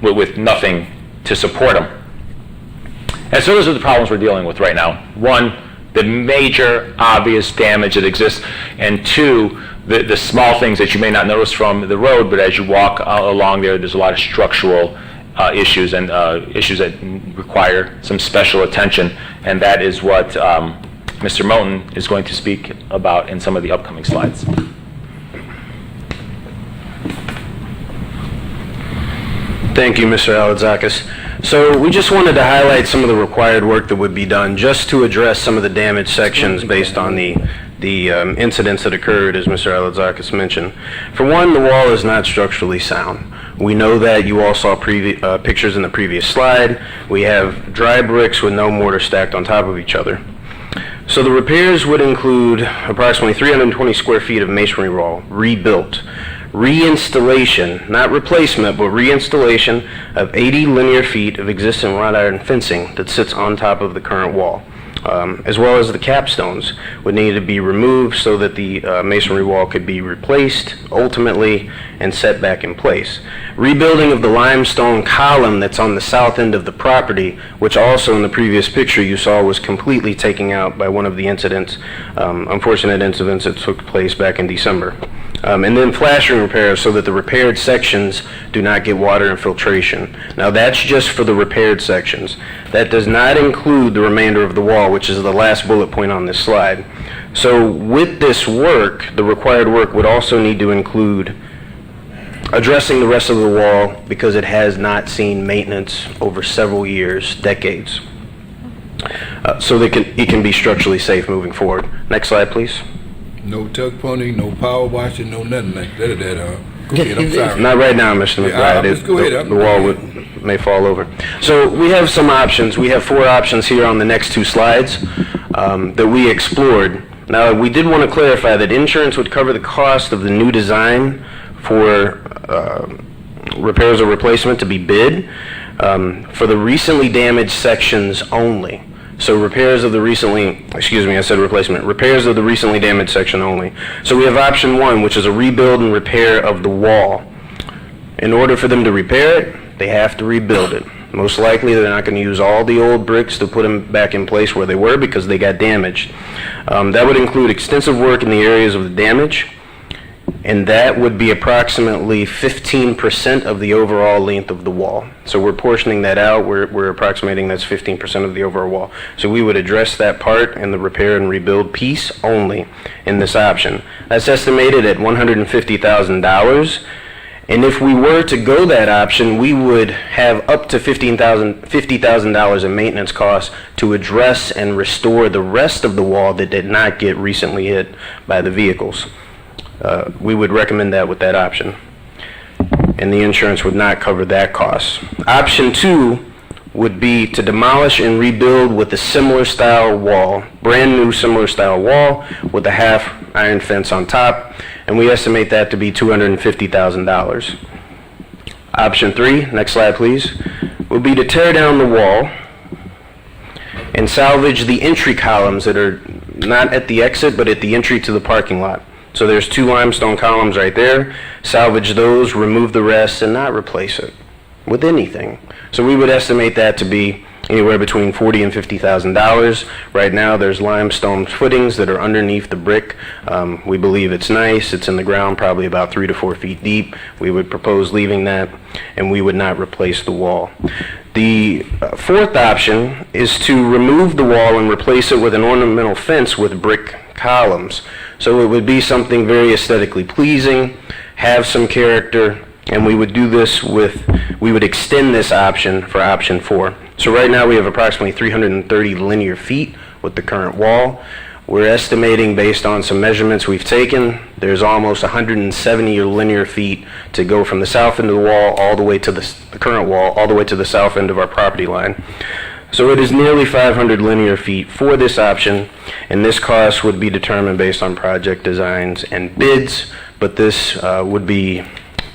with nothing to support them. And so those are the problems we're dealing with right now. One, the major obvious damage that exists, and two, the small things that you may not notice from the road, but as you walk along there's a lot of structural issues and issues that require some special attention, and that is what Mr. Moten is going to speak about in some of the upcoming slides. Thank you, Mr. Alexakis. So we just wanted to highlight some of the required work that would be done just to address some of the damaged sections based on the incidents that occurred, as Mr. Alexakis mentioned. For one, the wall is not structurally sound. We know that. You all saw pictures in the previous slide. We have dry bricks with no mortar stacked on top of each other. So the repairs would include approximately 320 square feet of masonry wall rebuilt, reinstallation, not replacement, but reinstallation of 80 linear feet of existing wrought iron fencing that sits on top of the current wall. as well as the capstones would need to be removed so that the masonry wall could be replaced ultimately and set back in place. Rebuilding of the limestone column that's on the south end of the property, which also in the previous picture you saw was completely taken out by one of the incidents, unfortunate incidents that took place back in December. And then flashing repairs so that the repaired sections do not get water infiltration. Now that's just for the repaired sections. That does not include the remainder of the wall, which is the last bullet point on this slide. So with this work, the required work would also need to include addressing the rest of the wall because it has not seen maintenance over several years, decades. So that it can be structurally safe moving forward. Next slide, please. No tuck pointing, no power washing, no nothing like that. Go ahead, I'm sorry. Not right now, Mr. McBride. Let's go ahead. The wall may fall over. So we have some options. We have 4 options here on the next 2 slides that we explored. Now, we did want to clarify that insurance would cover the cost of the new design for repairs or replacement to be bid for the recently damaged sections only. So repairs of the recently, repairs of the recently damaged section only. So we have option 1, which is a rebuild and repair of the wall. In order for them to repair it, they have to rebuild it. Most likely they're not going to use all the old bricks to put them back in place where they were because they got damaged. That would include extensive work in the areas of the damage, and that would be approximately 15% of the overall length of the wall. So we're portioning that out. We're approximating that's 15% of the overall wall. So we would address that part in the repair and rebuild piece only in this option. That's estimated at $150,000. And if we were to go that option, we would have up to $50,000 in maintenance costs to address and restore the rest of the wall that did not get recently hit by the vehicles. We would recommend that with that option. And the insurance would not cover that cost. Option 2 would be to demolish and rebuild with a similar style wall, brand new similar style wall with a half iron fence on top, and we estimate that to be $250,000. Option 3, next slide please, would be to tear down the wall and salvage the entry columns that are not at the exit but at the entry to the parking lot. So there's 2 limestone columns right there. Salvage those, remove the rest, and not replace it with anything. So we would estimate that to be anywhere between $40,000 and $50,000. Right now there's limestone footings that are underneath the brick. We believe it's nice. It's in the ground probably about 3 to 4 feet deep. We would propose leaving that, and we would not replace the wall. The 4th option is to remove the wall and replace it with an ornamental fence with brick columns. So it would be something very aesthetically pleasing, have some character, and we would we would extend this option for option 4. So right now we have approximately 330 linear feet with the current wall. We're estimating based on some measurements we've taken, there's almost 170 linear feet to go from the south end of the wall all the way to the current wall, all the way to the south end of our property line. So it is nearly 500 linear feet for this option, and this cost would be determined based on project designs and bids, but this would be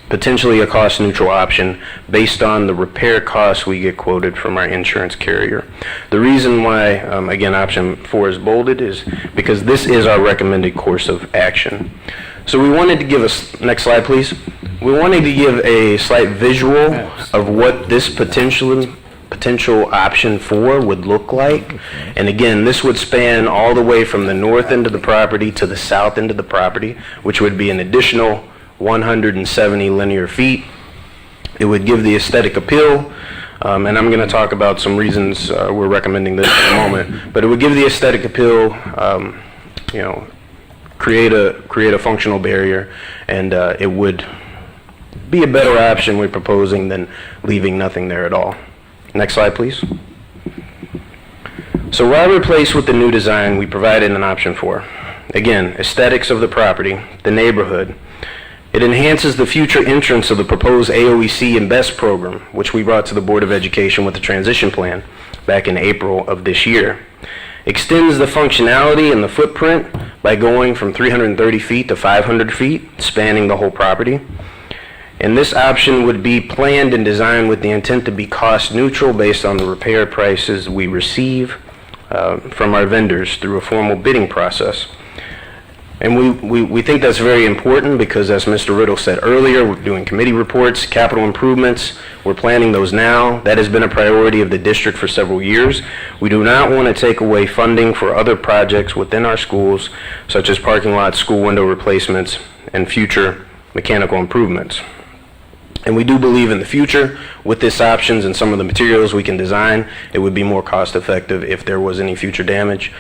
potentially a cost-neutral option based on the repair costs we get quoted from our insurance carrier. The reason why, again, option 4 is bolded is because this is our recommended course of action. So we wanted to give next slide please. We wanted to give a slight visual of what this potential option 4 would look like. And again, this would span all the way from the north end of the property to the south end of the property, which would be an additional 170 linear feet. It would give the aesthetic appeal, and I'm going to talk about some reasons we're recommending this in a moment, but it would give the aesthetic appeal, create a functional barrier, and it would be a better option we're proposing than leaving nothing there at all. Next slide, please. So why replace with the new design we provided an option for? Again, aesthetics of the property, the neighborhood. It enhances the future entrance of the proposed AOEC and BEST program, which we brought to the Board of Education with the transition plan back in April of this year. Extends the functionality and the footprint by going from 330 feet to 500 feet, spanning the whole property. And this option would be planned and designed with the intent to be cost neutral based on the repair prices we receive. from our vendors through a formal bidding process. And we think that's very important because, as Mr. Riddle said earlier, we're doing committee reports, capital improvements. We're planning those now. That has been a priority of the district for several years. We do not want to take away funding for other projects within our schools, such as parking lots, school window replacements, and future mechanical improvements. And we do believe in the future, with this options and some of the materials we can design, it would be more cost effective if there was any future damage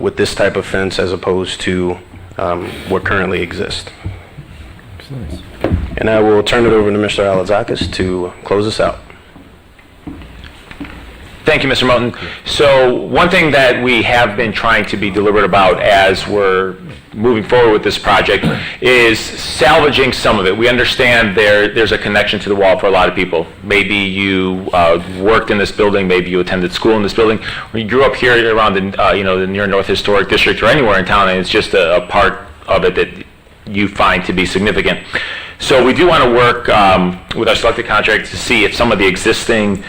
with this type of fence as opposed to what currently exists. And I will turn it over to Mr. Alazakis to close us out. Thank you, Mr. Moten. So one thing that we have been trying to be deliberate about as we're moving forward with this project is salvaging some of it. We understand there's a connection to the wall for a lot of people. Maybe you worked in this building, maybe you attended school in this building, or you grew up here around the near North Historic District or anywhere in town, and it's just a part of it that you find to be significant. So we do want to work with our selected contractor to see if some of the existing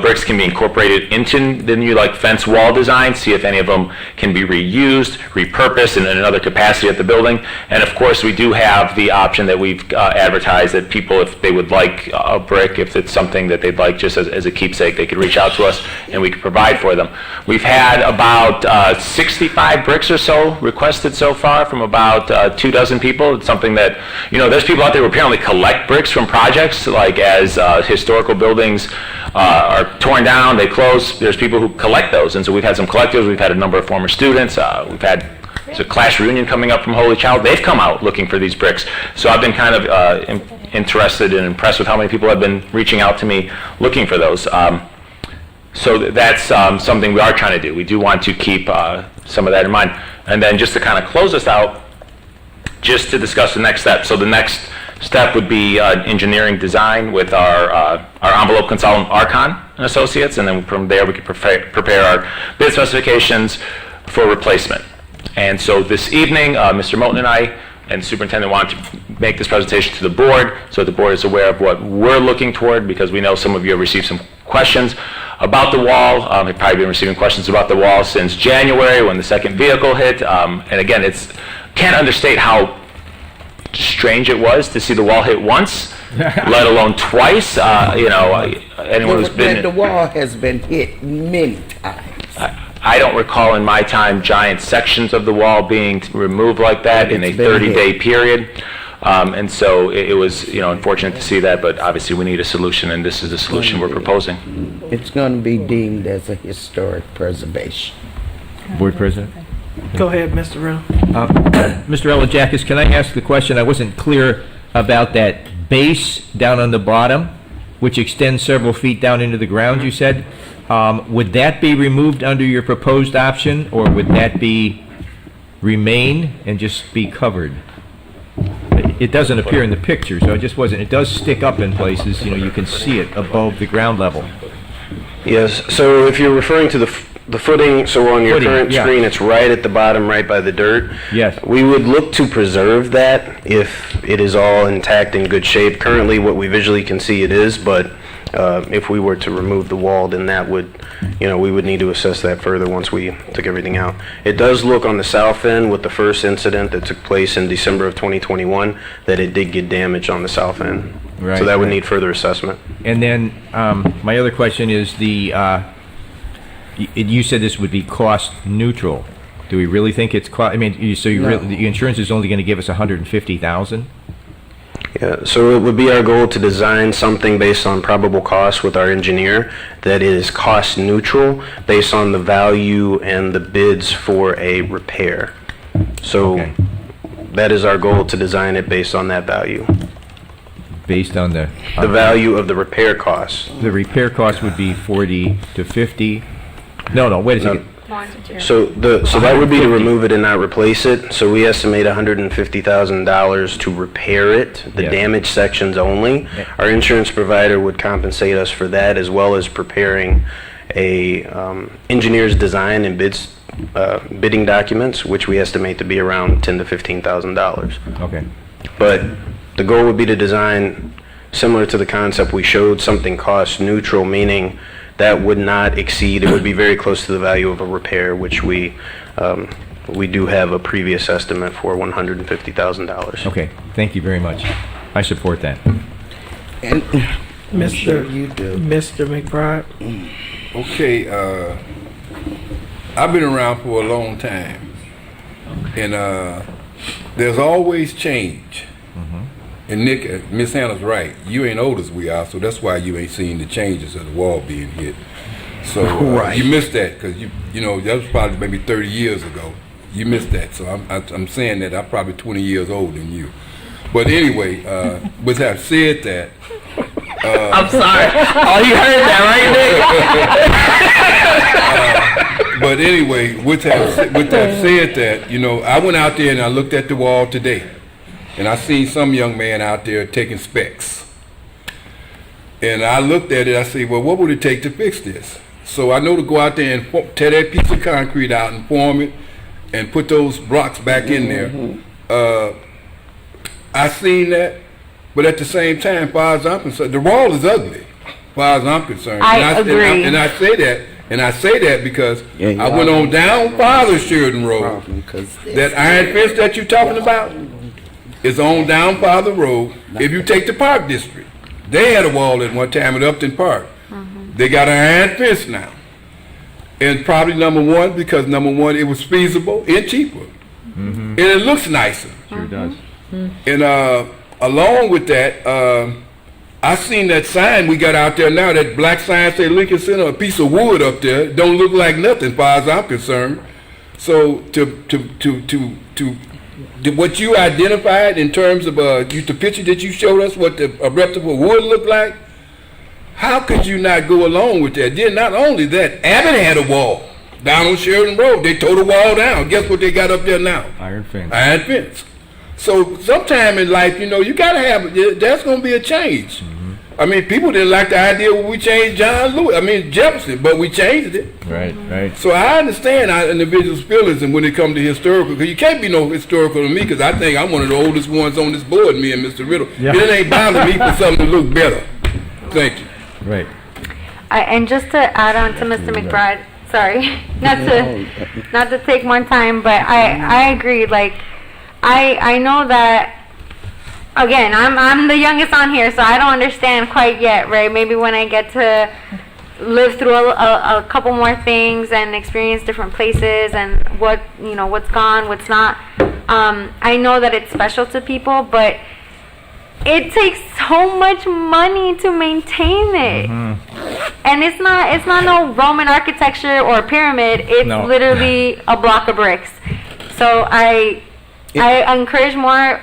bricks can be incorporated into the new fence wall design, see if any of them can be reused, repurposed in another capacity at the building. And of course, we do have the option that we've advertised that people, if they would like a brick, if it's something that they'd like just as a keepsake, they could reach out to us and we could provide for them. We've had about 65 bricks or so requested so far from about 2 dozen people. It's something that, there's people out there who apparently collect bricks from projects, like as historical buildings are torn down, they close. There's people who collect those, and so we've had some collectors. We've had a number of former students. There's a class reunion coming up from Holy Child. They've come out looking for these bricks. So I've been kind of interested and impressed with how many people have been reaching out to me looking for those. So that's something we are trying to do. We do want to keep some of that in mind. And then just to kind of close us out, just to discuss the next step. So the next step would be engineering design with our envelope consultant, Archon and Associates, and then from there we could prepare our bid specifications for replacement. And so this evening, Mr. Moten and I and the superintendent want to make this presentation to the board so the board is aware of what we're looking toward, because we know some of you have received some questions about the wall. Have probably been receiving questions about the wall since January when the second vehicle hit. And again, can't understate how strange it was to see the wall hit once, let alone twice. Anyone who's been... The wall has been hit many times. I don't recall in my time giant sections of the wall being removed like that in a 30-day period. And so it was, unfortunate to see that, but obviously we need a solution, and this is the solution we're proposing. It's going to be deemed as a historic preservation. Board President? Go ahead, Mr. Riddle. Mr. Alazakis, can I ask the question? I wasn't clear about that base down on the bottom, which extends several feet down into the ground, you said. Would that be removed under your proposed option, or would that remain and just be covered? It doesn't appear in the picture, so it does stick up in places, you can see it above the ground level. Yes, so if you're referring to the footing, so on your current screen, it's right at the bottom, right by the dirt. Yes. We would look to preserve that if it is all intact in good shape. Currently, what we visually can see it is, but if we were to remove the wall, then that would, we would need to assess that further once we took everything out. It does look on the south end with the first incident that took place in December of 2021 that it did get damaged on the south end. Right. So that would need further assessment. And then my other question is you said this would be cost neutral. Do we really think it's the insurance is only going to give us $150,000? Yeah, so it would be our goal to design something based on probable cost with our engineer that is cost neutral based on the value and the bids for a repair. So that is our goal, to design it based on that value. Based on the value of the repair costs. The repair cost would be 40 to 50. No, wait a second. So that would be to remove it and not replace it. So we estimate $150,000 to repair it, the damaged sections only. Our insurance provider would compensate us for that, as well as preparing a engineer's design and bidding documents, which we estimate to be around $10,000 to $15,000. Okay. But the goal would be to design similar to the concept we showed, something cost neutral, meaning that would not exceed, it would be very close to the value of a repair, which we do have a previous estimate for $150,000. Okay, thank you very much. I support that. And I'm sure Mr. you do. Mr. McBride. Okay, I've been around for a long time, and there's always change. And Nick, Miss Hannah's right. You ain't old as we are, so that's why you ain't seen the changes of the wall being hit. So Right. you missed that because you know that was probably maybe 30 years ago. You missed that, so I'm saying that I'm probably 20 years older than you. But anyway, with that said that, I'm sorry. Oh, you heard that, right, Nick? but anyway, with that said that, you know, I went out there and I looked at the wall today, and I seen some young man out there taking specs. And I looked at it, I said, well, what would it take to fix this? So I know to go out there and tear that piece of concrete out and form it and put those blocks back in there. I seen that, but at the same time, as far as I'm concerned, the wall is ugly, as far as I'm concerned. I agree. And I say that because I went on down Father Sheridan Road. That iron fence that you're talking about is on down Father Road. If you take the Park District, they had a wall at one time at Upton Park. They got an iron fence now. And probably number one, because number one, it was feasible and cheaper. And it looks nicer. Sure does. And along with that, I seen that sign we got out there now, that black sign say Lincoln Center, a piece of wood up there, don't look like nothing as far as I'm concerned. So to what you identified in terms of the picture that you showed us, what the reputable wood looked like, how could you not go along with that? Then not only that, Abbott had a wall down on Sheridan Road. They tore the wall down. Guess what they got up there now? Iron fence. Iron fence. So sometime in life, you know, you gotta have, there's gonna be a change. I mean, people didn't like the idea when we changed Jefferson, but we changed it. Right, right. So I understand our individuals' feelings and when it comes to historical, because you can't be no historical to me, because I think I'm one of the oldest ones on this board, me and Mr. Riddle. Yeah. It ain't bothering me for something to look better. Thank you. Right. And just to add on to Mr. McBride, sorry, not to take more time, but I agree. Like, I know that. Again, I'm the youngest on here, so I don't understand quite yet, right? Maybe when I get to live through a couple more things and experience different places and what's gone, what's not. I know that it's special to people, but it takes so much money to maintain it. And it's not no Roman architecture or pyramid. It's literally a block of bricks. So I encourage more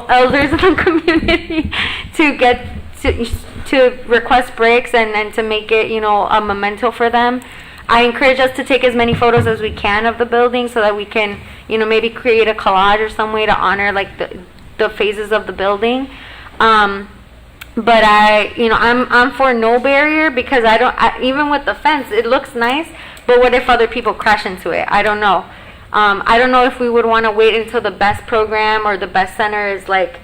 elders in the community to get to request bricks and to make it, a memento for them. I encourage us to take as many photos as we can of the building so that we can, maybe create a collage or some way to honor like the phases of the building. But I'm for no barrier because even with the fence, it looks nice, but what if other people crash into it? I don't know. I don't know if we would want to wait until the best program or the best center is like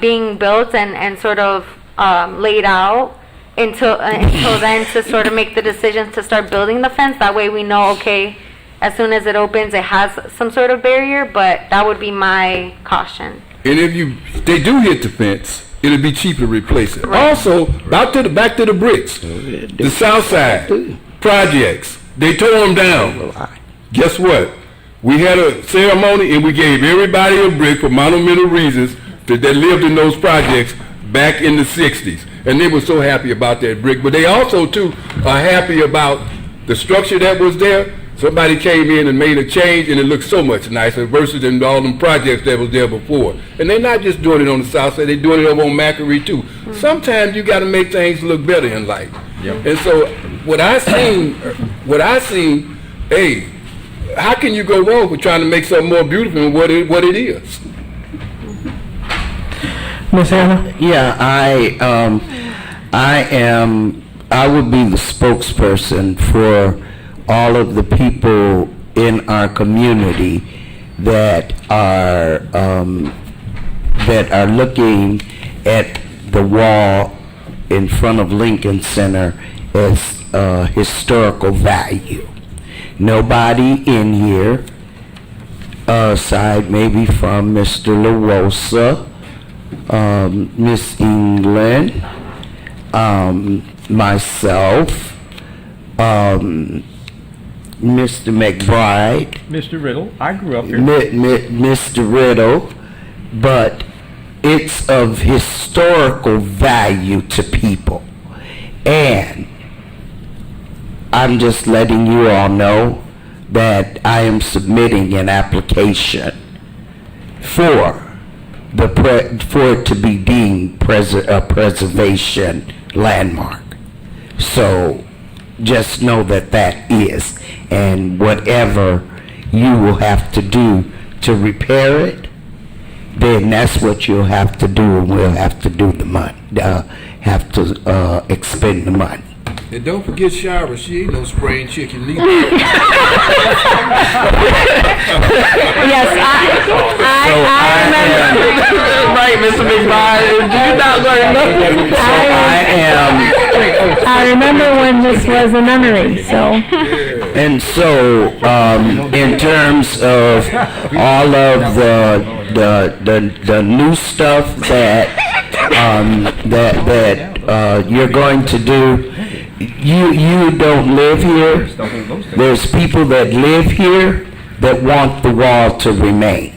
being built and sort of laid out until then to sort of make the decisions to start building the fence. That way we know, okay, as soon as it opens, it has some sort of barrier, but that would be my caution. And if they do hit the fence, it'll be cheaper to replace it. Right. Also, back to the bricks, the South Side projects, they tore them down. Guess what? We had a ceremony and we gave everybody a brick for monumental reasons that lived in those projects back in the 60s. And they were so happy about that brick. But they also, too, are happy about the structure that was there. Somebody came in and made a change and it looked so much nicer versus in all them projects that was there before. And they're not just doing it on the South Side, they're doing it over on Macquarie, too. Sometimes you got to make things look better in life. Yep. And so what I seen, hey, how can you go wrong with trying to make something more beautiful than what it is? Ms. Hannah? Yeah, I would be the spokesperson for all of the people in our community that are looking at the wall in front of Lincoln Center as historical value. Nobody in here, aside maybe from Mr. LaRosa, Miss England, myself, Mr. McBride, Mr. Riddle, I grew up here. Mr. Riddle, but it's of historical value to people. And I'm just letting you all know that I am submitting an application for it to be deemed a preservation landmark. So just know that is, and whatever you will have to do to repair it, then that's what you'll have to do, and we'll have to do the money, have to expend the money. And don't forget Shira, she ain't no spraying chicken neither. Yes, I remember. Right, Mr. McBride, do you not learn nothing? I remember when this was a memory, so. And so, in terms of all of the new stuff that you're going to do, you don't live here. There's people that live here that want the wall to remain,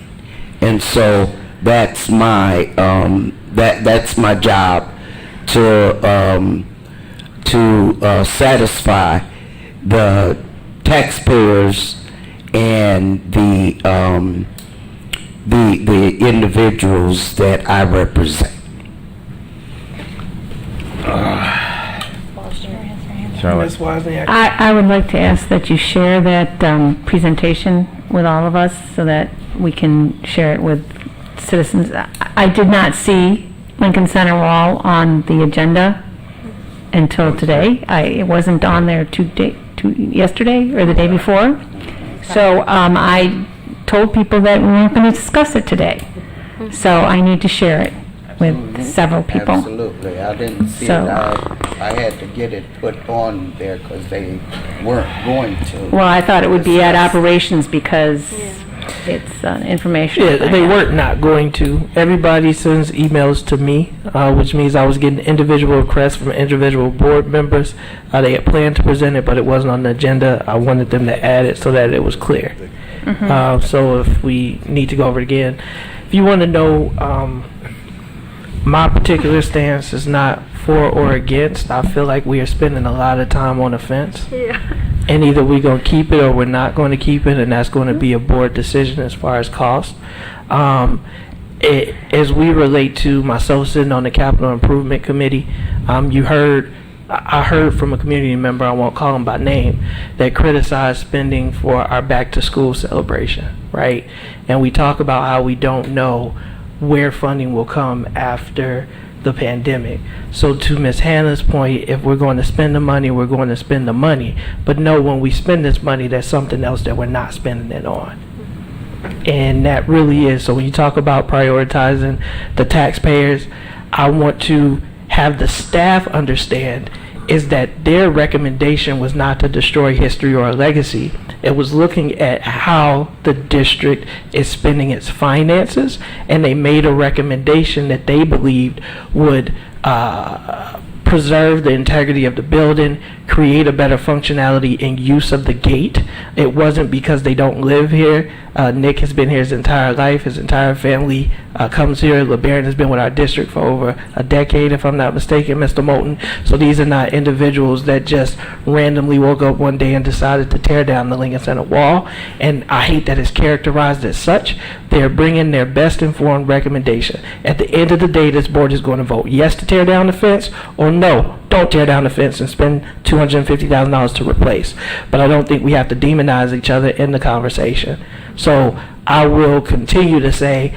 and so that's my that's my job to satisfy the taxpayers and the individuals that I represent. Ms. Wozniak. I would like to ask that you share that presentation with all of us so that we can share it with citizens. I did not see Lincoln Center Wall on the agenda until today. It wasn't on there yesterday or the day before. So I told people that we weren't going to discuss it today. So I need to share it with several people. Absolutely. I didn't see it. I had to get it put on there because they weren't going to. Well, I thought it would be at operations because it's information. Yeah, they weren't not going to. Everybody sends emails to me, which means I was getting individual requests from individual board members. They had planned to present it, but it wasn't on the agenda. I wanted them to add it so that it was clear. So if we need to go over it again, if you want to know, my particular stance is not for or against. I feel like we are spending a lot of time on the fence. Yeah. And either we're going to keep it or we're not going to keep it, and that's going to be a board decision as far as cost. As we relate to myself sitting on the Capital Improvement Committee, I heard from a community member, I won't call him by name, that criticized spending for our back to school celebration, right? And we talk about how we don't know where funding will come after the pandemic. So to Ms. Hannah's point, if we're going to spend the money, we're going to spend the money. But no, when we spend this money, there's something else that we're not spending it on. And that really is. So when you talk about prioritizing the taxpayers, I want to have the staff understand is that their recommendation was not to destroy history or a legacy. It was looking at how the district is spending its finances, and they made a recommendation that they believed would preserve the integrity of the building, create a better functionality and use of the gate. It wasn't because they don't live here. Nick has been here his entire life. His entire family comes here. LeBaron has been with our district for over a decade, if I'm not mistaken, Mr. Moulton. So these are not individuals that just randomly woke up one day and decided to tear down the Lincoln Center wall. And I hate that it's characterized as such. They're bringing their best informed recommendation. At the end of the day, this board is going to vote yes to tear down the fence, or no, don't tear down the fence and spend $250,000 to replace. But I don't think we have to demonize each other in the conversation. So I will continue to say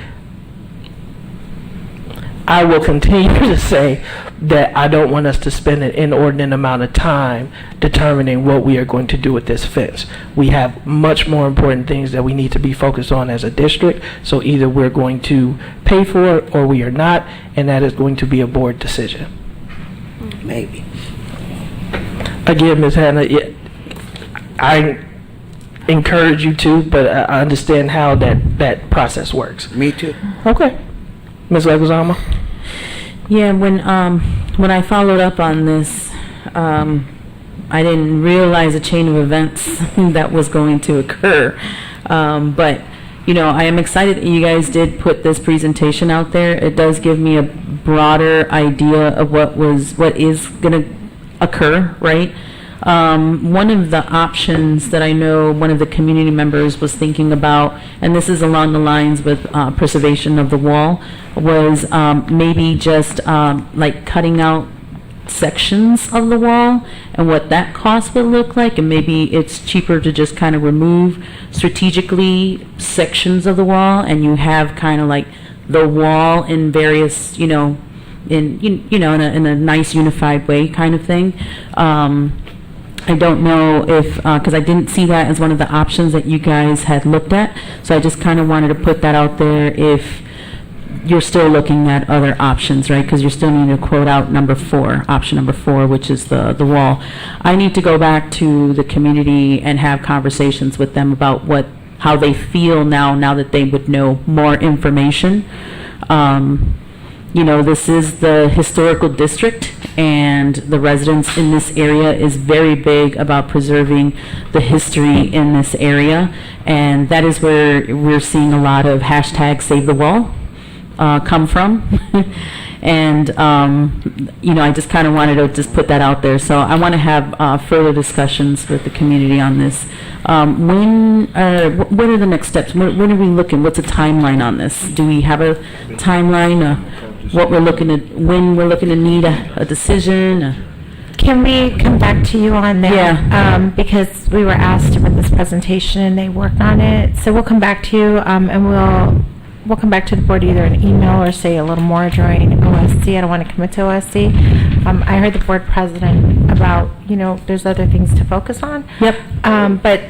that I don't want us to spend an inordinate amount of time determining what we are going to do with this fence. We have much more important things that we need to be focused on as a district. So either we're going to pay for it or we are not, and that is going to be a board decision. Maybe. Again, Ms. Hannah, I encourage you to, but I understand how that process works. Me too. Okay. Ms. Leguizamo? Yeah, when I followed up on this, I didn't realize a chain of events that was going to occur. But, I am excited that you guys did put this presentation out there. It does give me a broader idea of what is going to occur, right? One of the options that I know one of the community members was thinking about, and this is along the lines with preservation of the wall, was maybe just like cutting out sections of the wall and what that cost would look like, and maybe it's cheaper to just kind of remove strategically sections of the wall, and you have kind of like the wall in various, in a nice unified way kind of thing. I don't know if, because I didn't see that as one of the options that you guys had looked at, so I just kind of wanted to put that out there if you're still looking at other options, right? Because you're still needing to quote out option number four, which is the wall. I need to go back to the community and have conversations with them about how they feel now that they would know more information. This is the historical district, and the residents in this area is very big about preserving the history in this area, and that is where we're seeing a lot of hashtag Save the Wall come from. And I just kind of wanted to just put that out there. So I want to have further discussions with the community on this. What are the next steps? When are we looking? What's a timeline on this? Do we have a timeline? What we're looking at? When we're looking to need a decision? Can we come back to you on that? Yeah. Because we were asked to put this presentation and they worked on it. So we'll come back to you and we'll come back to the board either an email or say a little more during OSC. I don't want to commit to OSC. I heard the board president about, there's other things to focus on. Yep. But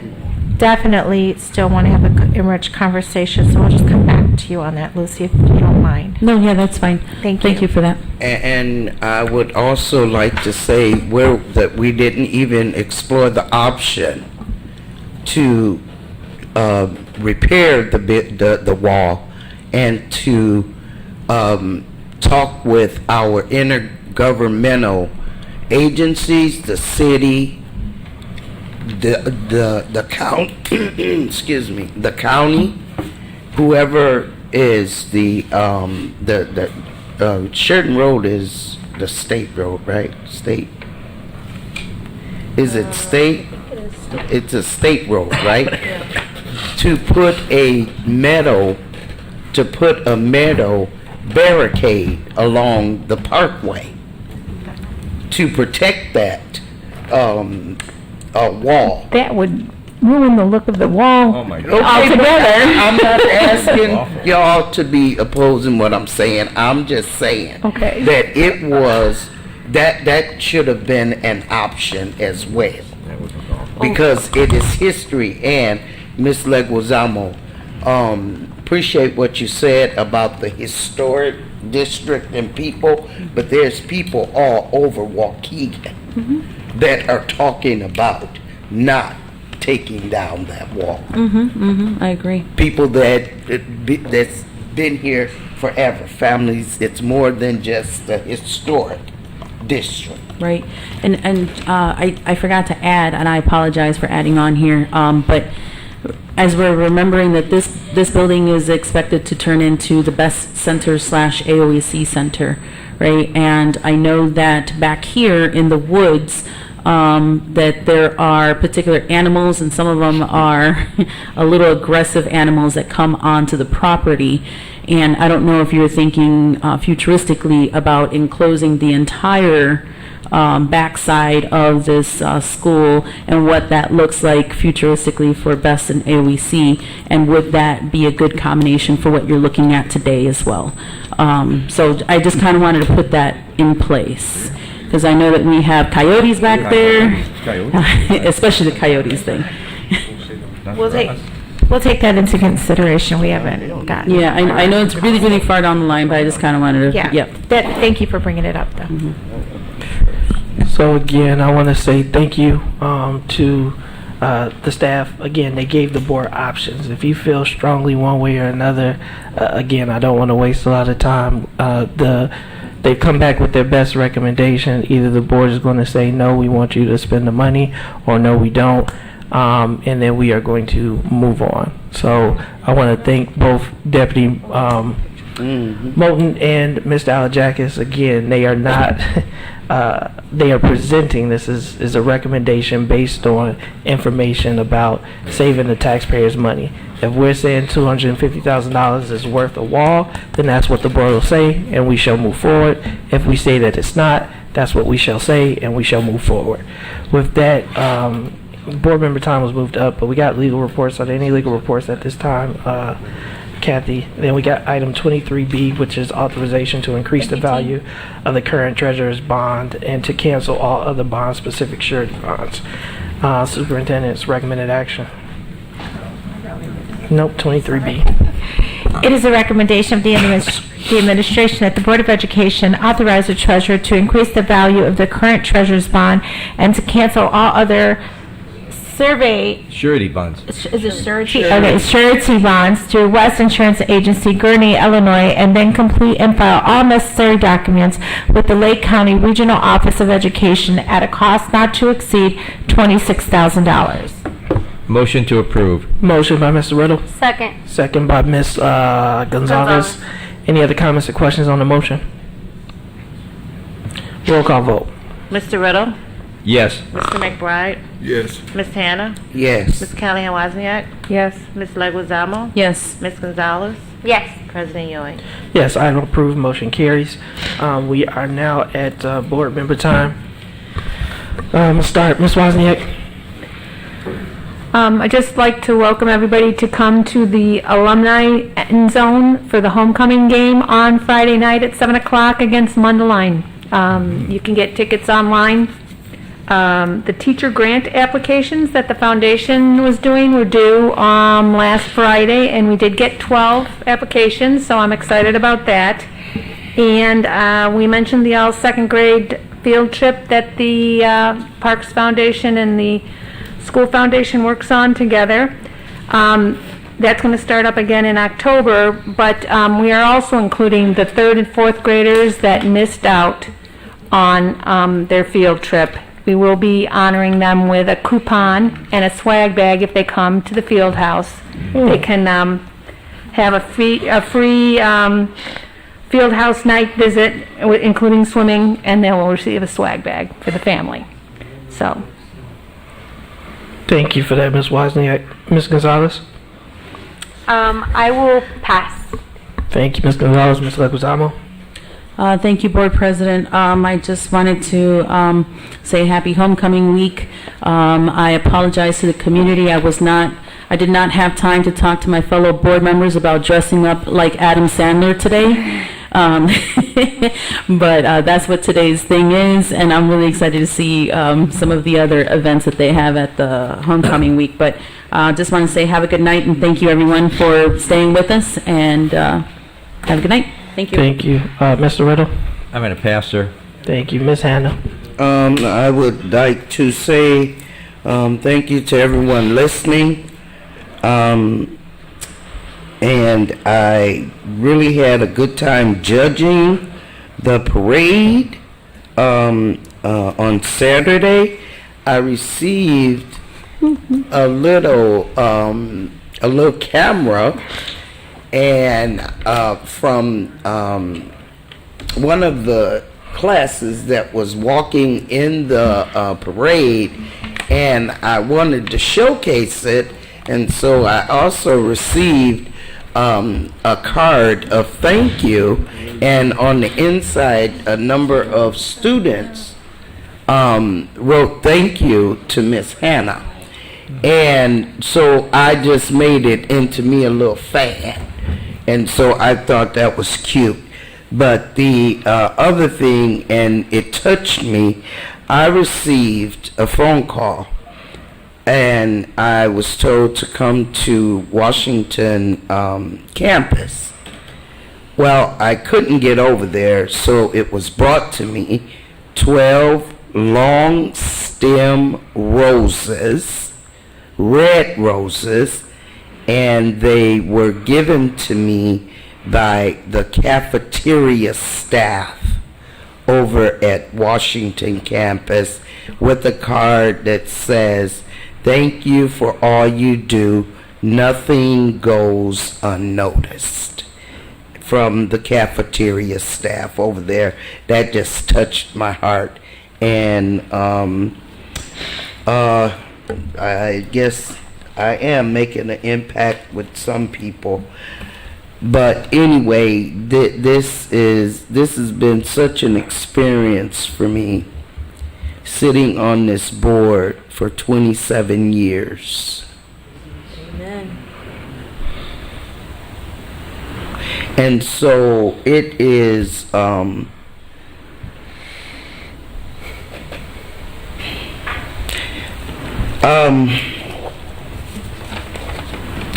definitely still want to have a enriched conversation. So we'll just come back to you on that, Lucy, if you don't mind. No, yeah, that's fine. Thank you for that. And I would also like to say that we didn't even explore the option to repair the wall and to talk with our intergovernmental agencies, the city, the county, excuse me, the county, whoever is the Sheridan Road is the state road, right? State. Is it state? It's a state road, right? To put a metal barricade along the parkway to protect that wall. That would ruin the look of the wall altogether. I'm not asking y'all to be opposing what I'm saying. I'm just saying that it was that should have been an option as well, because it is history. And Ms. Leguizamo, appreciate what you said about the historic district and people, but there's people all over Waukegan that are talking about not taking down that wall. I agree. People that's been here forever, families. It's more than just the historic district. Right. And I forgot to add, and I apologize for adding on here, but as we're remembering that this building is expected to turn into the Best Center / AOEC Center, right? And I know that back here in the woods, that there are particular animals, and some of them are a little aggressive animals that come onto the property. And I don't know if you're thinking futuristically about enclosing the entire backside of this school and what that looks like futuristically for Best and AOEC, and would that be a good combination for what you're looking at today as well? So I just kind of wanted to put that in place, because I know that we have coyotes back there, especially the coyotes thing. We'll take that into consideration. We haven't gotten. Yeah, I know it's really, really far down the line, but I just kind of wanted to. Yeah. Yep. Thank you for bringing it up, though. So again, I want to say thank you to the staff. Again, they gave the board options. If you feel strongly one way or another, again, I don't want to waste a lot of time. They've come back with their best recommendation. Either the board is going to say, no, we want you to spend the money, or no, we don't. And then we are going to move on. So I want to thank both Deputy Moulton and Mr. Alajakis. Again, they are not, they are presenting this is a recommendation based on information about saving the taxpayers' money. If we're saying $250,000 is worth a wall, then that's what the board will say, and we shall move forward. If we say that it's not, that's what we shall say, and we shall move forward. With that, board member time was moved up, but we got legal reports. Are there any legal reports at this time? Kathy. Then we got item 23B, which is authorization to increase the value of the current treasurer's bond and to cancel all other bond-specific surety bonds. Superintendent's recommended action. Nope, 23B. It is a recommendation of the administration that the Board of Education authorize the treasurer to increase the value of the current treasurer's bond and to cancel all other Surety bonds. Is it surety? Okay, surety bonds through West Insurance Agency, Gurnee, Illinois, and then complete and file all necessary documents with the Lake County Regional Office of Education at a cost not to exceed $26,000. Motion to approve. Motion by Mr. Riddle. Second. Second by Ms. Gonzalez. Any other comments or questions on the motion? Roll call vote. Mr. Riddle? Yes. Mr. McBride? Yes. Ms. Hannah? Yes. Ms. Callahan-Wozniak? Yes. Ms. Leguizamo? Yes. Ms. Gonzalez? Yes. President Ewing? Yes, item approved, motion carries. We are now at board member time. Let's start. Ms. Wozniak. I'd just like to welcome everybody to come to the alumni end zone for the homecoming game on Friday night at 7 o'clock against Mundelein. You can get tickets online. The teacher grant applications that the foundation was doing were due last Friday, and we did get 12 applications, so I'm excited about that. And we mentioned the all second grade field trip that the Parks Foundation and the School Foundation works on together. That's going to start up again in October, but we are also including the 3rd and 4th graders that missed out on their field trip. We will be honoring them with a coupon and a swag bag if they come to the field house. They can have a free field house night visit, including swimming, and they will receive a swag bag for the family. So. Thank you for that, Ms. Wozniak. Ms. Gonzalez? I will pass. Thank you, Ms. Gonzalez. Ms. Leguizamo? Thank you, Board President. I just wanted to say happy homecoming week. I apologize to the community. I did not have time to talk to my fellow board members about dressing up like Adam Sandler today. But that's what today's thing is, and I'm really excited to see some of the other events that they have at the homecoming week. But just want to say have a good night, and thank you everyone for staying with us, and have a good night. Thank you. Thank you. Mr. Riddle? I'm going to pass, sir. Thank you. Ms. Hannah? I would like to say thank you to everyone listening. And I really had a good time judging the parade on Saturday. I received a little camera and from one of the classes that was walking in the parade, and I wanted to showcase it, and so I also received a card of thank you, and on the inside a number of students wrote thank you to Miss Hannah, and so I just made it into me a little fan, and so I thought that was cute. But the other thing, and it touched me, I received a phone call, and I was told to come to Washington campus. Well, I couldn't get over there, so it was brought to me 12 long stem roses, red roses, and they were given to me by the cafeteria staff over at Washington campus with a card that says, "Thank you for all you do. Nothing goes unnoticed." From the cafeteria staff over there. That just touched my heart. And I guess I am making an impact with some people. But anyway, this has been such an experience for me, sitting on this board for 27 years. Amen. And so it is,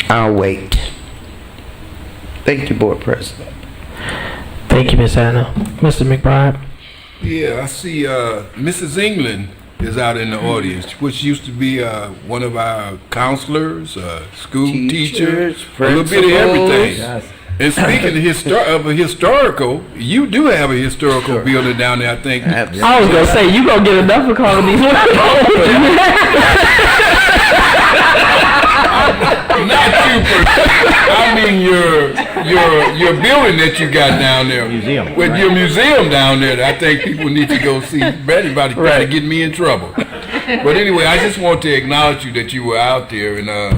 I'll wait. Thank you, Board President. Thank you, Ms. Hannah. Mr. McBride? Yeah, I see Mrs. England is out in the audience, which used to be one of our counselors, school teachers, a little bit of everything. Yes. And speaking of a historical, you do have a historical building down there, I think. I was going to say, you going to get enough of calling these Not you, I mean your building that you got down there. Museum. With your museum down there, I think people need to go see. Everybody trying to get me in trouble. But anyway, I just want to acknowledge you that you were out there, and I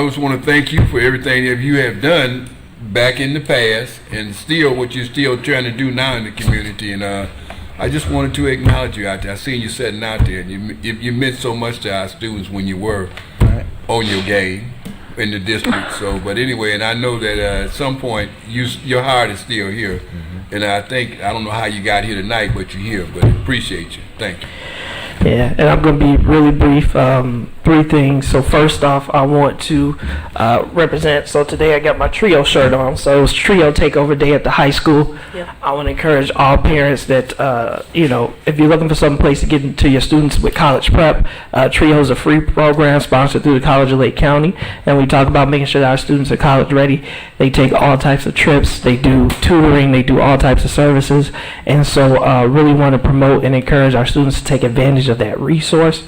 just want to thank you for everything that you have done back in the past, and still what you're still trying to do now in the community. And I just wanted to acknowledge you out there. I seen you sitting out there, and you meant so much to our students when you were on your game in the district. So, but anyway, and I know that at some point your heart is still here, and I don't know how you got here tonight, but you're here. But I appreciate you. Thank you. Yeah, and I'm going to be really brief. 3 things. So first off, I want to represent. So today I got my trio shirt on. So it was trio takeover day at the high school. Yep. I want to encourage all parents that if you're looking for some place to get into your students with college prep, trio is a free program sponsored through the College of Lake County, and we talk about making sure that our students are college ready. They take all types of trips. They do tutoring. They do all types of services, and so really want to promote and encourage our students to take advantage of that resource.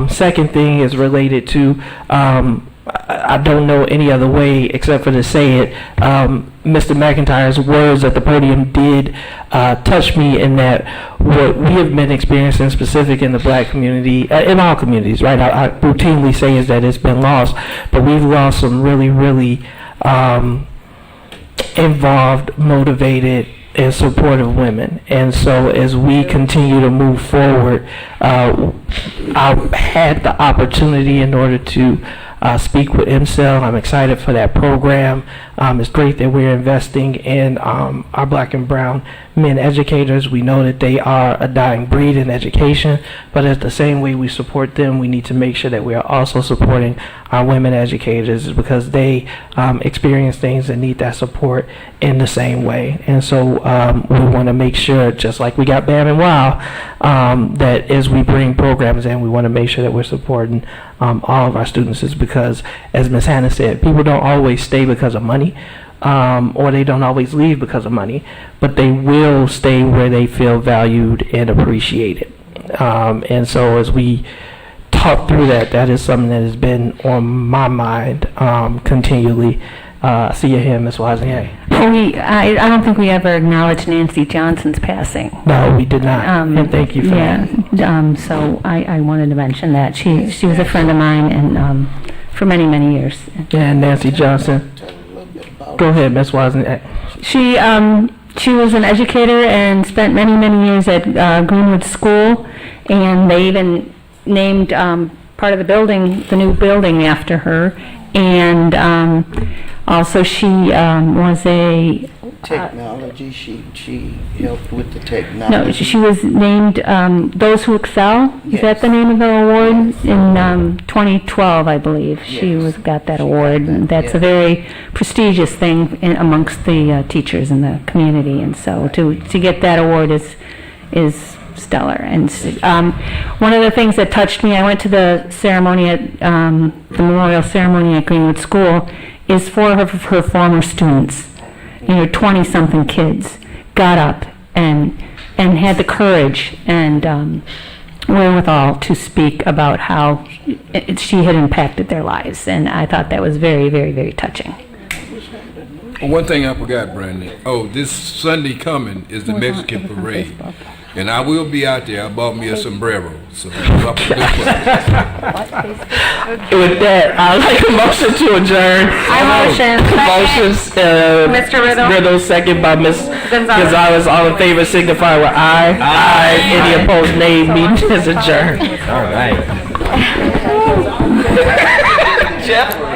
Second thing is related to, I don't know any other way except for to say it, Mr. McIntyre's words at the podium did touch me in that what we have been experiencing specific in the black community, in all communities, right? I routinely say is that it's been lost, but we've lost some really, really involved, motivated, and supportive women. And so as we continue to move forward, I had the opportunity in order to speak with MCEL. I'm excited for that program. It's great that we're investing in our black and brown men educators. We know that they are a dying breed in education, but at the same way we support them, we need to make sure that we are also supporting our women educators because they experience things and need that support in the same way. And so we want to make sure, just like we got BAM and WOW, that as we bring programs in, we want to make sure that we're supporting all of our students, is because, as Ms. Hannah said, people don't always stay because of money, or they don't always leave because of money, but they will stay where they feel valued and appreciated. And so as we talk through that, that is something that has been on my mind continually. See you here, Ms. Wozniak. I don't think we ever acknowledged Nancy Johnson's passing. No, we did not. And thank you for that. So I wanted to mention that. She was a friend of mine and for many, many years. And Nancy Johnson. Go ahead, Ms. Wozniak. She was an educator and spent many, many years at Greenwood School, and they even named part of the building, the new building, after her. And also she was a technology. She helped with the technology. No, she was named Those Who Excel. Yes. Is that the name of the award? In 2012, I believe. Yes. She got that award, and that's a very prestigious thing amongst the teachers in the community. And so to get that award is stellar. And one of the things that touched me, I went to the ceremony at the memorial ceremony at Greenwood School, is for her former students. 20-something kids got up and had the courage and wherewithal to speak about how she had impacted their lives, and I thought that was very, very, very touching. Well, one thing I forgot, Brandon. Oh, this Sunday coming is the Mexican parade, and I will be out there. I bought me a sombrero, so I'm up to good one. With that, I'd like a motion to adjourn. I motion. Motions, Mr. Riddle. Riddle, second by Ms. Gonzalez. All in favor signify with aye. Aye. Any opposed, nay. Meeting is adjourned. All right. Jeff?